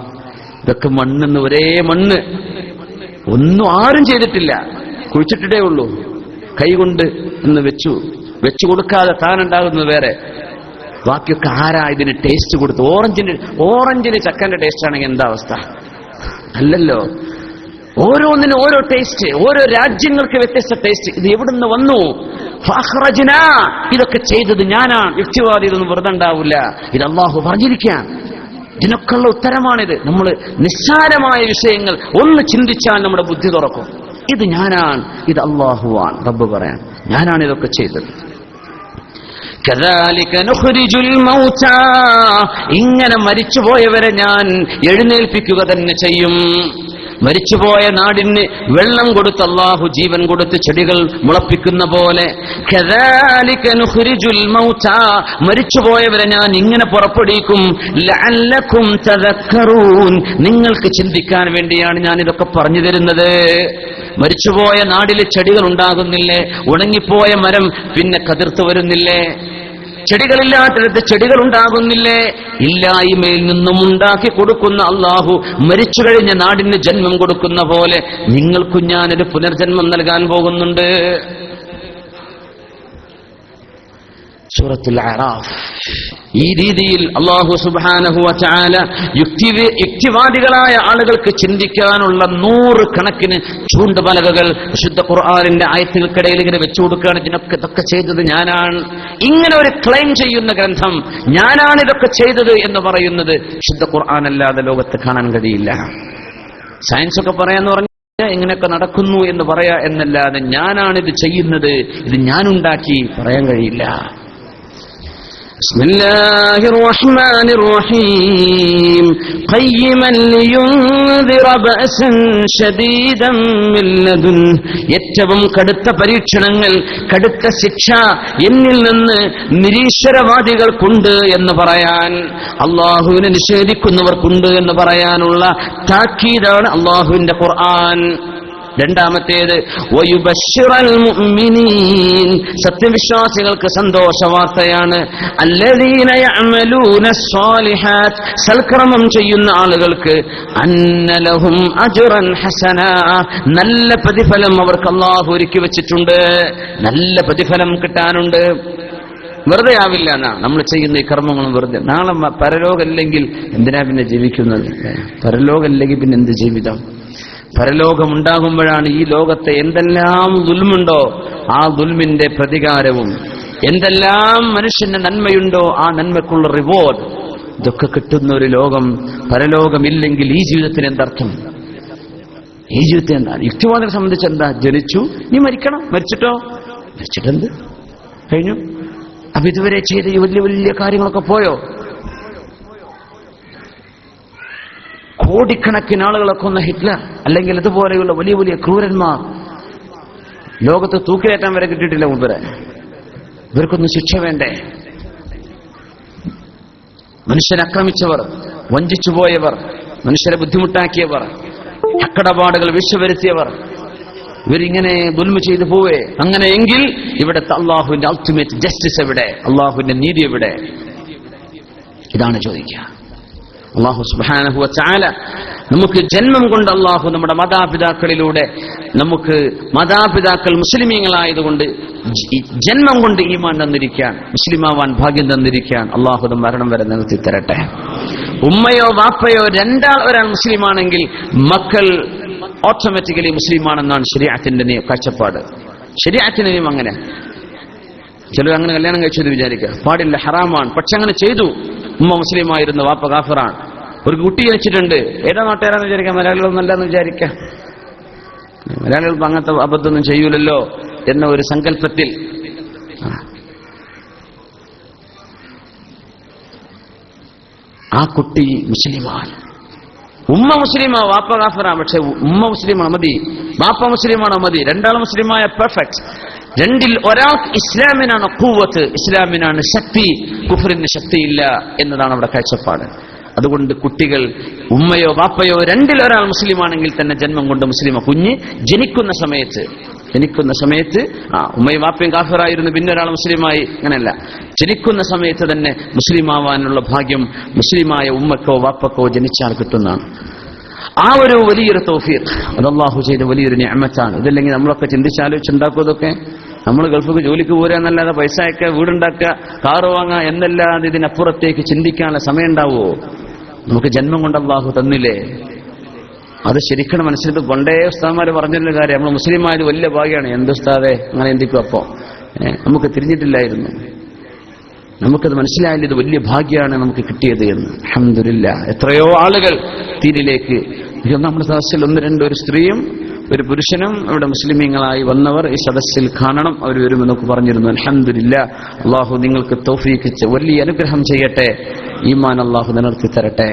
ഇതൊക്കെ മണ്ണെന്ന് ഒരേ മണ്ണ്, ഒന്നും ആരും ചെയ്തിട്ടില്ല, കുഴിച്ചിട്ടേ ഉള്ളൂ, കൈകൊണ്ട് എന്ന് വെച്ചു കൊടുക്കാതെ താനുണ്ടാകുന്നത് വേറെ. ബാക്കിയൊക്കെ ആരാ ഇതിന് ടേസ്റ്റ് കൊടുത്തു? ഓറഞ്ചിന് ചക്കന്റെ ടേസ്റ്റ് ആണെങ്കിൽ എന്താ അവസ്ഥ? അല്ലല്ലോ. ഓരോന്നിനും ഓരോ ടേസ്റ്റ്, ഓരോ രാജ്യങ്ങൾക്ക് വ്യത്യസ്ത ടേസ്റ്റ്. ഇത് എവിടുന്ന് വന്നു? ഫഖ്റജ്നാ, ഇതൊക്കെ ചെയ്തത് ഞാനാണ്. യുക്തിവാദി ഇതൊന്നും വെറുതെ ഉണ്ടാവില്ല, ഇത് അല്ലാഹു പറഞ്ഞിരിക്കാൻ. ഇതിനൊക്കെയുള്ള ഉത്തരമാണിത്. നമ്മൾ നിസ്സാരമായ വിഷയങ്ങൾ ഒന്ന് ചിന്തിച്ചാൽ നമ്മുടെ ബുദ്ധി തുറക്കും. ഇത് ഞാനാണ്, ഇത് അല്ലാഹുവാണ്. റബ്ബ് പറയാൻ, ഞാനാണ് ഇതൊക്കെ ചെയ്തത്. കദാലിക നുഖ്രിജുൽ മൗതാ, ഇങ്ങനെ മരിച്ചുപോയവരെ ഞാൻ എഴുന്നേൽപ്പിക്കുക തന്നെ ചെയ്യും. മരിച്ചുപോയ നാടിന് വെള്ളം കൊടുത്ത് അല്ലാഹു ജീവൻ കൊടുത്ത് ചെടികൾ മുളപ്പിക്കുന്ന പോലെ കദാലിക നുഖ്രിജുൽ മൗതാ, മരിച്ചുപോയവരെ ഞാൻ ഇങ്ങനെ പുറപ്പെടുവിക്കും. ലഅല്ലകും തദക്കറൂൻ, നിങ്ങൾക്ക് ചിന്തിക്കാൻ വേണ്ടിയാണ് ഞാൻ ഇതൊക്കെ പറഞ്ഞു തരുന്നത്. മരിച്ചുപോയ നാടില് ചെടികൾ ഉണ്ടാകുന്നില്ലേ? ഉണങ്ങിപ്പോയ മരം പിന്നെ കതിർത്ത് വരുന്നില്ലേ? ചെടികളില്ലാത്തിടത്ത് ചെടികൾ ഉണ്ടാകുന്നില്ലേ? ഇല്ലായ്മയിൽ നിന്നും ഉണ്ടാക്കി കൊടുക്കുന്ന അല്ലാഹു മരിച്ചു കഴിഞ്ഞ നാടിന് ജന്മം കൊടുക്കുന്ന പോലെ നിങ്ങൾക്കും ഞാനൊരു പുനർജന്മം നൽകാൻ പോകുന്നുണ്ട്. സൂറത്തുൽ അറാഫ്. ഈ രീതിയിൽ അല്ലാഹു സുബ്ഹാനഹു വ തആല യുക്തിവാദികളായ ആളുകൾക്ക് ചിന്തിക്കാനുള്ള 100 കണക്കിന് ചൂണ്ടുപലകകൾ വിശുദ്ധ ഖുർആനിന്റെ ആയത്തുകൾക്കിടയിൽ ഇങ്ങനെ വെച്ചു കൊടുക്കുകയാണ്. ഇതൊക്കെ ചെയ്തത് ഞാനാണ്. ഇങ്ങനെ ഒരു ക്ലെയിം ചെയ്യുന്ന ഗ്രന്ഥം, ഞാനാണ് ഇതൊക്കെ ചെയ്തത് എന്ന് പറയുന്നത് വിശുദ്ധ ഖുർആൻ അല്ലാതെ ലോകത്ത് കാണാൻ കഴിയില്ല. സയൻസ് ഒക്കെ പറയാന്ന് പറഞ്ഞാൽ ഇങ്ങനെയൊക്കെ നടക്കുന്നു എന്ന് പറയാ എന്നല്ലാതെ ഞാനാണിത് ചെയ്യുന്നത്, ഇത് ഞാനുണ്ടാക്കി പറയാൻ കഴിയില്ല. ബിസ്മില്ലാഹിർ റഹ്മാനിർ റഹീം ഖയ്യിമൻ ലിയുൻദിറ ബഅസൻ ശദീദൻ മിൻ ലദുൻ, ഏറ്റവും കടുത്ത പരീക്ഷണങ്ങൾ, കടുത്ത ശിക്ഷ എന്നിൽ നിന്ന് നിരീശ്വരവാദികൾക്കുണ്ട് എന്ന് പറയാൻ, അല്ലാഹുവിനെ നിഷേധിക്കുന്നവർക്കുണ്ട് എന്ന് പറയാനുള്ള താക്കീതാണ് അല്ലാഹുവിന്റെ ഖുർആൻ. രണ്ടാമത്തേത് വയുബശ്ശിറൽ മുഅ്മിനീൻ, സത്യവിശ്വാസികൾക്ക് സന്തോഷ വാർത്തയാണ്. അല്ലദീന യഅമലൂന സ്വാലിഹാത്ത്, സൽക്കർമ്മം ചെയ്യുന്ന ആളുകൾക്ക് അന്ന ലഹും അജ്റൻ ഹസനാ, നല്ല പ്രതിഫലം അവർക്ക് അല്ലാഹു ഒരുക്കി വെച്ചിട്ടുണ്ട്. നല്ല പ്രതിഫലം കിട്ടാനുണ്ട്. വെറുതെ ആവില്ല എന്നാ നമ്മൾ ചെയ്യുന്ന ഈ കർമ്മങ്ങളും വെറുതെ. നാളെ പരലോകമില്ലെങ്കിൽ എന്തിനാ പിന്നെ ജീവിക്കുന്നത്? പരലോകമില്ലെങ്കിൽ പിന്നെ എന്ത് ജീവിതം? പരലോകമുണ്ടാകുമ്പോഴാണ് ഈ ലോകത്തെ എന്തെല്ലാം ദുൽമുണ്ടോ ആ ദുൽമിന്റെ പ്രതികാരവും, എന്തെല്ലാം മനുഷ്യന്റെ നന്മയുണ്ടോ ആ നന്മക്കുള്ള റിവാർഡ്, ഇതൊക്കെ കിട്ടുന്ന ഒരു ലോകം. പരലോകമില്ലെങ്കിൽ ഈ ജീവിതത്തിന് എന്തർത്ഥം? ഈ ജീവിതത്തിന് എന്താണ്? യുക്തിവാദികളെ സംബന്ധിച്ച് എന്താ? ജനിച്ചു, നീ മരിക്കണം, മരിച്ചിട്ടെന്ത് കഴിഞ്ഞു? അപ്പൊ ഇതുവരെ ചെയ്ത ഈ വലിയ വലിയ കാര്യങ്ങളൊക്കെ പോയോ? കോടിക്കണക്കിന് ആളുകളെ കൊന്ന ഹിറ്റ്ലർ, അല്ലെങ്കിൽ ഇതുപോലെയുള്ള വലിയ വലിയ ക്രൂരന്മാർ ലോകത്ത് തൂക്കിലേറ്റാൻ വരെ കിട്ടിയിട്ടില്ല മുമ്പ്. ഇവർക്കൊന്നും ശിക്ഷ വേണ്ടേ? മനുഷ്യരെ ആക്രമിച്ചവർ, വഞ്ചിച്ചുപോയവർ, മനുഷ്യരെ ബുദ്ധിമുട്ടാക്കിയവർ, അക്കടപാടുകൾ വീഴ്ചവരുത്തിയവർ, ഇവരിങ്ങനെ ദുൽമ ചെയ്തു പോവേ. അങ്ങനെയെങ്കിൽ ഇവിടുത്തെ അള്ളാഹുവിന്റെ അൾട്ടിമേറ്റ് ജസ്റ്റിസ് എവിടെ? അള്ളാഹുവിന്റെ നീതി എവിടെ? ഇതാണ് ചോദിക്കുക. അല്ലാഹു സുബ്ഹാനഹു വ തആല നമുക്ക് ജന്മം കൊണ്ട് അല്ലാഹു നമ്മുടെ മാതാപിതാക്കളിലൂടെ, നമുക്ക് മാതാപിതാക്കൾ മുസ്ലിമീങ്ങളായതുകൊണ്ട് ജന്മം കൊണ്ട് ഈമാൻ തന്നിരിക്കാൻ, മുസ്ലിമാവാൻ ഭാഗ്യം തന്നിരിക്കാൻ അല്ലാഹു മരണം വരെ നിർത്തി തരട്ടെ. ഉമ്മയോ വാപ്പയോ ഒരാൾ മുസ്ലിമാണെങ്കിൽ മക്കൾ ഓട്ടോമാറ്റിക്കലി മുസ്ലിമാണെന്നാണ് ശരീഅത്തിന്റെ കാഴ്ചപ്പാട്. ശരീഅത്തിന്റെ നിയമം അങ്ങനെ. ചിലർ അങ്ങനെ കല്യാണം കഴിച്ചെന്ന് വിചാരിക്കുക, പാടില്ല, ഹറാമാണ്. പക്ഷെ അങ്ങനെ ചെയ്തു. ഉമ്മ മുസ്ലിമായിരുന്നു, വാപ്പ കാഫിറാണ്. ഒരു കുട്ടി ജനിച്ചിട്ടുണ്ട്, ഏതാ നാട്ടുകാരാന്ന് വിചാരിക്കാം, മലയാളികളൊന്നും അല്ലെന്ന് വിചാരിക്കാം. മലയാളികൾ അങ്ങനത്തെ അബദ്ധമൊന്നും ചെയ്യൂലല്ലോ എന്ന ഒരു സങ്കല്പത്തിൽ ആ കുട്ടി മുസ്ലിമാണ്. ഉമ്മ മുസ്ലിമാ, വാപ്പ കാഫിറാണ്. പക്ഷെ ഉമ്മ മുസ്ലിമാണ് മതി, വാപ്പ മുസ്ലിമാണോ മതി. രണ്ടാൾ മുസ്ലിമായ പെർഫെക്റ്റ്. രണ്ടിൽ ഒരാൾക്ക് ഇസ്ലാമിനാണ് ഖുവ്വത്ത്, ഇസ്ലാമിനാണ് ശക്തി, കുഫറിന് ശക്തിയില്ല എന്നതാണ് അവിടെ കാഴ്ചപ്പാട്. അതുകൊണ്ട് കുട്ടികൾ ഉമ്മയോ വാപ്പയോ രണ്ടിലൊരാൾ മുസ്ലിമാണെങ്കിൽ തന്നെ ജന്മം കൊണ്ട് മുസ്ലിമ. കുഞ്ഞ് ജനിക്കുന്ന സമയത്ത് ഉമ്മയും വാപ്പയും കാഫിറായിരുന്നു, പിന്നെ ഒരാൾ മുസ്ലിമായി, അങ്ങനെയല്ല. ജനിക്കുന്ന സമയത്ത് തന്നെ മുസ്ലിം ആവാനുള്ള ഭാഗ്യം മുസ്ലിമായ ഉമ്മക്കോ വാപ്പക്കോ ജനിച്ചാൽ കിട്ടുന്നതാണ്. ആ ഒരു വലിയൊരു തൗഫീഖ് അത് അല്ലാഹു ചെയ്ത വലിയൊരു നിഅമത്താണ്. ഇതല്ലെങ്കിൽ നമ്മളൊക്കെ ചിന്തിച്ചാലോചിച്ചുണ്ടാക്കുമതൊക്കെ നമ്മൾ ഗൾഫിക്ക് ജോലിക്ക് പോരുക എന്നല്ലാതെ പൈസ അയക്കുക, വീടുണ്ടാക്കുക, കാറ് വാങ്ങുക എന്നല്ലാതെ ഇതിനപ്പുറത്തേക്ക് ചിന്തിക്കാനുള്ള സമയം ഉണ്ടാവുമോ? നമുക്ക് ജന്മം കൊണ്ട് അല്ലാഹു തന്നില്ലേ? അത് ശരിക്കും മനസ്സിലിട്ട് പണ്ടേ ഉസ്താദ്മാര് പറഞ്ഞിരുന്ന കാര്യം, നമ്മൾ മുസ്ലിം ആയത് വലിയ ഭാഗ്യമാണ്. എന്ത് ഉസ്താദെ അങ്ങനെ എന്തിക്കും? അപ്പോ നമുക്ക് തിരിഞ്ഞിട്ടില്ലായിരുന്നു, നമുക്കത് മനസ്സിലായില്ല, ഇത് വലിയ ഭാഗ്യമാണ് നമുക്ക് കിട്ടിയത് എന്ന്. അൽഹംദുലില്ലാ. എത്രയോ ആളുകൾ ദീനിലേക്ക്, നമ്മുടെ സദസ്സിൽ ഒരു സ്ത്രീയും ഒരു പുരുഷനും ഇവിടെ മുസ്ലിമീങ്ങളായി വന്നവർ ഈ സദസ്സിൽ കാണണം, അവർ വരുമെന്നൊക്കെ പറഞ്ഞിരുന്നു. അൽഹംദുലില്ലാ. അള്ളാഹു നിങ്ങൾക്ക് തൗഫീഖ് വലിയ അനുഗ്രഹം ചെയ്യട്ടെ. ഈമാൻ അള്ളാഹു നിലനിർത്തി തരട്ടെ,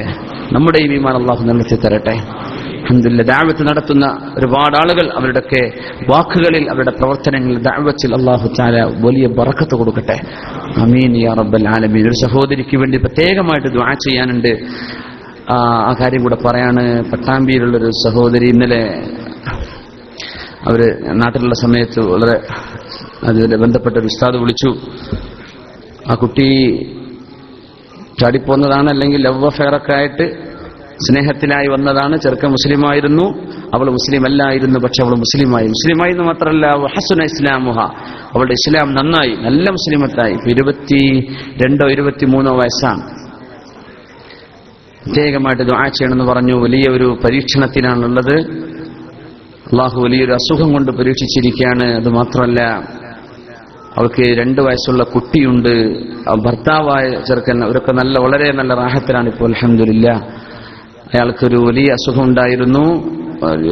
നമ്മുടെയും ഈമാൻ അള്ളാഹു നിലനിർത്തി തരട്ടെ. അൽഹംദുലില്ലാ. ദഅവത്ത് നടത്തുന്ന ഒരുപാട് ആളുകൾ അവരുടെയൊക്കെ വാക്കുകളിൽ, അവരുടെ പ്രവർത്തനങ്ങളിൽ, ദഅവത്തിൽ അല്ലാഹു തആല വലിയ ബറക്കത്ത് കൊടുക്കട്ടെ. ആമീൻ യാ റബ്ബൽ ആലമീൻ. ഒരു സഹോദരിക്ക് വേണ്ടി പ്രത്യേകമായിട്ട് ദുആ ചെയ്യാനുണ്ട്. ആ കാര്യം കൂടെ പറയാണ്. പട്ടാമ്പിയിലുള്ളൊരു സഹോദരി ഇന്നലെ അവര് നാട്ടിലുള്ള സമയത്ത് വളരെ അതിന് ബന്ധപ്പെട്ട ഒരു ഉസ്താദ് വിളിച്ചു. ആ കുട്ടി ചാടിപ്പോന്നതാണ്, അല്ലെങ്കിൽ ലവ് അഫെയറൊക്കെ ആയിട്ട് സ്നേഹത്തിലായി വന്നതാണ്. ചെറുക്കൻ മുസ്ലിമായിരുന്നു, അവൾ മുസ്ലിം അല്ലായിരുന്നു. പക്ഷെ അവൾ മുസ്ലിമായി എന്ന് മാത്രമല്ല, ഹസുന ഇസ്ലാമുഹ, അവളുടെ ഇസ്ലാം നന്നായി, നല്ല മുസ്ലിമത്തായി. 22-23 വയസ്സാണ്. പ്രത്യേകമായിട്ട് ദുആ ചെയ്യണമെന്ന് പറഞ്ഞു. വലിയ ഒരു പരീക്ഷണത്തിലാണുള്ളത്. അള്ളാഹു വലിയൊരു അസുഖം കൊണ്ട് പരീക്ഷിച്ചിരിക്കുകയാണ്. അത് മാത്രമല്ല, അവൾക്ക് 2 വയസ്സുള്ള കുട്ടിയുണ്ട്. ഭർത്താവായ ചെറുക്കൻ, അവരൊക്കെ വളരെ നല്ല റാഹത്തിലാണ് ഇപ്പോൾ അൽഹംദുലില്ലാ. അയാൾക്കൊരു വലിയ അസുഖം ഉണ്ടായിരുന്നു,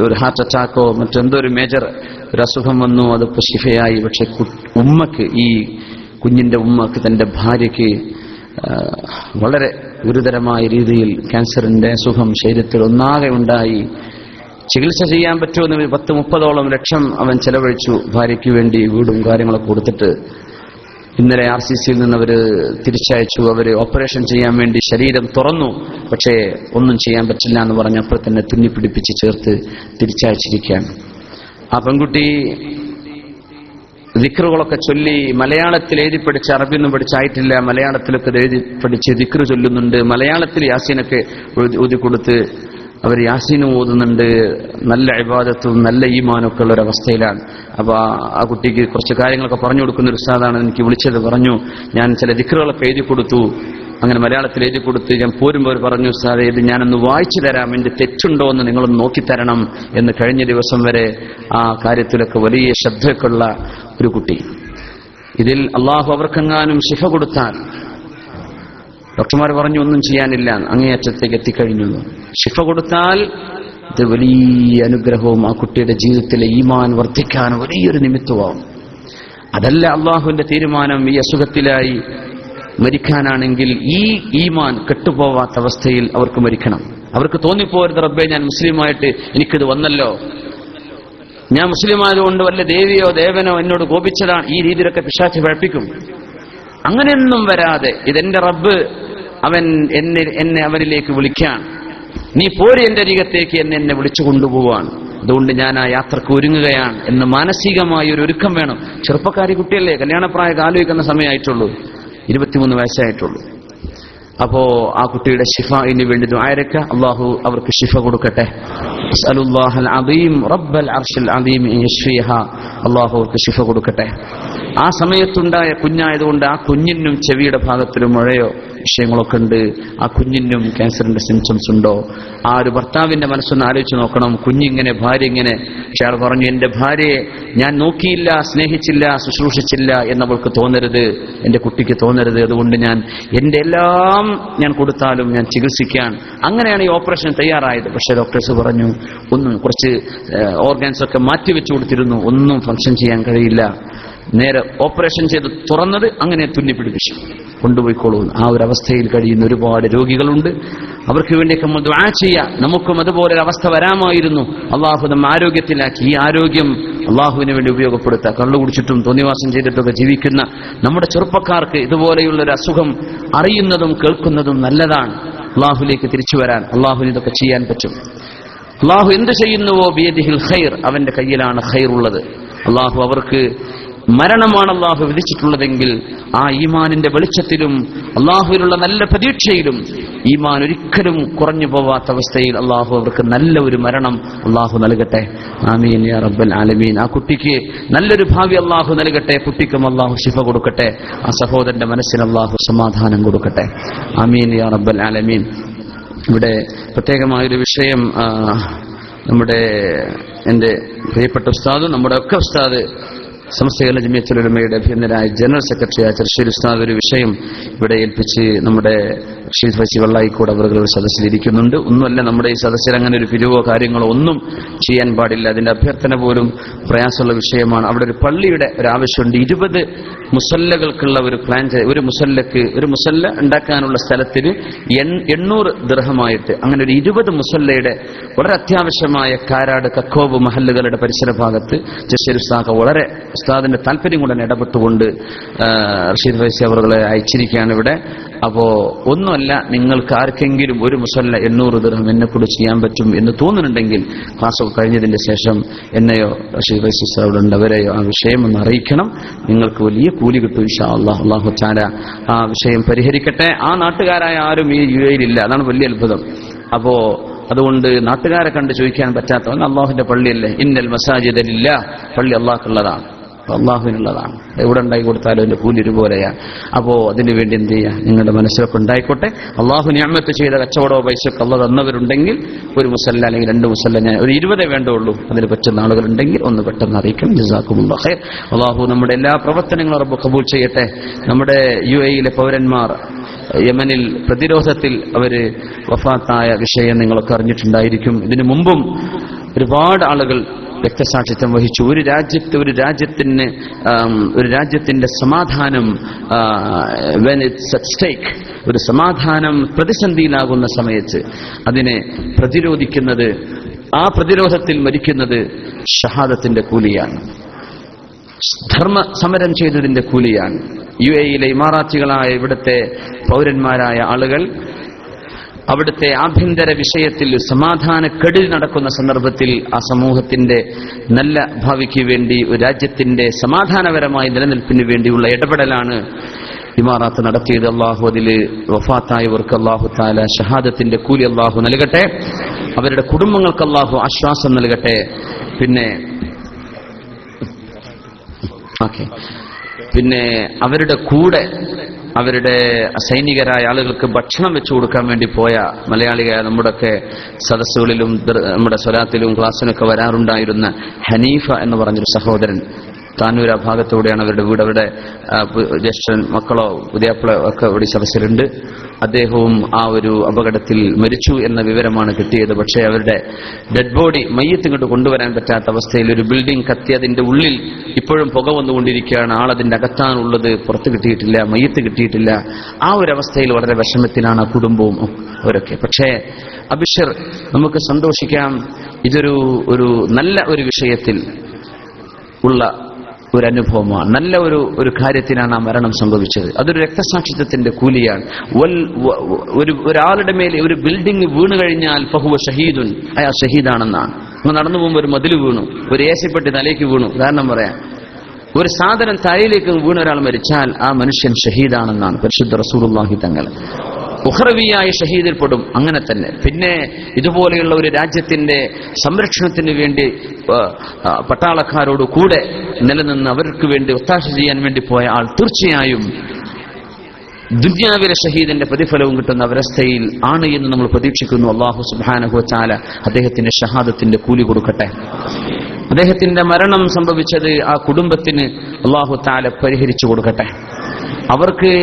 ഒരു ഹാർട്ട് അറ്റാക്കോ മറ്റെന്തോ ഒരു മേജർ ഒരു അസുഖം വന്നു. അതിപ്പോൾ ശിഫയായി. പക്ഷെ ഉമ്മക്ക്, ഈ കുഞ്ഞിന്റെ ഉമ്മക്ക്, തന്റെ ഭാര്യയ്ക്ക് വളരെ ഗുരുതരമായ രീതിയിൽ ക്യാൻസറിന്റെ അസുഖം ശരീരത്തിൽ ഒന്നാകെ ഉണ്ടായി. ചികിത്സ ചെയ്യാൻ പറ്റുമെന്ന് 10-30 ലക്ഷം അവൻ ചെലവഴിച്ചു ഭാര്യയ്ക്ക് വേണ്ടി, വീടും കാര്യങ്ങളൊക്കെ കൊടുത്തിട്ട്. ഇന്നലെ RCCയിൽ നിന്ന് അവർ തിരിച്ചയച്ചു. അവർ ഓപ്പറേഷൻ ചെയ്യാൻ വേണ്ടി ശരീരം തുറന്നു, പക്ഷേ ഒന്നും ചെയ്യാൻ പറ്റില്ല എന്ന് പറഞ്ഞ് അപ്പോൾ തന്നെ തുന്നിപ്പിടിപ്പിച്ച് ചേർത്ത് തിരിച്ചയച്ചിരിക്കുകയാണ്. ആ പെൺകുട്ടി ദിക്റുകളൊക്കെ ചൊല്ലി, മലയാളത്തിൽ എഴുതി പഠിച്ച്, അറബിയൊന്നും പഠിച്ചായിട്ടില്ല, മലയാളത്തിലൊക്കെ എഴുതി പഠിച്ച് ദിക്റ് ചൊല്ലുന്നുണ്ട്. മലയാളത്തിൽ യാസീനൊക്കെ ഓതി കൊടുത്ത് അവർ യാസീനും ഓതുന്നുണ്ട്. നല്ല ഇബാദത്തും നല്ല ഈമാനൊക്കെ ഉള്ള ഒരവസ്ഥയിലാണ്. അപ്പൊ ആ കുട്ടിക്ക് കുറച്ച് കാര്യങ്ങളൊക്കെ പറഞ്ഞു കൊടുക്കുന്ന ഒരു ഉസ്താദാണ് എനിക്ക് വിളിച്ചത്. പറഞ്ഞു, ഞാൻ ചില ദിക്റുകളൊക്കെ എഴുതി കൊടുത്തു. അങ്ങനെ മലയാളത്തിൽ എഴുതി കൊടുത്ത് ഞാൻ പോരുമ്പോൾ പറഞ്ഞു, ഉസ്താദേ ഇത് ഞാനൊന്ന് വായിച്ചു തരാം, എന്റെ തെറ്റുണ്ടോ എന്ന് നിങ്ങളൊന്ന് നോക്കിത്തരണം എന്ന്. കഴിഞ്ഞ ദിവസം വരെ ആ കാര്യത്തിലൊക്കെ വലിയ ശ്രദ്ധയൊക്കെയുള്ള ഒരു കുട്ടി. ഇതിൽ അള്ളാഹു അവർക്കെങ്ങാനും ശിഫ കൊടുത്താൽ, ഡോക്ടർമാർ പറഞ്ഞു ഒന്നും ചെയ്യാനില്ല, അങ്ങേയറ്റത്തേക്ക് എത്തിക്കഴിഞ്ഞു. ശിഫ കൊടുത്താൽ ഇത് വലിയ അനുഗ്രഹവും ആ കുട്ടിയുടെ ജീവിതത്തിലെ ഈമാൻ വർദ്ധിക്കാൻ വലിയൊരു നിമിത്തമാവും. അതല്ല അള്ളാഹുവിന്റെ തീരുമാനം ഈ അസുഖത്തിലായി മരിക്കാനാണെങ്കിൽ, ഈ ഈമാൻ കെട്ടുപോവാത്ത അവസ്ഥയിൽ അവർക്ക് മരിക്കണം. അവർക്ക് തോന്നിപ്പോരുത്, റബ്ബേ ഞാൻ മുസ്ലിമായിട്ട് എനിക്കിത് വന്നല്ലോ, ഞാൻ മുസ്ലിമായതുകൊണ്ട് വല്ല ദേവിയോ ദേവനോ എന്നോട് കോപിച്ചതാണ്. ഈ രീതിയിലൊക്കെ പിശാച് പഴപ്പിക്കും. അങ്ങനെയൊന്നും വരാതെ, ഇതെന്റെ റബ്ബ്, അവൻ എന്നെ അവനിലേക്ക് വിളിക്കാൻ, നീ പോര് എന്റെ അരികത്തേക്ക് എന്നെ വിളിച്ചു കൊണ്ടുപോവാണ്, അതുകൊണ്ട് ഞാൻ ആ യാത്രക്ക് ഒരുങ്ങുകയാണ് എന്ന് മാനസികമായ ഒരു ഒരുക്കം വേണം. ചെറുപ്പക്കാരി കുട്ടിയല്ലേ, കല്യാണപ്രായം ആലോചിക്കുന്ന സമയമായിട്ടുള്ളൂ, 23 വയസ്സായിട്ടുള്ളൂ. അപ്പോ ആ കുട്ടിയുടെ ശിഫാഇന് വേണ്ടി ദുആയിരക്ക, അല്ലാഹു അവർക്ക് ശിഫ കൊടുക്കട്ടെ. അസ്അലുല്ലാഹൽ അദീം റബ്ബൽ അർശിൽ അദീം യശ്ഫിഹ, അല്ലാഹു അവർക്ക് ശിഫ കൊടുക്കട്ടെ. ആ സമയത്തുണ്ടായ കുഞ്ഞായതുകൊണ്ട് ആ കുഞ്ഞിനും ചെവിയുടെ ഭാഗത്തിലും മുഴയോ വിഷയങ്ങളൊക്കെ ഉണ്ട്. ആ കുഞ്ഞിനും ക്യാൻസറിന്റെ സിംറ്റംസ് ഉണ്ടോ? ആ ഒരു ഭർത്താവിന്റെ മനസ്സൊന്ന് ആലോചിച്ച് നോക്കണം. കുഞ്ഞിങ്ങനെ, ഭാര്യ ഇങ്ങനെ. പക്ഷെ അയാൾ പറഞ്ഞു, എന്റെ ഭാര്യയെ ഞാൻ നോക്കിയില്ല, സ്നേഹിച്ചില്ല, ശുശ്രൂഷിച്ചില്ല എന്നവൾക്ക് തോന്നരുത്, എന്റെ കുട്ടിക്ക് തോന്നരുത്. അതുകൊണ്ട് ഞാൻ എന്റെ എല്ലാം ഞാൻ കൊടുത്താലും ഞാൻ ചികിത്സിക്കാൻ. അങ്ങനെയാണ് ഈ ഓപ്പറേഷൻ തയ്യാറായത്. പക്ഷെ ഡോക്ടേഴ്സ് പറഞ്ഞു, ഒന്നും, കുറച്ച് ഓർഗൻസ് ഒക്കെ മാറ്റിവെച്ചു കൊടുത്തിരുന്നു, ഒന്നും ഫംഗ്ഷൻ ചെയ്യാൻ കഴിയില്ല. നേരെ ഓപ്പറേഷൻ ചെയ്ത് തുറന്നത് അങ്ങനെ തുന്നിപ്പിടിപ്പിച്ചു കൊണ്ടുപോയിക്കോളൂ. ആ ഒരു അവസ്ഥയിൽ കഴിയുന്ന ഒരുപാട് രോഗികളുണ്ട്. അവർക്ക് വേണ്ടിയൊക്കെ നമ്മൾ ദുആ ചെയ്യാം. നമുക്കും അതുപോലെ ഒരു അവസ്ഥ വരാമായിരുന്നു. അള്ളാഹു നമ്മെ ആരോഗ്യത്തിലാക്കി. ഈ ആരോഗ്യം അള്ളാഹുവിന് വേണ്ടി ഉപയോഗപ്പെടുത്തുക. കള്ളു കുടിച്ചിട്ടും തോന്നിവാസം ചെയ്തിട്ടൊക്കെ ജീവിക്കുന്ന നമ്മുടെ ചെറുപ്പക്കാർക്ക് ഇതുപോലെയുള്ള ഒരു അസുഖം അറിയുന്നതും കേൾക്കുന്നതും നല്ലതാണ്. അള്ളാഹുലേക്ക് തിരിച്ചു വരാൻ അള്ളാഹുവിന് ഇതൊക്കെ ചെയ്യാൻ പറ്റും. അള്ളാഹു എന്ത് ചെയ്യുന്നുവോ ബിയദിഹിൽ ഖൈർ, അവന്റെ കയ്യിലാണ് ഖൈർ ഉള്ളത്. അള്ളാഹു അവർക്ക് മരണമാണ് അള്ളാഹു വിധിച്ചിട്ടുള്ളതെങ്കിൽ ആ ഈമാനിന്റെ വെളിച്ചത്തിലും അള്ളാഹുവിനുള്ള നല്ല പ്രതീക്ഷയിലും ഈമാൻ ഒരിക്കലും കുറഞ്ഞു പോവാത്ത അവസ്ഥയിൽ അള്ളാഹു അവർക്ക് നല്ല ഒരു മരണം അള്ളാഹു നൽകട്ടെ. ആമീൻ യാ റബ്ബൽ ആലമീൻ. ആ കുട്ടിക്ക് നല്ലൊരു ഭാവി അള്ളാഹു നൽകട്ടെ. കുട്ടിക്കും അള്ളാഹു ശിഫ കൊടുക്കട്ടെ. ആ സഹോദരന്റെ മനസ്സിന് അള്ളാഹു സമാധാനം കൊടുക്കട്ടെ. ആമീൻ യാ റബ്ബൽ ആലമീൻ. ഇവിടെ പ്രത്യേകമായൊരു വിഷയം നമ്മുടെ എൻ്റെ പ്രിയപ്പെട്ട ഉസ്താദും നമ്മുടെ ഒക്കെ ഉസ്താദ് സമസ്ത ജമിയത്തുൽ ഉലമയുടെ അഭിനന്ദനായ ജനറൽ സെക്രട്ടറിയായ ചെറുശ്ശേരി ഉസ്താദ് ഒരു വിഷയം ഇവിടെ ഏൽപ്പിച്ച് നമ്മുടെ ഷീദ് ഫൈസി വള്ളായിക്കോട് അവർ ഒരു സദസ്സിലിരിക്കുന്നുണ്ട്. ഒന്നുമല്ല, നമ്മുടെ ഈ സദസ്സിൽ അങ്ങനെ ഒരു പിരിവോ കാര്യങ്ങളോ ഒന്നും ചെയ്യാൻ പാടില്ല. അതിന്റെ അഭ്യർത്ഥന പോലും പ്രയാസമുള്ള വിഷയമാണ്. അവിടെ ഒരു പള്ളിയുടെ ഒരു ആവശ്യമുണ്ട്. 20 മുസല്ലകൾക്കുള്ള ഒരു പ്ലാൻ, ഒരു മുസല്ല ഉണ്ടാക്കാനുള്ള സ്ഥലത്തിന് 800 ദിർഹമായിട്ട് അങ്ങനെ ഒരു 20 മുസല്ലയുടെ വളരെ അത്യാവശ്യമായ കാരാട് കക്കോബ് മഹല്ലുകളുടെ പരിസര ഭാഗത്ത് ചെറുശ്ശേരി ഉസ്താദ് വളരെ ഉസ്താദിന്റെ താല്പര്യം കൊണ്ട് ഇടപെട്ടുകൊണ്ട് റഷീദ് ഫൈസി അവരുടെ അയച്ചിരിക്കുകയാണ് ഇവിടെ. അപ്പോ ഒന്നുമല്ല, നിങ്ങൾക്ക് ആർക്കെങ്കിലും ഒരു മുസല്ല 800 ദിർഹം എന്നെക്കൂടെ ചെയ്യാൻ പറ്റും എന്ന് തോന്നുന്നുണ്ടെങ്കിൽ ക്ലാസ് കഴിഞ്ഞതിന്റെ ശേഷം എന്നെയോ റഷീദ് ഫൈസി ഉസ്താദുണ്ട് അവരെയോ ആ വിഷയം ഒന്ന് അറിയിക്കണം. നിങ്ങൾക്ക് വലിയ കൂലി കിട്ടും ഇൻഷാ അല്ലാഹ്. അല്ലാഹു തആല ആ വിഷയം പരിഹരിക്കട്ടെ. ആ നാട്ടുകാരായ ആരും ഈ UAE ഇല്ല, അതാണ് വലിയ അത്ഭുതം. അപ്പോ അതുകൊണ്ട് നാട്ടുകാരെ കണ്ട് ചോദിക്കാൻ പറ്റാത്തവൻ അള്ളാഹുവിന്റെ പള്ളിയല്ലേ. ഇന്നൽ മസാജിദ ലില്ലാഹ്, പള്ളി അള്ളാഹ്ക്കുള്ളതാണ്, അള്ളാഹുവിനുള്ളതാണ്. എവിടെ ഉണ്ടായി കൊടുത്താലും അതിന്റെ കൂലി ഒരുപോലെയാണ്. അപ്പോ അതിനുവേണ്ടി എന്ത് ചെയ്യുക, നിങ്ങളുടെ മനസ്സിലൊക്കെ ഉണ്ടായിക്കോട്ടെ. അള്ളാഹു നിഅമത്ത് ചെയ്ത കച്ചവടമോ പൈസയൊക്കെ അള്ളാഹ് തന്നവരുണ്ടെങ്കിൽ ഒരു മുസല്ല അല്ലെങ്കിൽ 2 മുസല്ല, ഞാൻ ഒരു 20 വേണ്ടുള്ളൂ, അതിന് പറ്റുന്ന ആളുകളുണ്ടെങ്കിൽ ഒന്ന് പെട്ടെന്ന് അറിയിക്കണം. ജസാക്കുമുല്ലാഹ് ഖൈർ. അള്ളാഹു നമ്മുടെ എല്ലാ പ്രവർത്തനങ്ങളും റബ്ബ് ഖബൂൽ ചെയ്യട്ടെ. നമ്മുടെ UAE പൗരന്മാർ യമനിൽ പ്രതിരോധത്തിൽ അവര് വഫാത്തായ വിഷയം നിങ്ങളൊക്കെ അറിഞ്ഞിട്ടുണ്ടായിരിക്കും. ഇതിനു മുമ്പും ഒരുപാട് ആളുകൾ രക്തസാക്ഷിത്വം വഹിച്ചു. ഒരു രാജ്യത്തിന്റെ സമാധാനം when it's at stake, ഒരു സമാധാനം പ്രതിസന്ധിയിലാകുന്ന സമയത്ത് അതിനെ പ്രതിരോധിക്കുന്നത്, ആ പ്രതിരോധത്തിൽ മരിക്കുന്നത് ഷഹാദത്തിന്റെ കൂലിയാണ്, ധർമ്മ സമരം ചെയ്തതിന്റെ കൂലിയാണ്. UAE ഇമാറാത്തികളായ ഇവിടുത്തെ പൗരന്മാരായ ആളുകൾ അവിടുത്തെ ആഭ്യന്തര വിഷയത്തിൽ സമാധാനക്കെടിൽ നടക്കുന്ന സന്ദർഭത്തിൽ ആ സമൂഹത്തിന്റെ നല്ല ഭാവിക്ക് വേണ്ടി, ഒരു രാജ്യത്തിന്റെ സമാധാനപരമായ നിലനിൽപ്പിന് വേണ്ടിയുള്ള ഇടപെടലാണ് ഇമാറാത്ത് നടത്തിയത്. അള്ളാഹു അതിൽ വഫാത്തായവർക്ക് അള്ളാഹു തആല ഷഹാദത്തിന്റെ കൂലി അള്ളാഹു നൽകട്ടെ. അവരുടെ കുടുംബങ്ങൾക്ക് അള്ളാഹു ആശ്വാസം നൽകട്ടെ. പിന്നെ അവരുടെ കൂടെ അവരുടെ സൈനികരായ ആളുകൾക്ക് ഭക്ഷണം വെച്ചു കൊടുക്കാൻ വേണ്ടി പോയ മലയാളിയായ നമ്മുടെയൊക്കെ സദസ്സുകളിലും നമ്മുടെ സ്വലാത്തിലും ക്ലാസ്സിനൊക്കെ വരാറുണ്ടായിരുന്ന ഹനീഫ എന്ന് പറഞ്ഞൊരു സഹോദരൻ, താനൂർ ആ ഭാഗത്തൂടെയാണ് അവരുടെ വീട്. അവരുടെ ജ്യേഷ്ഠൻ മക്കളോ പുതിയാപ്പിളോ ഒക്കെ ഇവിടെ സദസ്സിലുണ്ട്. അദ്ദേഹവും ആ ഒരു അപകടത്തിൽ മരിച്ചു എന്ന വിവരമാണ് കിട്ടിയത്. പക്ഷേ അവരുടെ ഡെഡ് ബോഡി മയ്യത്ത് ഇങ്ങോട്ട് കൊണ്ടുവരാൻ പറ്റാത്ത അവസ്ഥയിൽ ഒരു ബിൽഡിംഗ് കത്തി അതിന്റെ ഉള്ളിൽ ഇപ്പോഴും പുക വന്നുകൊണ്ടിരിക്കുകയാണ്. ആളതിന്റെ അകത്താണുള്ളത്, പുറത്ത് കിട്ടിയിട്ടില്ല, മയ്യത്ത് കിട്ടിയിട്ടില്ല. ആ ഒരു അവസ്ഥയിൽ വളരെ വിഷമത്തിലാണ് ആ കുടുംബവും അവരൊക്കെ. പക്ഷേ അബിഷർ, നമുക്ക് സന്തോഷിക്കാം. ഇതൊരു നല്ല ഒരു വിഷയത്തിൽ ഉള്ള ഒരു അനുഭവമാണ്. നല്ല ഒരു കാര്യത്തിനാണ് ആ മരണം സംഭവിച്ചത്. അതൊരു രക്തസാക്ഷിത്വത്തിന്റെ കൂലിയാണ്. ഒരാളുടെ മേലെ ഒരു ബിൽഡിംഗ് വീണു കഴിഞ്ഞാൽ ഫഹുവ ഷഹീദുൻ, അയാൾ ഷഹീദാണെന്നാണ്. നമ്മൾ നടന്നു പോകുമ്പോൾ ഒരു മതിൽ വീണു, ഒരു ഏസിപ്പെട്ടി തലയ്ക്ക് വീണു, ഉദാഹരണം പറയാം, ഒരു സാധനം തലയിലേക്ക് വീണ ഒരാൾ മരിച്ചാൽ ആ മനുഷ്യൻ ഷഹീദാണെന്നാണ് പരിശുദ്ധ റസൂലുള്ളാഹി തങ്ങൾ. ഉഖ്റവിയായ ഷഹീദിൽപ്പെടും. അങ്ങനെ തന്നെ പിന്നെ ഇതുപോലെയുള്ള ഒരു രാജ്യത്തിന്റെ സംരക്ഷണത്തിന് വേണ്ടി പട്ടാളക്കാരോട് കൂടെ നിലനിന്ന് അവർക്ക് വേണ്ടി ഒത്താശ ചെയ്യാൻ വേണ്ടി പോയ ആൾ തീർച്ചയായും ദുനിയാവിലെ ഷഹീദിന്റെ പ്രതിഫലവും കിട്ടുന്ന അവസ്ഥയിൽ ആണ് എന്ന് നമ്മൾ പ്രതീക്ഷിക്കുന്നു. അല്ലാഹു സുബ്ഹാനഹു വ തആല അദ്ദേഹത്തിന്റെ ഷഹാദത്തിന്റെ കൂലി കൊടുക്കട്ടെ. അദ്ദേഹത്തിന്റെ മരണം സംഭവിച്ചത് ആ കുടുംബത്തിന് അല്ലാഹു തആല പരിഹരിച്ചു കൊടുക്കട്ടെ. അവർക്ക്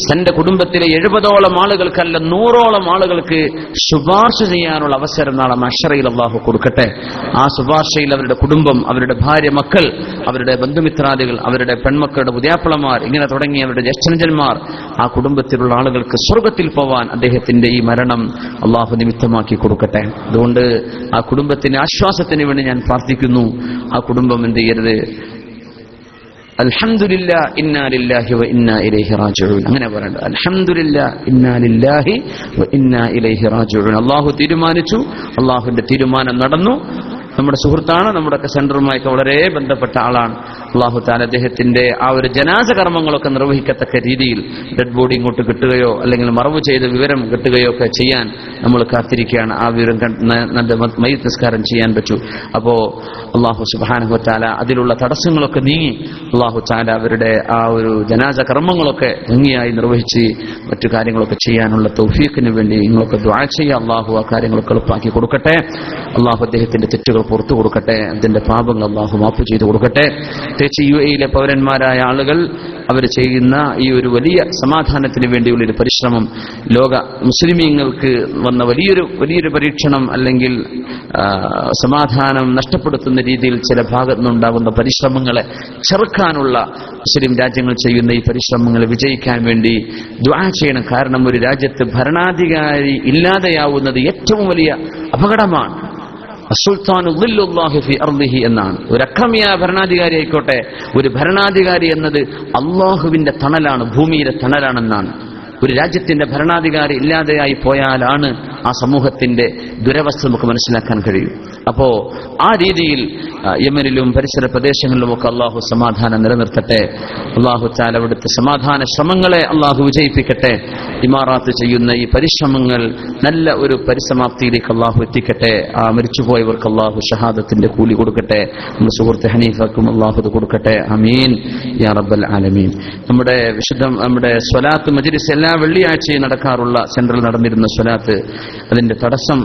തന്റെ കുടുംബത്തിലെ 70ഓളം ആളുകൾക്കല്ല 100ഓളം ആളുകൾക്ക് ശുപാർശ ചെയ്യാനുള്ള അവസരം നാളെ മഹ്ശറയിൽ അല്ലാഹു കൊടുക്കട്ടെ. ആ ശുപാർശയിൽ അവരുടെ കുടുംബം, അവരുടെ ഭാര്യ, മക്കൾ, അവരുടെ ബന്ധുമിത്രാദികൾ, അവരുടെ പെൺമക്കളുടെ പുതിയാപ്പിളമാർ, ഇങ്ങനെ തുടങ്ങി അവരുടെ ജ്യേഷ്ഠനുജന്മാർ, ആ കുടുംബത്തിലുള്ള ആളുകൾക്ക് സ്വർഗത്തിൽ പോവാൻ അദ്ദേഹത്തിന്റെ ഈ മരണം അല്ലാഹു നിമിത്തമാക്കി കൊടുക്കട്ടെ. അതുകൊണ്ട് ആ കുടുംബത്തിന് ആശ്വാസത്തിന് വേണ്ടി ഞാൻ പ്രാർത്ഥിക്കുന്നു. ആ കുടുംബം എന്ത് ചെയ്യരുത്, അൽഹംദുലില്ലാ ഇന്നാ ലില്ലാഹി വ ഇന്നാ ഇലൈഹി റാജിഊൻ. അങ്ങനെ പറയണ്ട. അൽഹംദുലില്ലാ ഇന്നാ ലില്ലാഹി വ ഇന്നാ ഇലൈഹി റാജിഊൻ. അല്ലാഹു തീരുമാനിച്ചു, അല്ലാഹുവിന്റെ തീരുമാനം നടന്നു. നമ്മുടെ സുഹൃത്താണ്, നമ്മുടെയൊക്കെ സെന്ററുമായിട്ട് വളരെ ബന്ധപ്പെട്ട ആളാണ്. അല്ലാഹു തആല അദ്ദേഹത്തിന്റെ ആ ഒരു ജനാസ കർമ്മങ്ങളൊക്കെ നിർവഹിക്കത്തക്ക രീതിയിൽ ഡെഡ് ബോഡി ഇങ്ങോട്ട് കിട്ടുകയോ അല്ലെങ്കിൽ മറവ് ചെയ്ത വിവരം കിട്ടുകയോ ഒക്കെ ചെയ്യാൻ നമ്മൾ കാത്തിരിക്കുകയാണ്. ആ വിവരം മയ്യിത്ത് നിസ്കാരം ചെയ്യാൻ പറ്റൂ. അപ്പോ അല്ലാഹു സുബ്ഹാനഹു വ തആല അതിലുള്ള തടസ്സങ്ങളൊക്കെ നീങ്ങി അല്ലാഹു തആല അവരുടെ ആ ഒരു ജനാസ കർമ്മങ്ങളൊക്കെ ഭംഗിയായി നിർവഹിച്ച് മറ്റു കാര്യങ്ങളൊക്കെ ചെയ്യാനുള്ള തൗഫീഖിന് വേണ്ടി നിങ്ങളൊക്കെ ദുആ ചെയ്യുക. അല്ലാഹു ആ കാര്യങ്ങളൊക്കെ എളുപ്പമാക്കി കൊടുക്കട്ടെ. അല്ലാഹു അദ്ദേഹത്തിന്റെ തെറ്റുകൾ പുറത്തു കൊടുക്കട്ടെ. അതിന്റെ പാപങ്ങൾ അല്ലാഹു മാപ്പ് ചെയ്തു കൊടുക്കട്ടെ. പ്രത്യേകിച്ച് UAE-യിലെ പൗരന്മാരായ ആളുകൾ അവർ ചെയ്യുന്ന ഈ ഒരു വലിയ സമാധാനത്തിന് വേണ്ടിയുള്ള ഒരു പരിശ്രമം, ലോക മുസ്ലിമീങ്ങൾക്ക് വന്ന വലിയൊരു പരീക്ഷണം അല്ലെങ്കിൽ സമാധാനം നഷ്ടപ്പെടുത്തുന്ന രീതിയിൽ ചില ഭാഗത്തു നിന്നുണ്ടാകുന്ന പരിശ്രമങ്ങളെ ചെറുക്കാനുള്ള മുസ്ലിം രാജ്യങ്ങൾ ചെയ്യുന്ന ഈ പരിശ്രമങ്ങളെ വിജയിക്കാൻ വേണ്ടി ദുആ ചെയ്യണം. കാരണം ഒരു രാജ്യത്ത് ഭരണാധികാരി ഇല്ലാതെയാവുന്നത് ഏറ്റവും വലിയ അപകടമാണ്. അസ്സുൽത്താനു ദില്ലുല്ലാഹി ഫി അർദിഹി എന്നാണ്. ഒരു അക്രമിയായ ഭരണാധികാരി ആയിക്കോട്ടെ, ഒരു ഭരണാധികാരി എന്നത് അള്ളാഹുവിന്റെ തണലാണ്, ഭൂമിയിലെ തണലാണെന്നാണ്. ഒരു രാജ്യത്തിന്റെ ഭരണാധികാരി ഇല്ലാതെയായി പോയാലാണ് ആ സമൂഹത്തിന്റെ ദുരവസ്ഥ നമുക്ക് മനസ്സിലാക്കാൻ കഴിയും. അപ്പോ ആ രീതിയിൽ യമനിലും പരിസര പ്രദേശങ്ങളിലുമൊക്കെ അള്ളാഹു സമാധാനം നിലനിർത്തട്ടെ. അള്ളാഹു തആല അവിടുത്തെ സമാധാന ശ്രമങ്ങളെ അള്ളാഹു വിജയിപ്പിക്കട്ടെ. ഇമാറാത്ത് ചെയ്യുന്ന ഈ പരിശ്രമങ്ങൾ നല്ല ഒരു പരിസമാപ്തിയിലേക്ക് അള്ളാഹു എത്തിക്കട്ടെ. ആ മരിച്ചുപോയവർക്ക് അള്ളാഹു ഷഹാദത്തിന്റെ കൂലി കൊടുക്കട്ടെ. നമ്മുടെ സുഹൃത്ത് ഹനീഫക്കും അള്ളാഹു അത് കൊടുക്കട്ടെ. ആമീൻ യാ റബ്ബൽ ആലമീൻ. നമ്മുടെ സ്വലാത്ത് മജ്ലിസ് എല്ലാ വെള്ളിയാഴ്ചയും നടക്കാറുള്ള സെൻട്രൽ നടന്നിരുന്ന സ്വലാത്ത്, അതിന്റെ തടസ്സം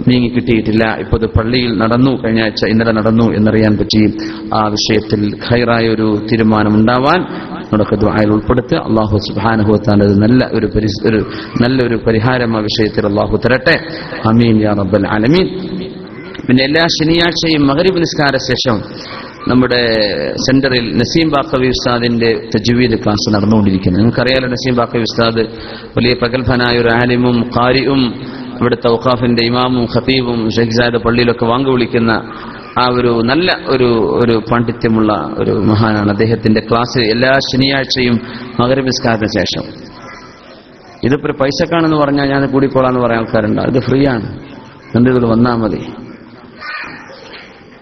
നീങ്ങി കിട്ടിയിട്ടില്ല. ഇപ്പോൾ ഇത് പള്ളിയിൽ നടന്നു, കഴിഞ്ഞ ആഴ്ച ഇന്നലെ നടന്നു എന്നറിയാൻ പറ്റി. ആ വിഷയത്തിൽ ഖൈറായ ഒരു തീരുമാനം ഉണ്ടാവാൻ നമ്മുടെ ദുആയിൽ ഉൾപ്പെടുത്തുക. അല്ലാഹു സുബ്ഹാനഹു വ തആല നല്ലൊരു പരിഹാരം ആ വിഷയത്തിൽ അല്ലാഹു തരട്ടെ. ആമീൻ യാ റബ്ബൽ ആലമീൻ. പിന്നെ എല്ലാ ശനിയാഴ്ചയും മഗ്രിബ് നിസ്കാര ശേഷം നമ്മുടെ സെന്ററിൽ നസീം ബാക്കവി ഉസ്താദിന്റെ തജ്വീദ് ക്ലാസ് നടന്നുകൊണ്ടിരിക്കുന്നത്. നിങ്ങൾക്കറിയാലോ, നസീം ബാക്കവി ഉസ്താദ് വലിയ പ്രഗത്ഭനായ ഒരു ആലിമും ഖാരിയും ഇവിടുത്തെ ഔഖാഫിന്റെ ഇമാമും ഖതീബും ഷെയ്ഖ് സാദ് പള്ളിയിലൊക്കെ വാങ്ക് വിളിക്കുന്ന ആ ഒരു നല്ല ഒരു പാണ്ഡിത്യമുള്ള ഒരു മഹാനാണ്. അദ്ദേഹത്തിന്റെ ക്ലാസ് എല്ലാ ശനിയാഴ്ചയും മഗ്രിബ് നിസ്കാരത്തിന് ശേഷം. ഇതിപ്പോ പൈസക്കാണെന്ന് പറഞ്ഞാൽ ഞാൻ കൂടിക്കോളാന്ന് പറയാൻ ആൾക്കാരുണ്ട്. ഇത് ഫ്രീ ആണ്, എന്തെങ്കിലും വന്നാൽ മതി.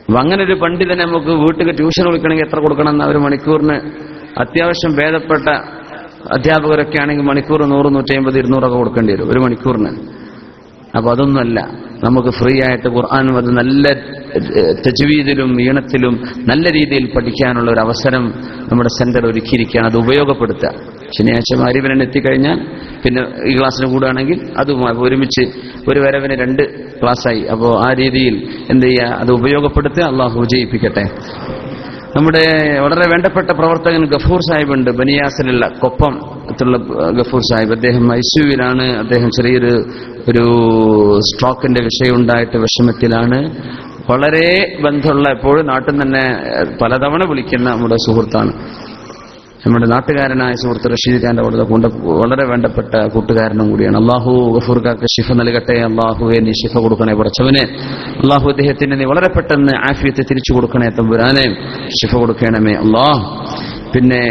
അപ്പൊ അങ്ങനെ ഒരു പണ്ഡിതനെ നമുക്ക് വീട്ടിൽ ട്യൂഷൻ വിളിക്കണമെങ്കിൽ എത്ര കൊടുക്കണം എന്ന ഒരു മണിക്കൂറിന് അത്യാവശ്യം ഭേദപ്പെട്ട അധ്യാപകരൊക്കെ ആണെങ്കിൽ മണിക്കൂർ 100, 150, 200 കൊടുക്കേണ്ടി വരും ഒരു മണിക്കൂറിന്. അപ്പൊ അതൊന്നുമല്ല, നമുക്ക് ഫ്രീ ആയിട്ട് ഖുർആനും അത് നല്ല തജ്വീദിലും ഈണത്തിലും നല്ല രീതിയിൽ പഠിക്കാനുള്ള ഒരു അവസരം നമ്മുടെ സെന്റർ ഒരുക്കിയിരിക്കുകയാണ്. അത് ഉപയോഗപ്പെടുത്തുക. ശനിയാഴ്ച മഗ്രിബിന് എത്തിക്കഴിഞ്ഞാൽ പിന്നെ ഈ ക്ലാസ്സിന് കൂടുകയാണെങ്കിൽ അതുമായി ഒരുമിച്ച് ഒരു വരവിന് 2 ക്ലാസ്സായി. അപ്പോൾ ആ രീതിയിൽ എന്ത് ചെയ്യുക, അത് ഉപയോഗപ്പെടുത്തുക. അള്ളാഹു വിജയിപ്പിക്കട്ടെ. നമ്മുടെ വളരെ വേണ്ടപ്പെട്ട പ്രവർത്തകൻ ഗഫൂർ സാഹിബുണ്ട്, ബനിയാസിലുള്ള കൊപ്പം ഗഫൂർ സാഹിബ്. അദ്ദേഹം ICUവിലാണ്. അദ്ദേഹം ചെറിയൊരു സ്ട്രോക്കിന്റെ വിഷയം ഉണ്ടായിട്ട് വിഷമത്തിലാണ്. വളരെ ബന്ധമുള്ള, എപ്പോഴും നാട്ടിൽ തന്നെ പലതവണ വിളിക്കുന്ന നമ്മുടെ സുഹൃത്താണ്. നമ്മുടെ നാട്ടുകാരനായ സുഹൃത്ത് റഷീദ് ഖാന്റെ വളരെ വേണ്ടപ്പെട്ട കൂട്ടുകാരനും കൂടിയാണ്. അള്ളാഹു ഗഫൂർക്കാർക്ക് ശിഫ നൽകട്ടെ. അള്ളാഹുവെ നീ ശിഫ കൊടുക്കണേ പടച്ചവനെ. അള്ളാഹു അദ്ദേഹത്തിന് നീ വളരെ പെട്ടെന്ന് ആഫിയത്ത് തിരിച്ചു കൊടുക്കണേ തമ്പുരാനെ. ശിഫ കൊടുക്കണമേ അള്ളാഹ്. പിന്നെ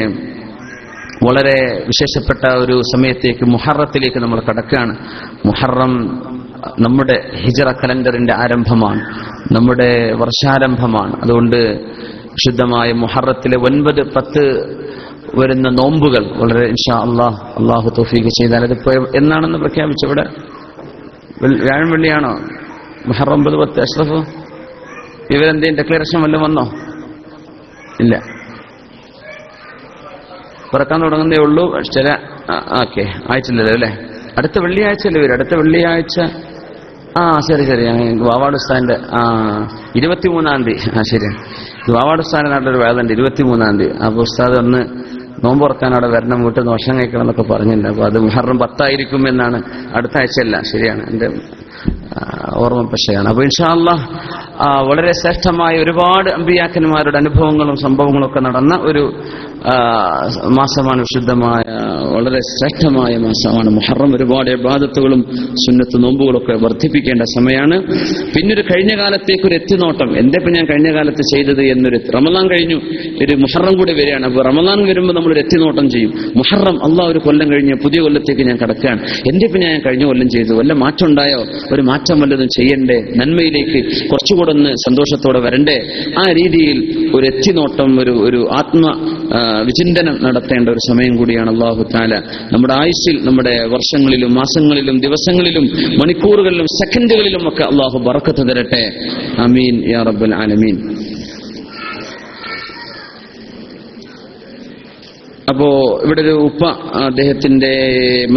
വളരെ വിശേഷപ്പെട്ട ഒരു സമയത്തേക്ക് മുഹറത്തിലേക്ക് നമ്മൾ കടക്കുകയാണ്. മുഹറം നമ്മുടെ ഹിജറ കലണ്ടറിന്റെ ആരംഭമാണ്, നമ്മുടെ വർഷാരംഭമാണ്. അതുകൊണ്ട് വിശുദ്ധമായ മുഹറത്തിലെ 9, 10 വരുന്ന നോമ്പുകൾ വളരെ ഇൻഷാ അള്ളാഹു തൗഫീഖ് ചെയ്താൽ അതിപ്പോ എന്നാണെന്ന് പ്രഖ്യാപിച്ചവിടെ വ്യാഴം വെള്ളിയാണോ? മുഹറം 9, 10. അഷ്റഫ്, ഇവരെന്തേലും ഡിക്ലറേഷൻ വല്ലതും വന്നോ? ഇല്ല, തുറക്കാൻ തുടങ്ങുന്നേ ഉള്ളൂ. ചില ഓക്കെ ആയിട്ടില്ലല്ലോ അല്ലേ? അടുത്ത വെള്ളിയാഴ്ചയല്ലേ വരും? അടുത്ത വെള്ളിയാഴ്ച ശരി വാവാട് ഉസ്താദിന്റെ 23-ാം തീയതി. ശരി, വാവാട് ഉസ്താദിന്റെ നാട്ടിലൊരു വേദന 23-ാം തീയതി. അപ്പൊ ഉസ്താദ് ഒന്ന് നോമ്പ് തുറക്കാൻ അവിടെ വരണം, വീട്ടിൽ നിന്ന് ഭക്ഷണം കഴിക്കണം എന്നൊക്കെ പറഞ്ഞിട്ടുണ്ട്. അപ്പൊ അത് മുഹറം 10 ആയിരിക്കും എന്നാണ്. അടുത്ത ആഴ്ചയല്ല, ശരിയാണ്, എന്റെ ഓർമ്മ പക്ഷയാണ്. അപ്പൊ ഇൻഷാ അല്ലാഹ് വളരെ ശ്രേഷ്ഠമായ ഒരുപാട് അമ്പിയാക്കന്മാരുടെ അനുഭവങ്ങളും സംഭവങ്ങളും ഒക്കെ നടന്ന ഒരു മാസമാണ്. വിശുദ്ധമായ വളരെ ശ്രേഷ്ഠമായ മാസമാണ് മുഹറം. ഒരുപാട് ഇബാദത്തുകളും സുന്നത്ത് നോമ്പുകളൊക്കെ വർദ്ധിപ്പിക്കേണ്ട സമയമാണ്. പിന്നൊരു കഴിഞ്ഞ കാലത്തേക്ക് ഒരു എത്തിനോട്ടം. എന്തിപ്പോ ഞാൻ കഴിഞ്ഞ കാലത്ത് ചെയ്തത് എന്നൊരു, റമദാൻ കഴിഞ്ഞു, ഒരു മുഹറം കൂടി വരികയാണ്. അപ്പൊ റമദാൻ വരുമ്പോൾ നമ്മളൊരു എത്തിനോട്ടം ചെയ്യും. മുഹറം, അള്ളാഹ് ഒരു കൊല്ലം കഴിഞ്ഞ് പുതിയ കൊല്ലത്തേക്ക് ഞാൻ കടക്കുകയാണ്. എന്തിപ്പോ ഞാൻ കഴിഞ്ഞ കൊല്ലം ചെയ്തു, വല്ല മാറ്റം ഉണ്ടായോ, ഒരു മാറ്റം വല്ലതും ചെയ്യണ്ടേ, നന്മയിലേക്ക് കുറച്ചുകൂടെ ഒന്ന് സന്തോഷത്തോടെ വരണ്ടേ, ആ രീതിയിൽ ഒരു എത്തിനോട്ടം, ഒരു ആത്മ വിചിന്തനം നടത്തേണ്ട ഒരു സമയം കൂടിയാണ്. അല്ലാഹു തആല നമ്മുടെ ആയുസ്സിൽ, നമ്മുടെ വർഷങ്ങളിലും മാസങ്ങളിലും ദിവസങ്ങളിലും മണിക്കൂറുകളിലും സെക്കൻഡുകളിലും ഒക്കെ അല്ലാഹു ബറക്കത്ത് തരട്ടെ. ആമീൻ യാ റബ്ബൽ ആലമീൻ. അപ്പോ ഇവിടെ ഒരു ഉപ്പ, അദ്ദേഹത്തിന്റെ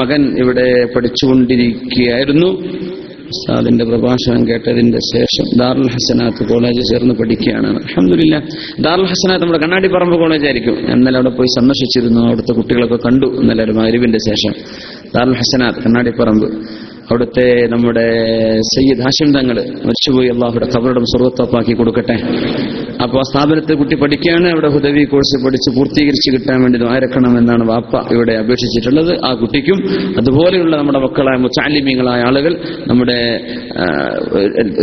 മകൻ ഇവിടെ പഠിച്ചുകൊണ്ടിരിക്കുകയായിരുന്നു. ഉസ്താദിന്റെ പ്രഭാഷണം കേട്ടതിന്റെ ശേഷം ദാറുൽ ഹസനാത്ത് കോളേജ് ചേർന്ന് പഠിക്കുകയാണ്. അൽഹംദുലില്ലാഹ്. ദാറുൽ ഹസനാത്ത് നമ്മുടെ കണ്ണാടിപ്പറമ്പ് കോളേജായിരിക്കും. ഇന്നലെ അവിടെ പോയി സന്ദർശിച്ചിരുന്നു. അവിടുത്തെ കുട്ടികളൊക്കെ കണ്ടു ഇന്നലെ ഒരു മഗ്‌രിബിന്റെ ശേഷം. ദാറുൽ ഹസനാത്ത് കണ്ണാടിപ്പറമ്പ്, അവിടുത്തെ നമ്മുടെ സയ്യിദ് ഹാഷിം തങ്ങൾ മരിച്ചുപോയി, അള്ളാഹുയുടെ ഖബറിടം സ്വർഗ്ഗത്തോപ്പാക്കി കൊടുക്കട്ടെ. അപ്പോൾ ആ സ്ഥാപനത്തിൽ കുട്ടി പഠിക്കുകയാണ്. അവിടെ ഹുദവി കോഴ്സ് പഠിച്ച് പൂർത്തീകരിച്ച് കിട്ടാൻ വേണ്ടി ദ്വാരക്കണം എന്നാണ് വാപ്പ ഇവിടെ അപേക്ഷിച്ചിട്ടുള്ളത്. ആ കുട്ടിക്കും അതുപോലെയുള്ള നമ്മുടെ മക്കളായ മുതഅല്ലിമീങ്ങളായ ആളുകൾ, നമ്മുടെ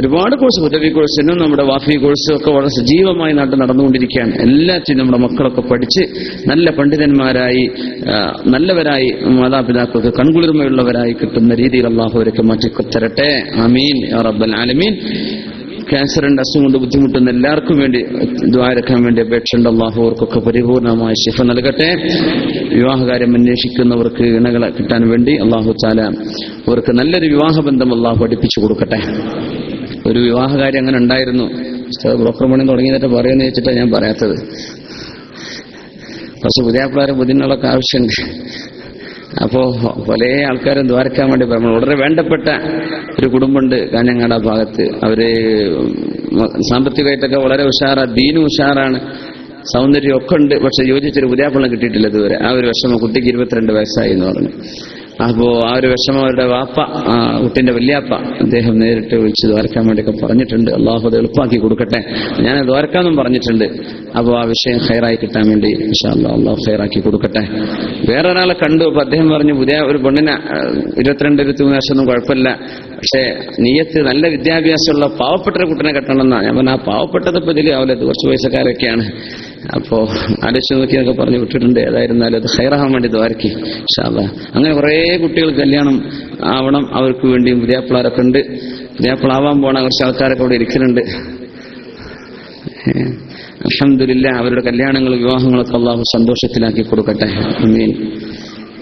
ഒരുപാട് കോഴ്സ്, ഹുദവി കോഴ്സിനും നമ്മുടെ വാഫി കോഴ്സും ഒക്കെ വളരെ സജീവമായി നാട്ടിൽ നടന്നുകൊണ്ടിരിക്കുകയാണ്. എല്ലാറ്റിനും നമ്മുടെ മക്കളൊക്കെ പഠിച്ച് നല്ല പണ്ഡിതന്മാരായി, നല്ലവരായി, മാതാപിതാക്കൾക്ക് കൺകുളിർമയുള്ളവരായി കിട്ടുന്ന രീതിയിൽ അള്ളാഹു അവരൊക്കെ മാറ്റിത്തരട്ടെ. ആമീൻ യാ റബ്ബൽ ആലമീൻ. ക്യാൻസറിന്റെ അസുഖം കൊണ്ട് ബുദ്ധിമുട്ടുന്ന എല്ലാവർക്കും വേണ്ടി ദ്വാരക്കാൻ വേണ്ടി അപേക്ഷയുണ്ട്. അള്ളാഹു അവർക്കൊക്കെ പരിപൂർണമായ ശിഫ നൽകട്ടെ. വിവാഹകാര്യം അന്വേഷിക്കുന്നവർക്ക് ഇണകളെ കിട്ടാൻ വേണ്ടി അള്ളാഹു തആല അവർക്ക് നല്ലൊരു വിവാഹബന്ധം അള്ളാഹു പഠിപ്പിച്ചു കൊടുക്കട്ടെ. ഒരു വിവാഹകാര്യം അങ്ങനെ ഉണ്ടായിരുന്നു. ബ്രോക്കർ പണി തുടങ്ങിയിട്ട് പറയുമെന്ന് വെച്ചിട്ടാണ് ഞാൻ പറയാത്തത്. കുറച്ച് പുതിയാപ്പിളാരെ ബുദ്ധിമുട്ടുകളൊക്കെ ആവശ്യമുണ്ട്. അപ്പോ പല ആൾക്കാരും ദ്വാരക്കാൻ വേണ്ടി പറഞ്ഞു. വളരെ വേണ്ടപ്പെട്ട ഒരു കുടുംബമുണ്ട് കാഞ്ഞങ്ങാട് ഭാഗത്ത്. അവര് സാമ്പത്തികമായിട്ടൊക്കെ വളരെ ഉഷാറാണ്, ദീനും ഉഷാറാണ്, സൗന്ദര്യം ഒക്കെ ഉണ്ട്. പക്ഷെ യോജിച്ചൊരു പുതിയാപ്പിള്ളം കിട്ടിയിട്ടില്ല ഇതുവരെ. ആ ഒരു വിഷമം. കുട്ടിക്ക് 22 വയസ്സായി എന്ന് പറഞ്ഞു. അപ്പോ ആ ഒരു വിഷമം അവരുടെ വാപ്പ, കുട്ടിന്റെ വല്യാപ്പ, അദ്ദേഹം നേരിട്ട് വിളിച്ച് ദ്വാരക്കാൻ വേണ്ടിയൊക്കെ പറഞ്ഞിട്ടുണ്ട്. അള്ളാഹു അത് എളുപ്പമാക്കി കൊടുക്കട്ടെ. ഞാൻ ദ്വാരക്കാന്നും പറഞ്ഞിട്ടുണ്ട്. അപ്പോൾ ആ വിഷയം ഖൈറായി കിട്ടാൻ വേണ്ടി ഇൻഷാ അല്ലാഹ് അള്ളാഹു ഖൈറാക്കി കൊടുക്കട്ടെ. വേറെ ഒരാളെ കണ്ടു. അപ്പൊ അദ്ദേഹം പറഞ്ഞു, പുതിയ ഒരു പെണ്ണിനെ 22-23 വർഷമൊന്നും കുഴപ്പമില്ല, പക്ഷെ നീയത്ത് നല്ല വിദ്യാഭ്യാസമുള്ള പാവപ്പെട്ട ഒരു കുട്ടിനെ കെട്ടണമെന്നാണ്. ഞാൻ പറഞ്ഞ ആ പാവപ്പെട്ടത് ഇപ്പൊ ഇതിൽ ആവില്ല, കുറച്ച് പൈസക്കാരൊക്കെയാണ്. അപ്പോ ആലോചിച്ച് നോക്കിയൊക്കെ പറഞ്ഞു വിട്ടിട്ടുണ്ട്. ഏതായിരുന്നാലും അത് ഖൈറാകാൻ വേണ്ടി ദ്വാരക്കി ഇൻഷാ അല്ലാഹ്. അങ്ങനെ കുറേ കുട്ടികൾ കല്യാണം ആവണം, അവർക്ക് വേണ്ടിയും പുതിയാപ്പിളാരൊക്കെ ഉണ്ട്. പുതിയാപ്പിളാവാൻ പോണ കുറച്ച് ആൾക്കാരൊക്കെ അവിടെ ഇരിക്കുന്നുണ്ട്. അൽഹംദുലില്ലാഹ്. അവരുടെ കല്യാണങ്ങളും വിവാഹങ്ങളൊക്കെ അള്ളാഹു സന്തോഷത്തിലാക്കി കൊടുക്കട്ടെ. ആമീൻ.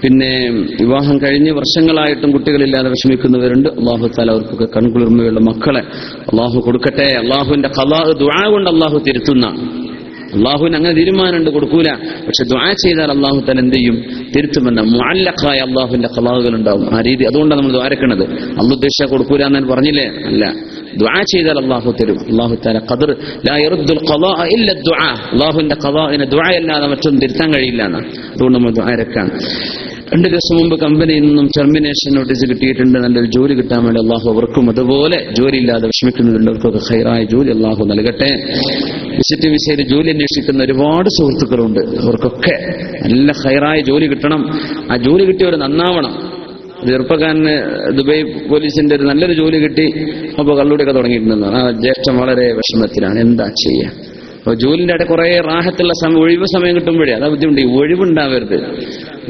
പിന്നെ വിവാഹം കഴിഞ്ഞ് വർഷങ്ങളായിട്ടും കുട്ടികളില്ലാതെ വിഷമിക്കുന്നവരുണ്ട്. അള്ളാഹു തആല അവർക്കൊക്കെ കൺകുളിർമയുള്ള മക്കളെ അള്ളാഹു കൊടുക്കട്ടെ. അള്ളാഹുവിന്റെ ഖളാ ദുആ കൊണ്ട് അള്ളാഹു തിരുത്തുന്ന, അള്ളാഹുവിന് അങ്ങനെ തീരുമാനമുണ്ട്, കൊടുക്കൂല. പക്ഷെ ദുആ ചെയ്താൽ അള്ളാഹു തആല എന്ത് ചെയ്യും? തിരുത്തുമെന്ന മുഅല്ലഖായ അള്ളാഹുവിന്റെ ഖളാകൾ ഉണ്ടാവും. ആ രീതി അതുകൊണ്ടാണ് നമ്മൾ ദ്വാരക്കണത്. അള്ളാഹു ഉദ്ദേശിച്ചാൽ കൊടുക്കൂല എന്ന് പറഞ്ഞില്ലേ? അല്ല, ദുആ ചെയ്താൽ അള്ളാഹു തരും. അള്ളാഹു തആല ഖദർ ലാ യറുദ്ദുൽ ഖളാ ഇല്ല ദുആ. അള്ളാഹുവിന്റെ ഖളാഇനെ ദുആ അല്ലാതെ മറ്റൊന്നും തിരുത്താൻ കഴിയില്ല എന്നാണ്. അതുകൊണ്ട് നമ്മൾ ദ്വാരക്കാൻ. 2 ദിവസം മുമ്പ് കമ്പനിയിൽ നിന്നും ടെർമിനേഷൻ നോട്ടീസ് കിട്ടിയിട്ടുണ്ട്. നല്ലൊരു ജോലി കിട്ടാൻ വേണ്ടി അള്ളാഹു അവർക്കും അതുപോലെ ജോലിയില്ലാതെ വിഷമിക്കുന്നവരുള്ളവർക്കൊക്കെ ഖൈറായ ജോലി അള്ളാഹു നൽകട്ടെ. വിസിറ്റ് വിസയിൽ ജോലി അന്വേഷിക്കുന്ന ഒരുപാട് സുഹൃത്തുക്കളുണ്ട്. അവർക്കൊക്കെ നല്ല ഖൈറായ ജോലി കിട്ടണം. ആ ജോലി കിട്ടിയവർ നന്നാവണം. ചെറുപ്പക്കാരന് ദുബൈ പോലീസിന്റെ ഒരു നല്ലൊരു ജോലി കിട്ടി. അപ്പോൾ കള്ളുടിയൊക്കെ തുടങ്ങിയിട്ടുണ്ടെന്ന്. ആ ജ്യേഷ്ഠം വളരെ വിഷമത്തിലാണ്. എന്താ ചെയ്യുക? അപ്പോൾ ജോലിന്റെ ഇടയിൽ കുറെ റാഹത്തുള്ള സമയം, ഒഴിവ് സമയം കിട്ടുമ്പോഴേ അതാ ബുദ്ധിമുട്ട്. ഈ ഒഴിവുണ്ടാവരുത്.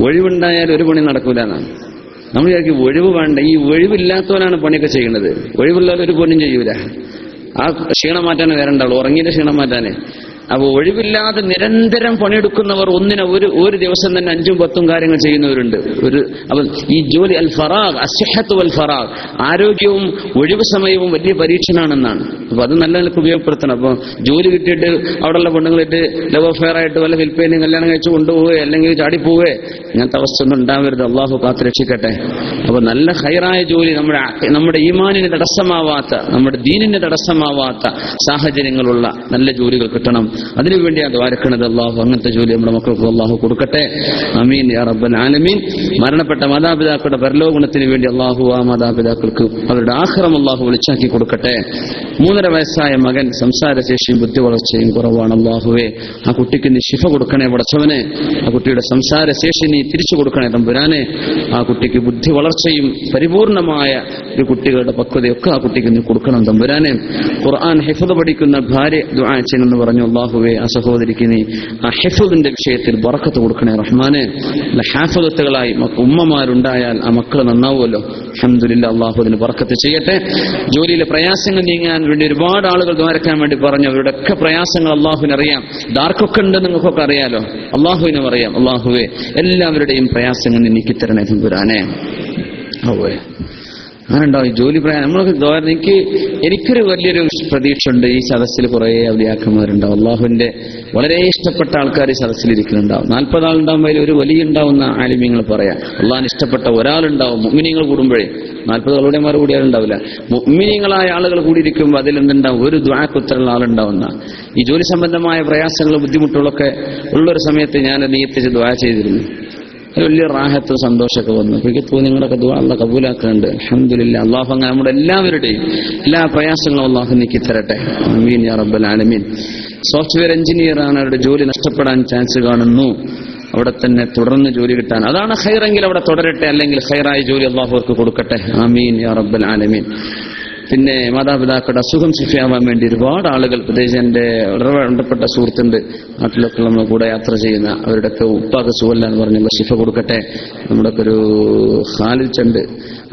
ഒഴിവുണ്ടായാൽ ഒരു പണി നടക്കൂല എന്നാണ് നമ്മൾ വിചാരിക്കും. ഒഴിവ് വേണ്ട. ഈ ഒഴിവില്ലാത്തവനാണ് പണിയൊക്കെ ചെയ്യുന്നത്. ഒഴിവുള്ളവർ ഒരു പണിയും ചെയ്യൂല. ആ ക്ഷീണം മാറ്റാനേ വരണ്ടാവുള്ളൂ, ഉറങ്ങിന്റെ ക്ഷീണം മാറ്റാനേ. അപ്പോൾ ഒഴിവില്ലാതെ നിരന്തരം പണിയെടുക്കുന്നവർ ഒരു ദിവസം തന്നെ 5-10 കാര്യങ്ങൾ ചെയ്യുന്നവരുണ്ട്. അപ്പം ഈ ജോലി അൽ ഫറാഗ്, അസ്ഹത്ത് വൽ ഫറാഗ്, ആരോഗ്യവും ഒഴിവ് സമയവും വലിയ പരീക്ഷണാണെന്നാണ്. അപ്പൊ അത് നല്ല നിലക്ക് ഉപയോഗപ്പെടുത്തണം. അപ്പൊ ജോലി കിട്ടിയിട്ട് അവിടെയുള്ള പെണ്ണുങ്ങളിട്ട് ലവ് അഫെയർ ആയിട്ട് വല്ല വിൽപ്പേനും കല്യാണം കഴിച്ച് കൊണ്ടുപോവുകയോ അല്ലെങ്കിൽ ചാടിപ്പോവുകയോ ഇങ്ങനത്തെ അവസ്ഥ ഒന്നും ഉണ്ടാവരുത്. അള്ളാഹു കാത്ത് രക്ഷിക്കട്ടെ. അപ്പൊ നല്ല ഖൈറായ ജോലി, നമ്മുടെ ഈമാനിന് തടസ്സമാവാത്ത, നമ്മുടെ ദീനിന് തടസ്സമാവാത്ത സാഹചര്യങ്ങളുള്ള നല്ല ജോലികൾ കിട്ടണം. അതിനുവേണ്ടി അത് വാരക്കണത്. അള്ളാഹു അങ്ങനത്തെ ജോലി നമ്മുടെ മക്കൾക്ക് അള്ളാഹു കൊടുക്കട്ടെ. ആമീൻ യാ റബ്ബൽ ആലമീൻ. മരണപ്പെട്ട മാതാപിതാക്കളുടെ പരലോകഗുണത്തിന് വേണ്ടി അള്ളാഹു ആ മാതാപിതാക്കൾക്ക് അവരുടെ ആഖിറം അള്ളാഹു വിളിച്ചാക്കി കൊടുക്കട്ടെ. 3.5 വയസ്സായ മകൻ സംസാരശേഷിയും ബുദ്ധി വളർച്ചയും കുറവാണ്. അള്ളാഹുവേ ആ കുട്ടിക്ക് നീ ശിഫ കൊടുക്കണേ പടച്ചവനെ. ആ കുട്ടിയുടെ സംസാരശേഷി നീ തിരിച്ചു കൊടുക്കണേ തമ്പുരാനെ. ആ കുട്ടിക്ക് ബുദ്ധി വളർച്ചയും പരിപൂർണമായ ഒരു കുട്ടികളുടെ പക്വതയൊക്കെ ആ കുട്ടിക്ക് നീ കൊടുക്കണം തമ്പുരാനെ. ഖുർആൻ ഹിഫ്ദ് പഠിക്കുന്ന ഭാര്യ ദുആ ചെയ്യുമെന്ന് പറഞ്ഞു. അള്ളാഹുവേ ആ സഹോദരിക്ക് നീ ആ ഹിഫ്ദിന്റെ വിഷയത്തിൽ ബറക്കത്ത് കൊടുക്കണേ റഹ്മാനെ. ഹാഫിദത്തുകളായി ഉമ്മമാരുണ്ടായാൽ ആ മക്കൾ നന്നാവുമല്ലോ. അൽഹംദുലില്ലാഹ്, അള്ളാഹു അതിന് ബറക്കത്ത് ചെയ്യട്ടെ. ജോലിയിലെ പ്രയാസങ്ങൾ നീങ്ങാൻ വേണ്ടി ഒരുപാട് ആളുകൾ ദ്വാരക്കാൻ വേണ്ടി പറഞ്ഞു. അവരുടെയൊക്കെ പ്രയാസങ്ങൾ അള്ളാഹുവിനറിയാം. ഇതാർക്കൊക്കെ ഉണ്ട് നിങ്ങൾക്കൊക്കെ അറിയാലോ, അള്ളാഹുവിനും അറിയാം. അള്ളാഹുവേ എല്ലാവരുടെയും പ്രയാസങ്ങൾ നീക്കിത്തരണേ തമ്പുരാനെ. അങ്ങനെയുണ്ടാവും ഈ ജോലി പ്രയാസം നമ്മളൊക്കെ. എനിക്കൊരു വലിയൊരു പ്രതീക്ഷ ഉണ്ട്, ഈ സദസ്സിൽ കുറെ ഔലിയാക്കന്മാരുണ്ടാവും. അള്ളാഹുവിന്റെ വളരെ ഇഷ്ടപ്പെട്ട ആൾക്കാർ ഈ സദസ്സിൽ ഇരിക്കുന്നുണ്ടാവും. 40 ആളുണ്ടാകുമ്പോൾ അതിൽ ഒരു വലിയ ഉണ്ടാവുന്ന ആലിമ്യങ്ങൾ പറയാം. അള്ളാഹിന് ഇഷ്ടപ്പെട്ട ഒരാളുണ്ടാവും. മുഅ്മിനീങ്ങൾ കൂടുമ്പോഴേ 40 ഔലിയമാർ കൂടിയാലുണ്ടാവില്ല. മുഅ്മിനീങ്ങളായ ആളുകൾ കൂടിയിരിക്കുമ്പോൾ അതിലെന്തുണ്ടാവും, ഒരു ദുആക്കുത്തരമുള്ള ആളുണ്ടാവുന്ന. ഈ ജോലി സംബന്ധമായ പ്രയാസങ്ങളും ബുദ്ധിമുട്ടുകളൊക്കെ ഉള്ളൊരു സമയത്ത് ഞാൻ നിയത്തിച്ച് ദുആ ചെയ്തിരുന്നു. വലിയ റാഹത്തും സന്തോഷമൊക്കെ വന്നു. എനിക്ക് തോന്നി നിങ്ങളൊക്കെ ദുആ അല്ലാഹു കബൂലാക്കുന്നുണ്ട്. അൽഹംദുലില്ലാഹ്. അള്ളാഹു അങ്ങനെ നമ്മുടെ എല്ലാവരുടെയും എല്ലാ പ്രയാസങ്ങളും അള്ളാഹു നീക്കി തരട്ടെ. ആമീൻ യാ റബ്ബൽ ആലമീൻ. സോഫ്റ്റ്വെയർ എഞ്ചിനീയർ ആണ്, അവരുടെ ജോലി നഷ്ടപ്പെടാൻ ചാൻസ് കാണുന്നു. അവിടെ തന്നെ തുടർന്ന് ജോലി കിട്ടാൻ, അതാണ് ഖൈറെങ്കിൽ അവിടെ തുടരട്ടെ, അല്ലെങ്കിൽ ഖൈറായ ജോലി അള്ളാഹു അവർക്ക് കൊടുക്കട്ടെ. ആമീൻ യാ റബ്ബൽ ആലമീൻ. പിന്നെ മാതാപിതാക്കളുടെ അസുഖം ശിഫയാവാൻ വേണ്ടി ഒരുപാട് ആളുകൾ, പ്രത്യേകിച്ച് എൻ്റെ വളരെ ബന്ധപ്പെട്ട സുഹൃത്തുണ്ട് നാട്ടിലൊക്കെ നമ്മൾ കൂടെ യാത്ര ചെയ്യുന്ന, അവരുടെയൊക്കെ ഉപ്പാക്ക് സുഖമില്ല എന്ന് പറഞ്ഞുള്ള ശിഫ കൊടുക്കട്ടെ. നമ്മുടെയൊക്കെ ഒരു ഖാലിദ് ചണ്ട്,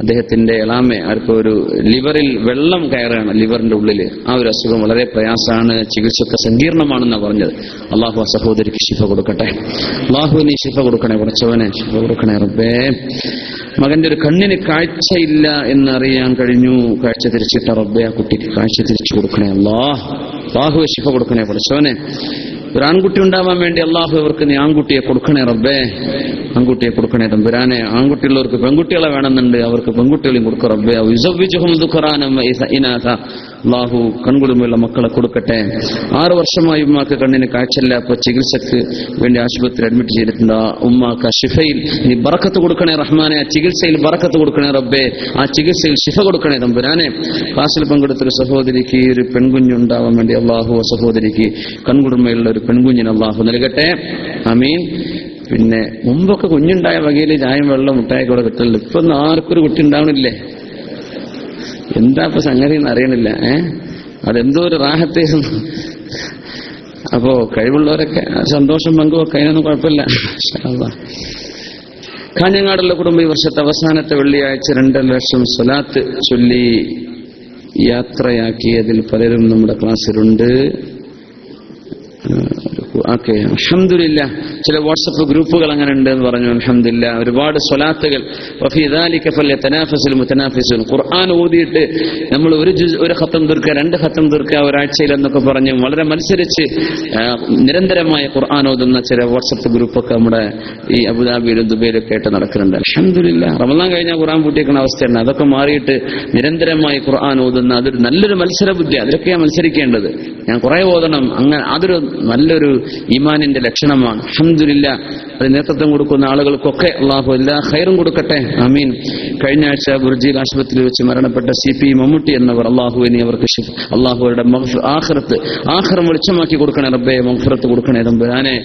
അദ്ദേഹത്തിന്റെ എളാമെ അവർക്ക് ഒരു ലിവറിൽ വെള്ളം കയറുകയാണ്, ലിവറിന്റെ ഉള്ളിൽ. ആ ഒരു അസുഖം വളരെ പ്രയാസമാണ്, ചികിത്സയൊക്കെ സങ്കീർണമാണെന്നാണ് പറഞ്ഞത്. അള്ളാഹു ആ സഹോദരിക്ക് ശിഫ കൊടുക്കട്ടെ. അള്ളാഹു നീ ശിഫ കൊടുക്കണേ പടച്ചവനെ, ശിഫ കൊടുക്കണേ റബ്ബേ. മകന്റെ ഒരു കണ്ണിന് കാഴ്ചയില്ല എന്നറിയാൻ കഴിഞ്ഞു. കാഴ്ച തിരിച്ചിട്ട റബ്ബേ, ആ കുട്ടിക്ക് കാഴ്ച തിരിച്ചു കൊടുക്കണേ അള്ളാഹു ശിഫ കൊടുക്കണേ പടച്ചവനെ. ഒരു ആൺകുട്ടി ഉണ്ടാവാൻ വേണ്ടി അള്ളാഹു അവർക്ക് നീ ആൺകുട്ടിയെ കൊടുക്കണേ റബ്ബേ, ആൺകുട്ടിയെ കൊടുക്കണേ തമ്പുരാനെ. ആൺകുട്ടിയുള്ളവർക്ക് പെൺകുട്ടികളെ വേണമെന്നുണ്ട്, അവർക്ക് പെൺകുട്ടികളെയും കൊടുക്കും റബ്ബേ. അള്ളാഹു കൺകുടുംബമുള്ള മക്കളെ കൊടുക്കട്ടെ. 6 വർഷമായി ഉമ്മാക്ക് കണ്ണിന് കാഴ്ചയില്ല. അപ്പൊ ചികിത്സക്ക് വേണ്ടി ആശുപത്രി അഡ്മിറ്റ് ചെയ്തിട്ടുണ്ട്. ഉമ്മാക്ക് ആ ശിഫയിൽ നീ ബറക്കത്ത് കൊടുക്കണേ റഹ്മാനെ. ആ ചികിത്സയിൽ ബറക്കത്ത് കൊടുക്കണേ റബ്ബേ. ആ ചികിത്സയിൽ ശിഫ കൊടുക്കണേ തമ്പുരാനെ. ക്ലാസ്സിൽ പങ്കെടുത്തൊരു സഹോദരിക്ക് ഒരു പെൺകുഞ്ഞുണ്ടാവാൻ വേണ്ടി അള്ളാഹു ആ സഹോദരിക്ക് കൺകുടുംബമുള്ള ഒരു പെൺകുഞ്ഞിന് അള്ളാഹു നൽകട്ടെ. ആമീൻ. പിന്നെ മുമ്പൊക്കെ കുഞ്ഞുണ്ടായ വകയിൽ ചായം വെള്ളം മുട്ടായൊക്കെ കൂടെ കിട്ടില്ല. ഇപ്പൊ ആർക്കൊരു കുട്ടി ഉണ്ടാവണില്ലേ? എന്താ ഇപ്പൊ സംഗതി എന്ന് അറിയണില്ല. അതെന്തോ ഒരു റാഹത്തായിരുന്നു. അപ്പോ കഴിവുള്ളവരൊക്കെ സന്തോഷം പങ്കുവെക്കെ, അതിനൊന്നും കുഴപ്പമില്ല. കാഞ്ഞങ്ങാടുള്ള കുടുംബം ഈ വർഷത്തെ അവസാനത്തെ വെള്ളിയാഴ്ച 2 ലക്ഷം സ്വലാത്ത് ചൊല്ലി യാത്രയാക്കിയതിൽ പലരും നമ്മുടെ ക്ലാസ്സിലുണ്ട്. ഓക്കെ, അൽഹംദുലില്ലാഹ്. ചില വാട്സപ്പ് ഗ്രൂപ്പുകൾ അങ്ങനെ ഉണ്ട് എന്ന് പറഞ്ഞു. അൽഹംദുലില്ലാഹ്. ഒരുപാട് സ്വലാത്തുകൾ. വഫീ ദാലിക ഫല്യതനാഫസുൽ മുതനാഫിസൂൻ. ഖുർആൻ ഓതിയിട്ട് നമ്മൾ ഒരു ഖത്തം തീർക്കുക, 2 ഖത്തം തീർക്കുക ഒരാഴ്ചയിൽ എന്നൊക്കെ പറഞ്ഞു വളരെ മത്സരിച്ച് നിരന്തരമായ ഖുർആൻ ഓതുന്ന ചില വാട്സപ്പ് ഗ്രൂപ്പൊക്കെ നമ്മുടെ ഈ അബുദാബിയിലും ദുബൈയിലൊക്കെ ആയിട്ട് നടക്കുന്നുണ്ട്. അൽഹംദുലില്ലാഹ്. റമളാൻ കഴിഞ്ഞാൽ ഖുർആൻ പൂട്ടിയേക്കുന്ന അവസ്ഥയാണ്. അതൊക്കെ മാറിയിട്ട് നിരന്തരമായി ഖുർആൻ ഓതുന്ന അതൊരു നല്ലൊരു മത്സര ബുദ്ധി. അതിലൊക്കെയാണ് മത്സരിക്കേണ്ടത്. ഞാൻ കുറെ ഓതണം, അങ്ങനെ അതൊരു നല്ലൊരു ഈമാനിന്റെ ലക്ഷണമാണ്. അൽഹംദുലില്ലാഹ്. അത് നേതൃത്വം കൊടുക്കുന്ന ആളുകൾക്കൊക്കെ അള്ളാഹു എല്ലാ ഖൈറും കൊടുക്കട്ടെ. ആമീൻ. കഴിഞ്ഞ ആഴ്ച ബുർജിയിൽ ആശുപത്രിയിൽ വെച്ച് മരണപ്പെട്ട CP മമ്മൂട്ടി എന്നവർ, അള്ളാഹു ഇനി അവർക്ക് അള്ളാഹു അവരുടെ ആഖിറം വെളിച്ചമാക്കി കൊടുക്കണേ റബ്ബേ. മഗ്ഫിറത്ത് കൊടുക്കണേ തമ്പുരാനെ.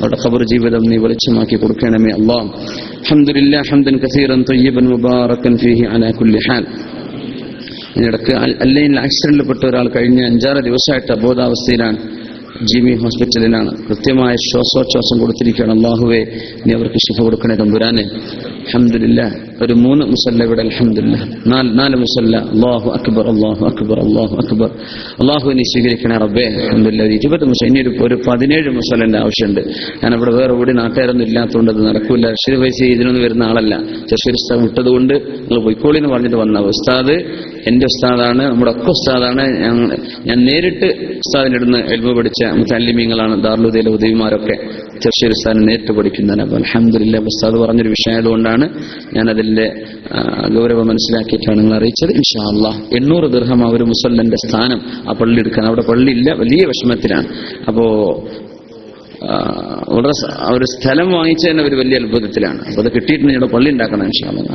അവരുടെ ഖബർ ജീവിതം നീ വെളിച്ചമാക്കി കൊടുക്കണമേ അല്ലാഹ്. അൽഹംദുലില്ലാഹ് ഹംദൻ കസീറൻ തയ്യിബൻ മുബാറകൻ ഫീഹി അലാ കുല്ലി ഹാൽ. ഇതിനിടയ്ക്ക് അല്ലയിൽ ആക്സിഡന്റിൽപ്പെട്ട ഒരാൾ കഴിഞ്ഞ 5-6 ദിവസമായിട്ട് അബോധാവസ്ഥയിലാണ്. ജിമി ഹോസ്പിറ്റലിലാണ്. കൃത്യമായ ശ്വാസോച്ഛ്വാസം കൊടുത്തിരിക്കുകയാണ്. അള്ളാഹുവേ നീ അവർക്ക് ശിഫ കൊടുക്കണേ തമ്പുരാനെ. അൽഹംദുലില്ലാഹ്. ഒരു 3 മുസല്ല ഇവിടെ. അൽഹംദുലില്ലാഹ്. 4 മുസല്ല. അല്ലാഹു അക്ബർ, അല്ലാഹു അക്ബർ, അല്ലാഹു അക്ബർ. അള്ളാഹു നീ സ്വീകരിക്കണേ റബ്ബേ. അൽഹംദുലില്ലാഹ്. 20 മുസല്ല. ഇനി ഒരു 17 മുസല്ലന്റെ ആവശ്യമുണ്ട്. ഞാൻ ഇവിടെ വേറെ ഇവിടെ നാട്ടുകാരൊന്നും ഇല്ലാത്തതുകൊണ്ട് അത് നടക്കൂല. തശ്ശീർ പൈസ ഇതിനൊന്നും വരുന്ന ആളല്ല. തശ്ശീർ ഉസ്താദ് വിട്ടതുകൊണ്ട് നിങ്ങൾ പൊയ്ക്കോളി എന്ന് പറഞ്ഞിട്ട് വന്ന ഉസ്താദ് എന്റെ ഉസ്താദാണ്, നമ്മുടെ ഒക്കെ ഉസ്താദാണ്. ഞാൻ നേരിട്ട് ഉസ്താദിന്റെ അടുത്ത് എൽബ പഠിച്ച മുതല്ലിമീങ്ങളാണ്. ദാറുൽ ഉദവിമാരൊക്കെ തഫ്സീർ ഉസ്താദിനെ നേരിട്ട് പഠിക്കുന്നതാണ്. അപ്പോൾ അൽഹംദുലില്ലാഹ് ഉസ്താദ് പറഞ്ഞൊരു വിഷയം ആയതുകൊണ്ടാണ് ഞാനതിൽ ഇതിന്റെ ഗൗരവം മനസ്സിലാക്കിയിട്ടാണ് നിങ്ങൾ അറിയിച്ചത്. ഇൻഷാ അല്ലാഹ് 800 ദിർഹം ആ ഒരു മുസല്ലന്റെ സ്ഥാനം ആ പള്ളി എടുക്കാൻ. അവിടെ പള്ളിയില്ല, വലിയ വിഷമത്തിലാണ്. അപ്പോ വളരെ ഒരു സ്ഥലം വാങ്ങിച്ചതിന് ഒരു വലിയ അത്ഭുതത്തിലാണ്. അപ്പൊ അത് കിട്ടിയിട്ട് ഇവിടെ പള്ളി ഉണ്ടാക്കണം ഇൻഷാ അല്ലാഹ്.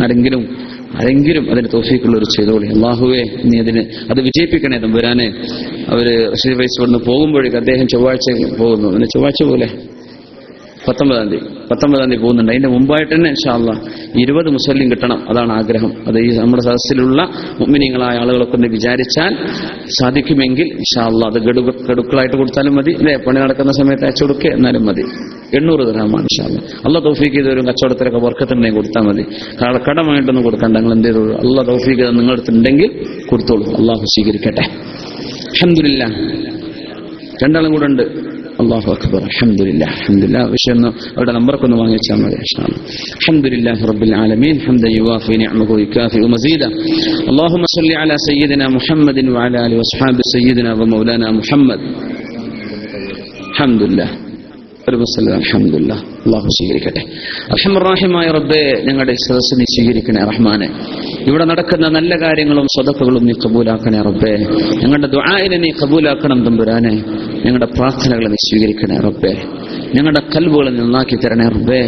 ആരെങ്കിലും അതിന് തൗഫീഖുള്ളവർ ചെയ്തോളി. അല്ലാഹുവേ നീ അത് വിജയിപ്പിക്കണേ തമ്പുരാനെ. അവര് റഷീദ് വൈസ് വന്ന് പോകുമ്പോഴേക്ക് അദ്ദേഹം ചൊവ്വാഴ്ച പോകുന്നു. അതിന് ചൊവ്വാഴ്ച പോലെ 19-ാം തീയതി പോകുന്നുണ്ട്. അതിന്റെ മുമ്പായിട്ട് തന്നെ ഇൻഷാ അല്ലാഹ് 20 മുസല്ലിം കിട്ടണം, അതാണ് ആഗ്രഹം. അത് ഈ നമ്മുടെ സദസ്സിലുള്ള മുഅ്മിനീങ്ങളായ ആളുകളൊക്കെ ഒന്ന് വിചാരിച്ചാൽ സാധിക്കുമെങ്കിൽ ഇൻഷാ അല്ലാഹ് അത് ഗഡുക്കളായിട്ട് കൊടുത്താലും മതി, അല്ലെ, പണി നടക്കുന്ന സമയത്ത് അയച്ചു കൊടുക്കുക എന്നാലും മതി. 800 ദിർഹമാണ് ഇൻഷാ അല്ലാഹ്. അല്ലാഹ് തൗഫീഖ് ചെയ്തവരും കച്ചവടത്തിലൊക്കെ ബർക്കത്തുണ്ടെങ്കിൽ കൊടുത്താൽ മതി. കടമായിട്ടൊന്നും കൊടുക്കണ്ട, നിങ്ങൾ എന്ത് ചെയ്തോളൂ. അല്ലാഹ് തൗഫീഖ് ചെയ്ത് നിങ്ങളുടെ അടുത്തുണ്ടെങ്കിൽ കൊടുത്തോളൂ. അല്ലാഹു സ്വീകരിക്കട്ടെ. അൽഹംദുലില്ലാഹ്. രണ്ടാളും കൂടെ ഉണ്ട്. അല്ലാഹു അക്ബർ. അൽഹംദുലില്ലാഹ്. വിഷയം അവരുടെ നമ്പറൊക്കെ ഒന്ന് വാങ്ങി വെച്ചാൽ മതി ഇൻഷാ അല്ലാഹ്. അൽഹംദുലില്ലാഹി റബ്ബിൽ ആലമീൻ ഹംദൻ യുവാഫി നിഅമഹു വയുകാഫിഉ മസീദ. അല്ലാഹുമ്മ സ്വല്ലി അലാ സയ്യിദിനാ മുഹമ്മദിൻ വഅലാ ആലിഹി വസ്ഹബി സയ്യിദിനാ വമൗലാനാ മുഹമ്മദ്. അൽഹംദുലില്ലാഹ്. അൽഹംദുലില്ലാഹ്. അല്ലാഹു സ്വീകരിക്കട്ടെ. അർഹമർ റബ്ബേ, ഞങ്ങളുടെ സദസ്സ് നീ സ്വീകരിക്കണേ റഹ്മാനെ. ഇവിടെ നടക്കുന്ന നല്ല കാര്യങ്ങളും സ്വതക്കകളും നീ കബൂലാക്കണേ റബ്ബേ. ഞങ്ങളുടെ ദുആഇനെ നീ കബൂലാക്കണം തമ്പുരാനെ. ഞങ്ങളുടെ പ്രാർത്ഥനകളെ നീ സ്വീകരിക്കണേ റബ്ബേ. ഞങ്ങളുടെ കൽബുകളെ നന്നാക്കി തരണേ റബ്ബേ.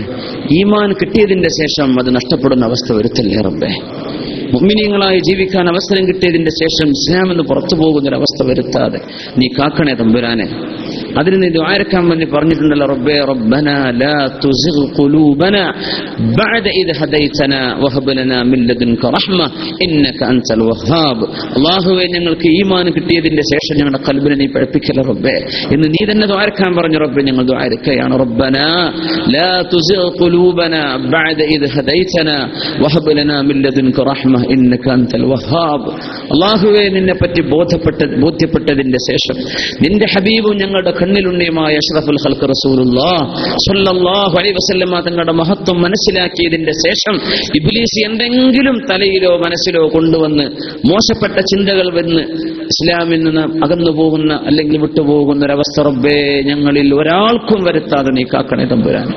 ഈമാൻ കിട്ടിയതിന്റെ ശേഷം അത് നഷ്ടപ്പെടുന്ന അവസ്ഥ വരുത്തല്ലേ റബ്ബേ. മുഅ്മിനീങ്ങളായി ജീവിക്കാൻ അവസരം കിട്ടിയതിന്റെ ശേഷം ഇസ്ലാം എന്ന് പുറത്തു പോകുന്നൊരവസ്ഥ വരുത്താതെ നീ കാക്കണേ തമ്പുരാനെ. അതിന് നീ ദുആയിരക്കാൻ വേണ്ടി പറഞ്ഞിട്ടുണ്ടല്ലോ റബ്ബേ. റബ്ബനാ ലാ തുസിഗ് ഖുലൂബനാ ബഅദ ഇദ് ഹദൈതനാ വഹബ് ലനാ മിൻ ലദുൻക റഹ്മ ഇന്നക അൻതൽ വഹ്ഹാബ്. അല്ലാഹുവേ, ഞങ്ങൾക്ക് ഈമാൻ കിട്ടിയതിന്റെ ശേഷം ഞങ്ങളുടെ ഖൽബിനെ നീ പഴിപ്പിക്കല്ലേ റബ്ബേ എന്ന് നീ തന്നെ ദുആയിരക്കാൻ പറഞ്ഞു റബ്ബേ. ഞങ്ങൾ ദുആയിരക്കയാണ്. റബ്ബനാ ലാ തുസിഗ് ഖുലൂബനാ ബഅദ ഇദ് ഹദൈതനാ വഹബ് ലനാ മിൻ ലദുൻക റഹ്മ ഇന്നക അൻതൽ വഹ്ഹാബ്. അല്ലാഹുവേ, നിന്നെ പറ്റി ബോധ്യപ്പെട്ടതിന്റെ ശേഷം നിന്റെ ഹബീബും ഞങ്ങളുടെ കണ്ണിലുണ്ണിയുമായ അഷ്റഫുൽ ഖൽഖ് റസൂലുള്ളാഹ് സ്വല്ലല്ലാഹു അലൈഹി വസല്ലം തങ്ങളുടെ മഹത്വം മനസ്സിലാക്കിയതിന്റെ ശേഷം ഇബ്ലീസ് എന്തെങ്കിലും തലയിലോ മനസ്സിലോ കൊണ്ടുവന്ന് മോശപ്പെട്ട ചിന്തകൾ വന്ന് ഇസ്ലാമിൽ നിന്ന് അകന്നു പോകുന്ന അല്ലെങ്കിൽ വിട്ടുപോകുന്ന ഒരവസ്ഥ റബ്ബേ ഞങ്ങളിൽ ഒരാൾക്കും വരുത്താതെ നീ കാക്കണേ തമ്പുരാൻ.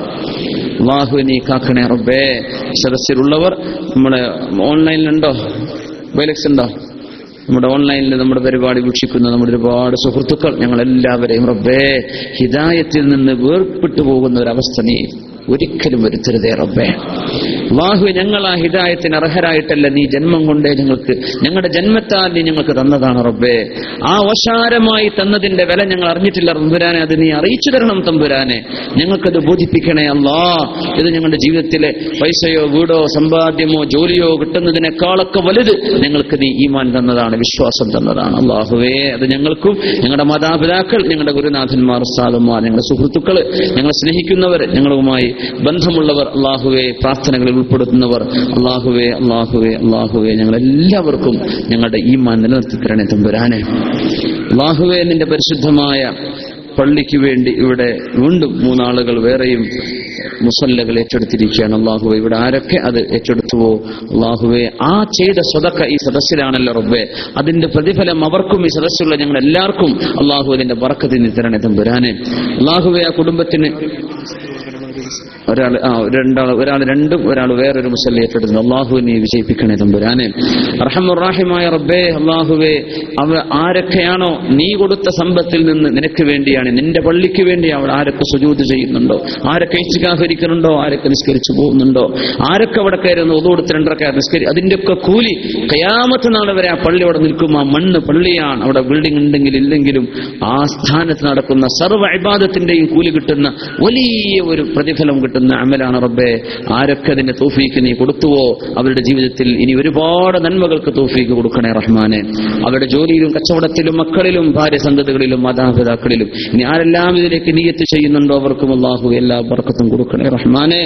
അല്ലാഹു നീ കാക്കണേ റബ്ബേ. സദസ്സിലുള്ളവർ നമ്മുടെ ഓൺലൈനിലുണ്ടോ, വൈലക്സ് ഉണ്ടോ? നമ്മുടെ ഓൺലൈനിൽ നമ്മുടെ പരിപാടി വീക്ഷിക്കുന്ന നമ്മുടെ ഒരുപാട് സുഹൃത്തുക്കൾ, ഞങ്ങളെല്ലാവരെയും റബ്ബേ ഹിദായത്തിൽ നിന്ന് വേർപെട്ടു പോകുന്ന ഒരവസ്ഥ നീ ഒരിക്കലും വരുത്തരുതേ റബ്ബേ. അല്ലാഹുവേ, ഞങ്ങൾ ആ ഹിദായത്തിന് അർഹരായിട്ടല്ല, നീ ജന്മം കൊണ്ടേ ഞങ്ങളുടെ ജന്മത്താൽ നീ ഞങ്ങൾക്ക് തന്നതാണ് റബ്ബേ. ആ വശാരമായി തന്നതിന്റെ വില ഞങ്ങൾ അറിഞ്ഞിട്ടില്ല തമ്പുരാനെ. അത് നീ അറിയിച്ചു തരണം തമ്പുരാനെ. ഞങ്ങൾക്കത് ബോധിപ്പിക്കണേ അല്ലാ. ഇത് ഞങ്ങളുടെ ജീവിതത്തിലെ പൈസയോ വീടോ സമ്പാദ്യമോ ജോലിയോ കിട്ടുന്നതിനേക്കാളൊക്കെ വലുത് ഞങ്ങൾക്ക് നീ ഈമാൻ തന്നതാണ്, വിശ്വാസം തന്നതാണ്. അല്ലാഹുവേ, അത് ഞങ്ങൾക്കും ഞങ്ങളുടെ മാതാപിതാക്കൾ, ഞങ്ങളുടെ ഗുരുനാഥന്മാർ, ഉസ്താദുമാർ, ഞങ്ങളുടെ സുഹൃത്തുക്കൾ, ഞങ്ങളെ സ്നേഹിക്കുന്നവർ, ഞങ്ങളുമായി ബന്ധമുള്ളവർ, അല്ലാഹുവേ പ്രാർത്ഥനകളിൽ ഉൾപ്പെടുത്തുന്നവർ, അല്ലാഹുവേ അല്ലാഹുവേ അല്ലാഹുവേ ഞങ്ങളെല്ലാവർക്കും ഞങ്ങളുടെ ഈമാൻ നിലനിർത്തി തരണേ തമ്പുരാനെ. അല്ലാഹുവേ, നിന്റെ പരിശുദ്ധമായ പള്ളിക്ക് വേണ്ടി ഇവിടെ വീണ്ടും 3 ആളുകൾ വേറെയും മുസല്ലകൾ ഏറ്റെടുത്തിരിക്കുകയാണ്. അല്ലാഹുവേ, ഇവിടെ ആരൊക്കെ അത് ഏറ്റെടുത്തുവോ അല്ലാഹുവേ, ആ ചെയ്ത സ്വതക്ക ഈ സദസ്സിലാണല്ലോ റബ്ബേ. അതിന്റെ പ്രതിഫലം അവർക്കും ഈ സദസ്സുള്ള ഞങ്ങൾ എല്ലാവർക്കും അല്ലാഹു അതിന്റെ ബറക്കത്ത് നീ തരണേ തമ്പുരാനെ. അല്ലാഹുവേ, ആ കുടുംബത്തിന് ഒരാൾ 2 ഒരാൾ വേറൊരു മുസല്ല ഏറ്റെടുക്കുന്നു. അല്ലാഹു നീ വിജയിപ്പിക്കണേ തമ്പുരാനെ. റഹ്മാനുറഹീമായ റബ്ബേ, അല്ലാഹുവേ, ആരൊക്കെയാണോ നീ കൊടുത്ത സമ്പത്തിൽ നിന്ന് നിനക്ക് വേണ്ടിയാണ്, നിന്റെ പള്ളിക്ക് വേണ്ടി അവിടെ ആരൊക്കെ സുജൂദ് ചെയ്യുന്നുണ്ടോ, ആരൊക്കെ ഇസ്തിഗ്ഫാർ ഇരിക്കുന്നുണ്ടോ, ആരൊക്കെ നിസ്കരിച്ചു പോകുന്നുണ്ടോ, ആരൊക്കെ അവിടെ കയറുന്നു ഒളു കൊടുത്ത് 2 റക്അത്ത് നിസ്കരിക്കും, അതിന്റെയൊക്കെ കൂലി ഖിയാമത്ത് നാൾ വരെ ആ പള്ളി അവിടെ നിൽക്കും. ആ മണ്ണ് പള്ളിയാണ്. അവിടെ ബിൽഡിംഗ് ഉണ്ടെങ്കിൽ ഇല്ലെങ്കിലും ആ സ്ഥാനത്ത് നടക്കുന്ന സർവ്വ ഇബാദത്തിന്റെയും കൂലി കിട്ടുന്ന വലിയ ഒരു പ്രതിഫലം കിട്ടുന്ന അമലാണ് റബ്ബേ. ആരൊക്കെ അതിന്റെ തൗഫീഖ് നീ കൊടുത്തുവോ അവരുടെ ജീവിതത്തിൽ ഇനി ഒരുപാട് നന്മകൾക്ക് തൗഫീഖ് കൊടുക്കണേ റഹ്മാനെ. അവരുടെ ജോലിയിലും കച്ചവടത്തിലും മക്കളിലും ഭാര്യ സന്തതികളിലും മാതാപിതാക്കളിലും ഇനി ആരെല്ലാം ഇതിലേക്ക് നിയ്യത്ത് ചെയ്യുന്നുണ്ടോ അവർക്കും അല്ലാഹു എല്ലാ ബർക്കത്തും കൊടുക്കണേ റഹ്മാനെ.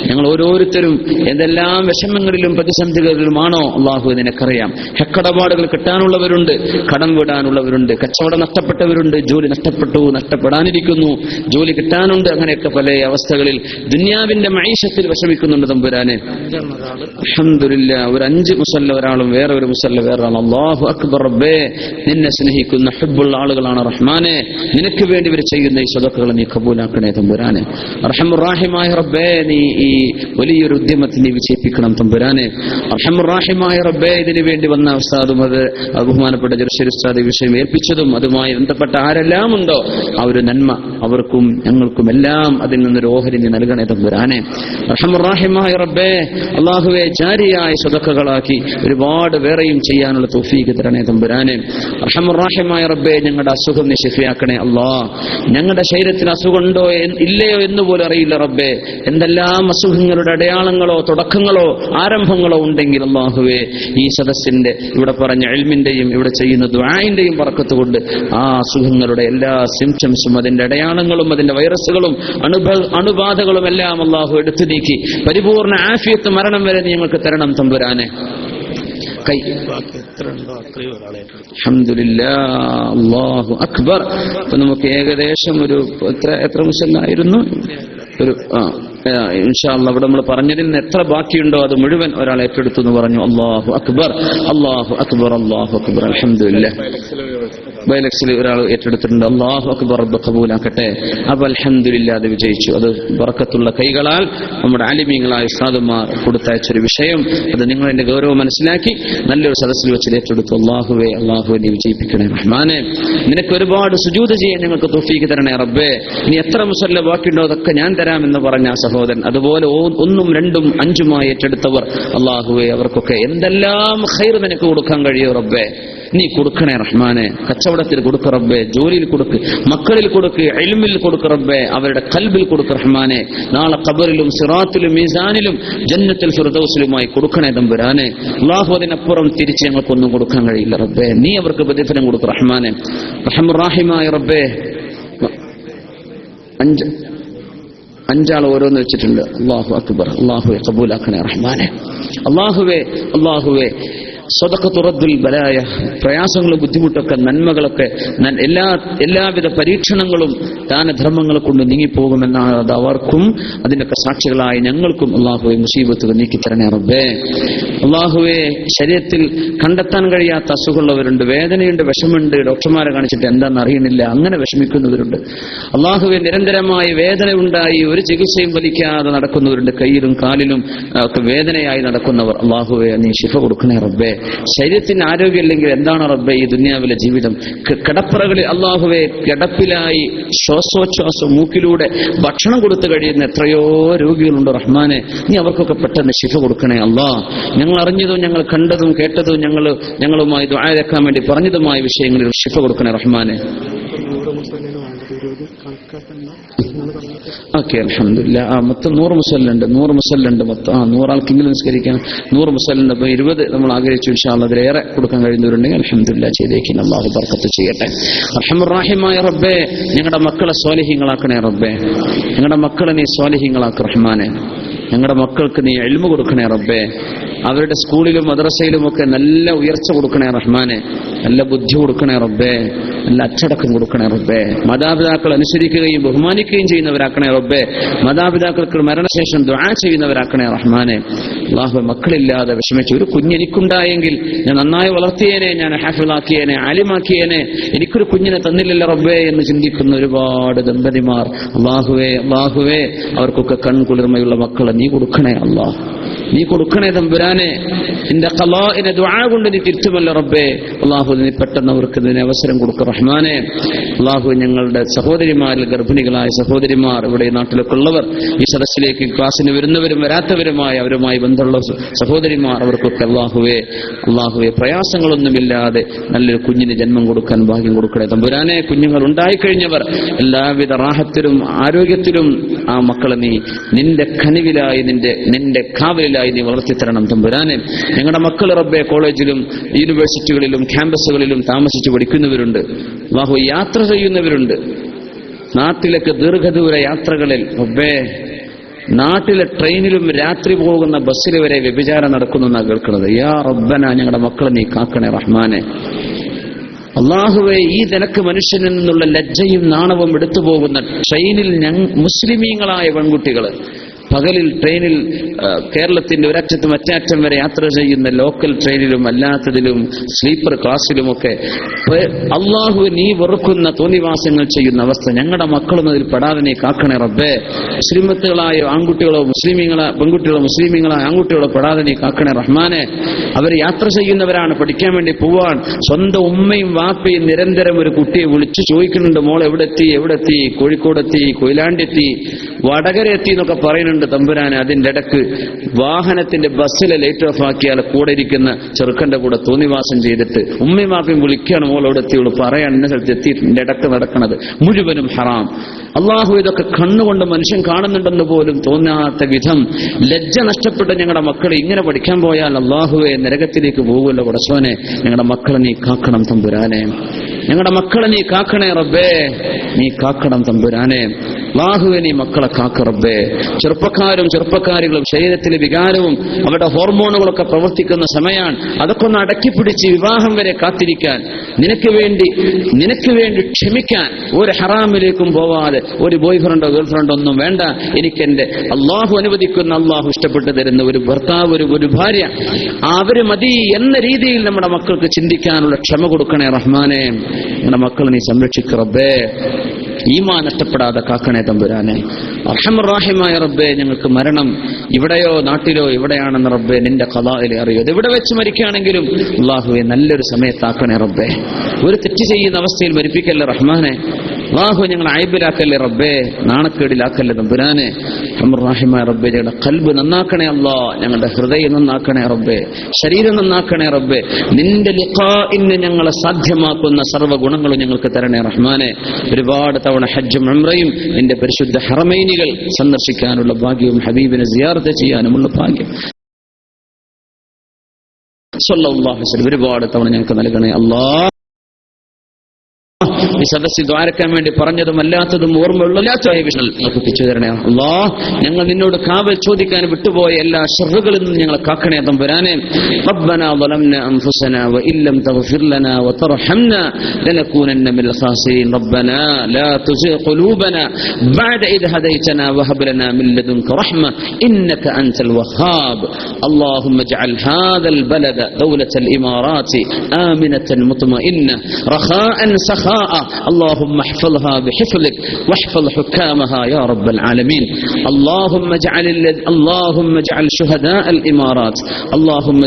ഞങ്ങൾ ഓരോരുത്തരും എന്തെല്ലാം വിഷമങ്ങളിലും പ്രതിസന്ധികളിലുമാണോ അല്ലാഹു നിനക്കറിയാം. ഹക്കടപാടുകൾ കിട്ടാനുള്ളവരുണ്ട്, കടം വിടാനുള്ളവരുണ്ട്, കച്ചവടം നഷ്ടപ്പെട്ടവരുണ്ട്, ജോലി നഷ്ടപ്പെടാനിരിക്കുന്നു, ജോലി കിട്ടാനുണ്ട്. അങ്ങനെയൊക്കെ പല അവസ്ഥകളിൽ ദുനിയാവിന്റെ മഈശത്തിൽ വിഷമിക്കുന്നുണ്ട് തമ്പുരാനെ. അൽഹംദുലില്ലാ, ഒരു 5 മുസല്ല ഒരാളും വേറെ ഒരു മുസല്ല വേറെ ആളും. അല്ലാഹു അക്ബർ റബ്ബേ, നിന്നെ സ്നേഹിക്കുന്ന ഹബ്ബുള്ള ആളുകളാണ് റഹ്മാനെ. നിനക്ക് വേണ്ടി ഇവർ ചെയ്യുന്ന ഈ സദഖകൾ നീ കബൂലാക്കണേ തമ്പുരാനെ. അർഹമുർ റഹീമായ റബ്ബേ, നീ ഈ വലിയൊരു ഉദ്യമത്തിന് വിജയിപ്പിക്കണം തമ്പുരാനെ. അർഹമുർ റഹീമായ റബ്ബേ, ഇതിനു വേണ്ടി വന്ന ഉസ്താദും അത് ബഹുമാനപ്പെട്ട ജർശി ഉസ്താദ് വിഷയം ഏൽപ്പിച്ചതും അതുമായി ബന്ധപ്പെട്ട ആരെല്ലാം ഉണ്ടോ ആ ഒരു നന്മ അവർക്കും ഞങ്ങൾക്കും എല്ലാം അതിൽ നിന്നൊരു ഓഹരി നീ നൽകണേ തമ്പുരാനെ. അർഹമുർ റഹീമായ റബ്ബേ, അല്ലാഹുവേ, ജാരിയായ സദഖകളാക്കി ഒരുപാട് വേറെയും ചെയ്യാനുള്ള തൗഫീഖ് തരണേ തമ്പുരാനെ. അർഹമുർ റഹീമായ റബ്ബേ, ഞങ്ങളുടെ അസുഖം നീ ശിഫയാക്കണേ അല്ലാഹ്. ഞങ്ങളുടെ ശരീരത്തിന് അസുഖമുണ്ടോ ഇല്ലയോ എന്ന് പോലും അറിയില്ല റബ്ബേ. എന്തെല്ലാം അസുഖങ്ങളുടെ അടയാളങ്ങളോ തുടക്കങ്ങളോ ആരംഭങ്ങളോ ഉണ്ടെങ്കിൽ അല്ലാഹുവേ, ഈ സദസ്സിന്റെ ഇവിടെ പറഞ്ഞ ഇൽമിന്റെയും ഇവിടെ ചെയ്യുന്ന ദുആഇന്റെയും ബറക്കത്ത് കൊണ്ട് ആ അസുഖങ്ങളുടെ എല്ലാ സിംപ്റ്റംസും അതിന്റെ അടയാളങ്ങളും അതിന്റെ വൈറസുകളും അണുബാധകളും എല്ലാം അല്ലാഹു എടുത്തു നീക്കി പരിപൂർണ്ണ ആഫിയത്ത് മരണം വരെ ഞങ്ങൾക്ക് തരണം തമ്പുരാനെ. അൽഹംദുലില്ലാഹ്, അല്ലാഹു അക്ബർ. ഇപ്പൊ നമുക്ക് ഏകദേശം ഒരു എത്ര മുസല്ലായിരുന്നു? ഒരു ഇൻഷാ അല്ലാഹ് ഇവിടെ നമ്മൾ പറഞ്ഞതിൽ നിന്ന് എത്ര ബാക്കിയുണ്ടോ അത് മുഴുവൻ ഒരാൾ ഏറ്റെടുത്തു എന്ന് പറഞ്ഞു. അല്ലാഹു അക്ബർ, അല്ലാഹു അക്ബർ, അല്ലാഹു അക്ബർ. അൽഹംദുലില്ലാഹ്, ബൈലക്സിൽ ഒരാൾ ഏറ്റെടുത്തിട്ടുണ്ട്. അല്ലാഹു അക്ബർ, റബ്ബ് കബൂലാക്കട്ടെ. അപ്പൊ അൽഹംദുലില്ലാഹ്, അത് വിജയിച്ചു. അത് ബറക്കത്തുള്ള കൈകളാൽ നമ്മുടെ ആലിമീങ്ങളായ ഉസ്താദുമാർ കൊടുത്തയച്ചൊരു വിഷയം. അത് നിങ്ങളതിന്റെ ഗൗരവം മനസ്സിലാക്കി നല്ലൊരു സദസ്സിൽ വെച്ച് ഏറ്റെടുത്തു. അല്ലാഹുവേ, അല്ലാഹുവേ, നീ വിജയിപ്പിക്കണേ റഹ്മാനെ. നിനക്ക് ഒരുപാട് സുജൂദ് ചെയ്യാൻ ഞങ്ങൾക്ക് തൗഫീഖ് തരണേ റബ്ബേ. നീ എത്ര മുസല്ല ബാക്കിയുണ്ടോ അതൊക്കെ ഞാൻ തരാമെന്ന് പറഞ്ഞ സഹോദരൻ, അതുപോലെ 1, 2, 5 ഏറ്റെടുത്തവർ അല്ലാഹുവേ, അവർക്കൊക്കെ എന്തെല്ലാം ഖൈർ നിനക്ക് കൊടുക്കാൻ കഴിയോ റബ്ബേ, നീ കൊടുക്കണേ റഹ്മാനെ. കച്ചവടത്തിൽ കൊടുക്ക റബ്ബേ, ജോലിയിൽ കൊടുക്ക്, മക്കളിൽ കൊടുക്ക്, ഇൽമിൽ കൊടുക്ക റബ്ബേ, അവരുടെ ഖൽബിൽ കൊടുക്ക റഹ്മാനെ. നാളെ ഖബറിലും സിറാത്തിലും മീസാനിലും ജന്നത്തുൽ ഫിർദൗസിലുമായി കൊടുക്കണേ തമ്പുരാനെ. അല്ലാഹു, അതിനപ്പുറം തിരിച്ച് ഞങ്ങൾക്കൊന്നും കൊടുക്കാൻ കഴിയില്ല റബ്ബേ. നീ അവർക്ക് പ്രതിഫലം കൊടുക്ക റഹ്മാനെ. റഹ്മാൻ റഹീമായ റബ്ബേ, 5 ഓരോന്ന് വെച്ചിട്ടുണ്ട്. അല്ലാഹു അക്ബർ, അല്ലാഹുവേ, ഖബൂലാക്കണേ റഹ്മാനെ. അല്ലാഹുവേ, അല്ലാഹുവേ, സദഖത്തു റദ്ദുൽ ബലായ, പ്രയാസങ്ങളും ബുദ്ധിമുട്ടൊക്കെ നന്മകളൊക്കെ എല്ലാവിധ പരീക്ഷണങ്ങളും ദാനധർമ്മങ്ങളെ കൊണ്ട് നീങ്ങിപ്പോകുമെന്നാണ് അത് അവർക്കും അതിനൊക്കെ സാക്ഷികളായ ഞങ്ങൾക്കും അല്ലാഹുവേ മുസീബത്തുകൾ നീക്കിത്തരണേ റബ്ബേ. അല്ലാഹുവേ, ശരീരത്തിൽ കണ്ടെത്താൻ കഴിയാത്ത അസുഖമുള്ളവരുണ്ട്, വേദനയുണ്ട്, വിഷമുണ്ട്, ഡോക്ടർമാരെ കാണിച്ചിട്ട് എന്താണെന്ന് അറിയണില്ല, അങ്ങനെ വിഷമിക്കുന്നവരുണ്ട്. അല്ലാഹുവേ, നിരന്തരമായി വേദന ഉണ്ടായി ഒരു ചികിത്സയും ഫലിക്കാതെ നടക്കുന്നവരുണ്ട്, കയ്യിലും കാലിലും ഒക്കെ വേദനയായി നടക്കുന്നവർ. അല്ലാഹുവേ, നീ ശിഫ കൊടുക്കണേ റബ്ബേ. ശരീരത്തിന് ആരോഗ്യമില്ലെങ്കിൽ എന്താണ് റബ്ബേ ഈ ദുനിയാവിലെ ജീവിതം? കിടപ്പറകളിൽ അല്ലാഹുവേ, കിടപ്പിലായി ശ്വാസോച്ഛ്വാസം മൂക്കിലൂടെ ഭക്ഷണം കൊടുത്തു കഴിയുന്ന എത്രയോ രോഗികളുണ്ട് റഹ്മാനെ. നീ അവർക്കൊക്കെ പെട്ടെന്ന് ശിഫ കൊടുക്കണേ അല്ലാഹ്. ഞങ്ങൾ അറിഞ്ഞതും ഞങ്ങൾ കണ്ടതും കേട്ടതും ഞങ്ങളുമായി ദുആ വെക്കാൻ വേണ്ടി പറഞ്ഞതുമായ വിഷയങ്ങളിൽ ശിഫ കൊടുക്കണേ റഹ്മാനെ. ഓക്കെ, അൽഹംദുലില്ലാഹ്. മൊത്തം 100 മുസല്ലുണ്ട്. 100 മുസല്ലുണ്ട് മൊത്തം. 100 ആൾക്കെങ്കിലും നിസ്കരിക്കാൻ 100 മുസല്ലുണ്ട്. അപ്പൊ 20 നമ്മൾ ആഗ്രഹിച്ചു. ഇൻഷാ അല്ലാഹ് അതിലേറെ കൊടുക്കാൻ കഴിയുന്നവരുണ്ടെങ്കിൽ അൽഹംദുലില്ലാഹ് ചെയ്തേക്കും. അല്ലാഹു ബർക്കത്ത് ചെയ്യട്ടെ. അർഹമുർ റഹീമായ റബ്ബേ, ഞങ്ങളുടെ മക്കളെ സ്വാലിഹീങ്ങളാക്കണേ റബ്ബേ. ഞങ്ങളുടെ മക്കളെ നീ സ്വാലിഹീങ്ങളാക്ക് റഹ്മാനെ. ഞങ്ങളുടെ മക്കൾക്ക് നീ ഇൽമു കൊടുക്കണേ റബ്ബേ. അവരുടെ സ്കൂളിലും മദ്രസയിലും ഒക്കെ നല്ല ഉയർച്ച കൊടുക്കണേ റഹ്മാനെ. നല്ല ബുദ്ധി കൊടുക്കണേ റബ്ബേ. നല്ല അച്ചടക്കം കൊടുക്കണേ റബ്ബേ. മാതാപിതാക്കൾ അനുസരിക്കുകയും ബഹുമാനിക്കുകയും ചെയ്യുന്നവരാക്കണേ റബ്ബേ. മാതാപിതാക്കൾക്ക് മരണശേഷം ദുആ ചെയ്യുന്നവരാക്കണേ റഹ്മാനെ. അല്ലാഹു, മക്കളില്ലാതെ വിഷമിച്ചു ഒരു കുഞ്ഞെനിക്കുണ്ടായെങ്കിൽ ഞാൻ നന്നായി വളർത്തിയേനെ, ഞാൻ ഹാഫിളാക്കിയേനെ, ആലിമാക്കിയേനെ, എനിക്കൊരു കുഞ്ഞിനെ തന്നില്ലല്ലോ റബ്ബേ എന്ന് ചിന്തിക്കുന്ന ഒരുപാട് ദമ്പതിമാർ. അല്ലാഹുവേ, അല്ലാഹുവേ, അവർക്കൊക്കെ കൺകുളിർമയുള്ള മക്കളെ നീ കൊടുക്കണേ അല്ലാഹ്. നീ കൊടുക്കണേ തമ്പുരാനെ. നിന്റെ ഖലാഇനെ ദുആ കൊണ്ട് നീ തിരുത്തുമല്ലോ റബ്ബേ. അല്ലാഹു, നീ പെട്ടെന്ന് അവർക്ക് ഇതിന് അവസരം കൊടുക്കുക റഹ്മാനെ. അല്ലാഹു, ഞങ്ങളുടെ സഹോദരിമാരിൽ ഗർഭിണികളായ സഹോദരിമാർ, ഇവിടെ നാട്ടിലൊക്കെ ഉള്ളവർ, ഈ സദസ്സിലേക്ക് ക്ലാസ്സിന് വരുന്നവരും വരാത്തവരുമായ അവരുമായി ബന്ധമുള്ള സഹോദരിമാർ, അവർക്കൊക്കെ അല്ലാഹുവേ പ്രയാസങ്ങളൊന്നുമില്ലാതെ നല്ലൊരു കുഞ്ഞിന് ജന്മം കൊടുക്കാൻ ഭാഗ്യം കൊടുക്കണേ തമ്പുരാനെ. കുഞ്ഞുങ്ങൾ ഉണ്ടായിക്കഴിഞ്ഞവർ എല്ലാവിധ റാഹത്തിലും ആരോഗ്യത്തിലും ആ മക്കളെ നീ നിന്റെ കനിവിലായി നിന്റെ കാവലിലായി നീ വളർത്തിത്തരണം തമ്പുരാനെ. ഞങ്ങളുടെ മക്കൾ റബ്ബേ കോളേജിലും യൂണിവേഴ്സിറ്റികളിലും ക്യാമ്പസുകളിലും താമസിച്ച് പഠിക്കുന്നവരുണ്ട്. അല്ലാഹു, യാത്ര ചെയ്യുന്നവരുണ്ട്. നാട്ടിലേക്ക് ദീർഘദൂര യാത്രകളിൽ റബ്ബേ, നാട്ടിലെ ട്രെയിനിലും രാത്രി പോകുന്ന ബസ്സിൽ വരെ വ്യഭിചാരം നടക്കുന്നു എന്നാണ് കേൾക്കുന്നത്. യാ റബ്ബന, ഞങ്ങളുടെ മക്കളെ നീ കാക്കണേ റഹ്മാനെ. അള്ളാഹുവേ, ഈ നിനക്ക് മനുഷ്യനിൽ നിന്നുള്ള ലജ്ജയും നാണവും എടുത്തു പോകുന്ന ട്രെയിനിൽ മുസ്ലിമീങ്ങളായ പെൺകുട്ടികൾ പകലിൽ ട്രെയിനിൽ കേരളത്തിന്റെ ഒരറ്റത്ത് മറ്റേ അറ്റം വരെ യാത്ര ചെയ്യുന്ന ലോക്കൽ ട്രെയിനിലും അല്ലാത്തതിലും സ്ലീപ്പർ ക്ലാസ്സിലുമൊക്കെ അള്ളാഹു നീ വെറുക്കുന്ന തോന്നിവാസങ്ങൾ ചെയ്യുന്ന അവസ്ഥ ഞങ്ങളുടെ മക്കളും അതിൽ പെടാതെ നീ കാക്കണേ റബ്ബേ. മുസ്ലിമത്തുകളായ ആൺകുട്ടികളോ പെൺകുട്ടികളോ മുസ്ലിമീങ്ങളായ ആൺകുട്ടികളോ പെടാതെ നീ കാക്കണേ റഹ്മാനെ. അവർ യാത്ര ചെയ്യുന്നവരാണ്, പഠിക്കാൻ വേണ്ടി പോവാൻ. സ്വന്തം ഉമ്മയും വാപ്പയും നിരന്തരം ഒരു കുട്ടിയെ വിളിച്ചു ചോദിക്കുന്നുണ്ട്, മോൾ എവിടെത്തി, കോഴിക്കോടെത്തി, കൊയിലാണ്ടെത്തി, വടകര എത്തി എന്നൊക്കെ പറയുന്നുണ്ട്. തമ്പുരാനെ, അതിന്റെ ഇടക്ക് വാഹനത്തിന്റെ ബസ്സിലെ ലൈറ്റ് ഓഫ് ആക്കിയാൽ കൂടെ ഇരിക്കുന്ന ചെറുക്കന്റെ കൂടെ തോന്നിവാസം ചെയ്തിട്ട് ഉമ്മയും വാപ്പയും വിളിക്കുകയാണ്, മോളോട് എത്തിയുള്ളൂ, പറയാൻ എന്നെ സ്ഥലത്ത് എത്തിയിട്ടുണ്ട്. ഇടക്ക് നടക്കുന്നത് മുഴുവനും ഹറാം. അള്ളാഹു ഇതൊക്കെ കണ്ണുകൊണ്ട് മനുഷ്യൻ കാണുന്നുണ്ടെന്ന് പോലും തോന്നാത്ത വിധം ലജ്ജ നഷ്ടപ്പെട്ട ഞങ്ങളുടെ മക്കൾ ഇങ്ങനെ പഠിക്കാൻ പോയാൽ അള്ളാഹുവെ നരകത്തിലേക്ക് പോകുമല്ലോ. പടച്ചോനെ, ഞങ്ങളുടെ മക്കളെ നീ കാക്കണം തമ്പുരാനെ, ഞങ്ങളുടെ മക്കളെ നീ കാക്കണേ റബ്ബേ, നീ കാക്കണം തമ്പുരാനെ. അല്ലാഹുവേ, നീ മക്കളെ കാക്ക റബ്ബേ. ചെറുപ്പക്കാരും ചെറുപ്പക്കാരികളും ശരീരത്തിലെ വികാരവും അവരുടെ ഹോർമോണുകളൊക്കെ പ്രവർത്തിക്കുന്ന സമയമാണ്. അതൊക്കെ ഒന്ന് അടക്കിപ്പിടിച്ച് വിവാഹം വരെ കാത്തിരിക്കാൻ, നിനക്ക് വേണ്ടി ക്ഷമിക്കാൻ, ഒരു ഹറാമിലേക്കും പോവാതെ, ഒരു ബോയ് ഫ്രണ്ടോ ഗേൾ ഫ്രണ്ടോ ഒന്നും വേണ്ട, എനിക്കെന്റെ അള്ളാഹു അനുവദിക്കുന്ന, അള്ളാഹു ഇഷ്ടപ്പെട്ടു തരുന്ന ഒരു ഭർത്താവ്, ഒരു ഭാര്യ, അവര് മതി എന്ന രീതിയിൽ നമ്മുടെ മക്കൾക്ക് ചിന്തിക്കാനുള്ള ക്ഷമ കൊടുക്കണേ റഹ്മാനെ. നമ്മുടെ മക്കളെ നീ സംരക്ഷിക്കുക റബ്ബേ. ഈമാൻ നഷ്ടപ്പെടാതെ കാക്കണേ തമ്പുരാനെ. അർഹമർ റഹീമായ റബ്ബേ, ഞങ്ങൾക്ക് മരണം ഇവിടെയോ നാട്ടിലോ എവിടെയാണെന്ന് റബ്ബേ നിന്റെ ഖദാഇൽ അറിയോ. അത് എവിടെ വെച്ച് മരിക്കുകയാണെങ്കിലും അല്ലാഹുവേ നല്ലൊരു സമയത്താക്കണേ റബ്ബേ. ഒരു തെറ്റ് ചെയ്യുന്ന അവസ്ഥയിൽ മരിപ്പിക്കല്ലേ റഹ്മാനെ. അല്ലാഹു ഞങ്ങളെ അയ്ബിലാക്കല്ലേ റബ്ബേ, നാണക്കേടിലാക്കല്ലേ തമ്പുരാനെ. അർഹമർ റഹീമായ റബ്ബേ, ഞങ്ങളുടെ ഖൽബ് നന്നാക്കണേ അല്ലാ, ഞങ്ങളുടെ ഹൃദയം നന്നാക്കണേ റബ്ബേ, ശരീരം നന്നാക്കണേ റബ്ബേ. നിന്റെ ലിഖാഇന് ഞങ്ങളെ സാധ്യമാക്കുന്ന സർവ്വ ഗുണങ്ങളും ഞങ്ങൾക്ക് തരണേ റഹ്മാനെ. ഒരുപാട് തവണ ഹജ്ജും ഉംറയും നിന്റെ പരിശുദ്ധ ഹറമൈനികൾ സന്ദർശിക്കാനുള്ള ഭാഗ്യവും ഹബീബിനെ സിയാറത്ത് ചെയ്യാനുമുള്ള ഭാഗ്യം സ്വല്ലല്ലാഹു അലൈഹി വസല്ലം ഒരുപാട് തവണ ഞങ്ങൾക്ക് നൽകണേ അല്ലാഹ്. ഈ സദസ്സിൽ ദ്വാരക്കാൻ വേണ്ടി പറഞ്ഞതും അല്ലാത്തതും ഓർമ്മയുള്ളല്ലാത്ത വിഷയങ്ങൾ എത്തിച്ചു തരണേ അല്ലാഹ്. ഞങ്ങൾ നിന്നോട് കാവൽ ചോദിക്കാൻ വിട്ടുപോയ എല്ലാ ശർറുകളിൽ നിന്നും ഞങ്ങളെ കാക്കണേ തമ്പുരാനെ. റബ്ബനാ ളലംനാ അൻഫുസനാ വഇൻ ലം തഗ്ഫിർ ലനാ വതർഹംനാ ലനകൂനന്ന മിനൽ ഖാസിരീൻ. റബ്ബനാ ലാ തുസിഗ് ഖുലൂബനാ ബഅദ ഇദ് ഹദൈതനാ വഹബ് ലനാ മിൻ ലദുൻക റഹ്മ ഇന്നക അൻതൽ വഹാബ്. اللهم اجعل هذا البلد دولة الإمارات آمنة مطمئنة رخاء سخاء. اللهم احفظها بحفظك واحفظ حكامها يا رب العالمين. اللهم اجعل شهداء الإمارات اللهم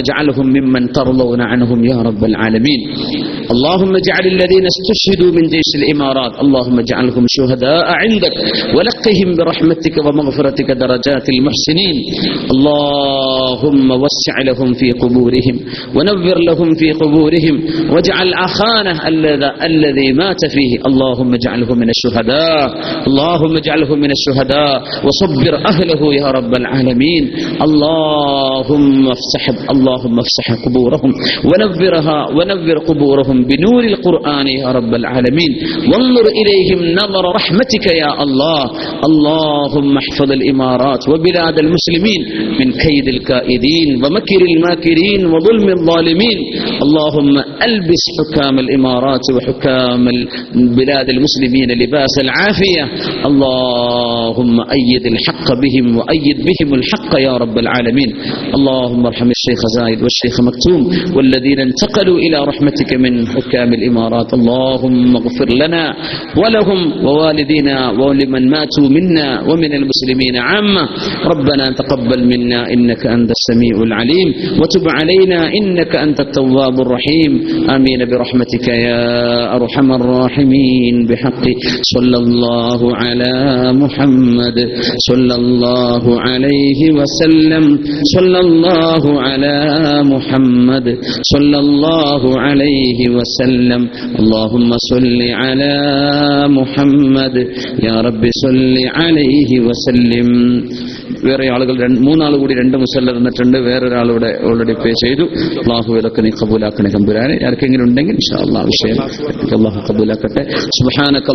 اجعلهم ممن ترضون عنهم يا رب العالمين. اللهم اجعل الذين استشهدوا من جيش الإمارات اللهم اجعلهم شهداء عندك ولقهم برحمتك ومغفرتك درجات المحسنين. اللهم وسع لهم في قبورهم ونور لهم في قبورهم واجعل أخانه الذي مات فيه اللهم اجعله من الشهداء. اللهم اجعله من الشهداء وصبر أهله يا رب العالمين. اللهم افسح قبورهم ونور قبورهم بنور القرآن يا رب العالمين. وانظر إليهم نظر رحمتك يا الله. اللهم احفظ الإمارات وبلاد المسلمين من كيد الكائدين ومكر الماكرين وظلم الظالمين. اللهم ألبس حكام الإمارات وحكام بلاد المسلمين لباس العافية. اللهم أيد الحق بهم وأيد بهم الحق يا رب العالمين. اللهم ارحم الشيخ زايد والشيخ مكتوم والذين انتقلوا إلى رحمتك من حكام الإمارات. اللهم اغفر لنا ولهم ووالدينا ولمن ماتوا منا ومن المسلمين عامة. ربنا تقبل منا إنك أنت السميع العليم وتب علينا إنك أنت التواب الرحيم. آمين برحمتك يا أرحم الراحمين. بحق صلى الله على محمد صلى الله عليه وسلم. صلى الله على محمد صلى الله عليه وسلم. اللهم صل على محمد يا رب صل عليه وسلم. വേറെ ആളുകൾ മൂന്നാൾ കൂടി 2 മുസല്ല തന്നിട്ടുണ്ട്. വേറൊരാളൂടെ ഓൾറെഡി പേ ചെയ്തു. അല്ലാഹു ഇതൊക്കെ നീ കബൂലാക്കണേ തമ്പുരാനെ. ആർക്കെങ്കിലും ഉണ്ടെങ്കിൽ ഇൻഷാ അല്ലാഹ് വിഷയം അല്ലാഹു കബൂലാക്കട്ടെ. സുബ്ഹാനക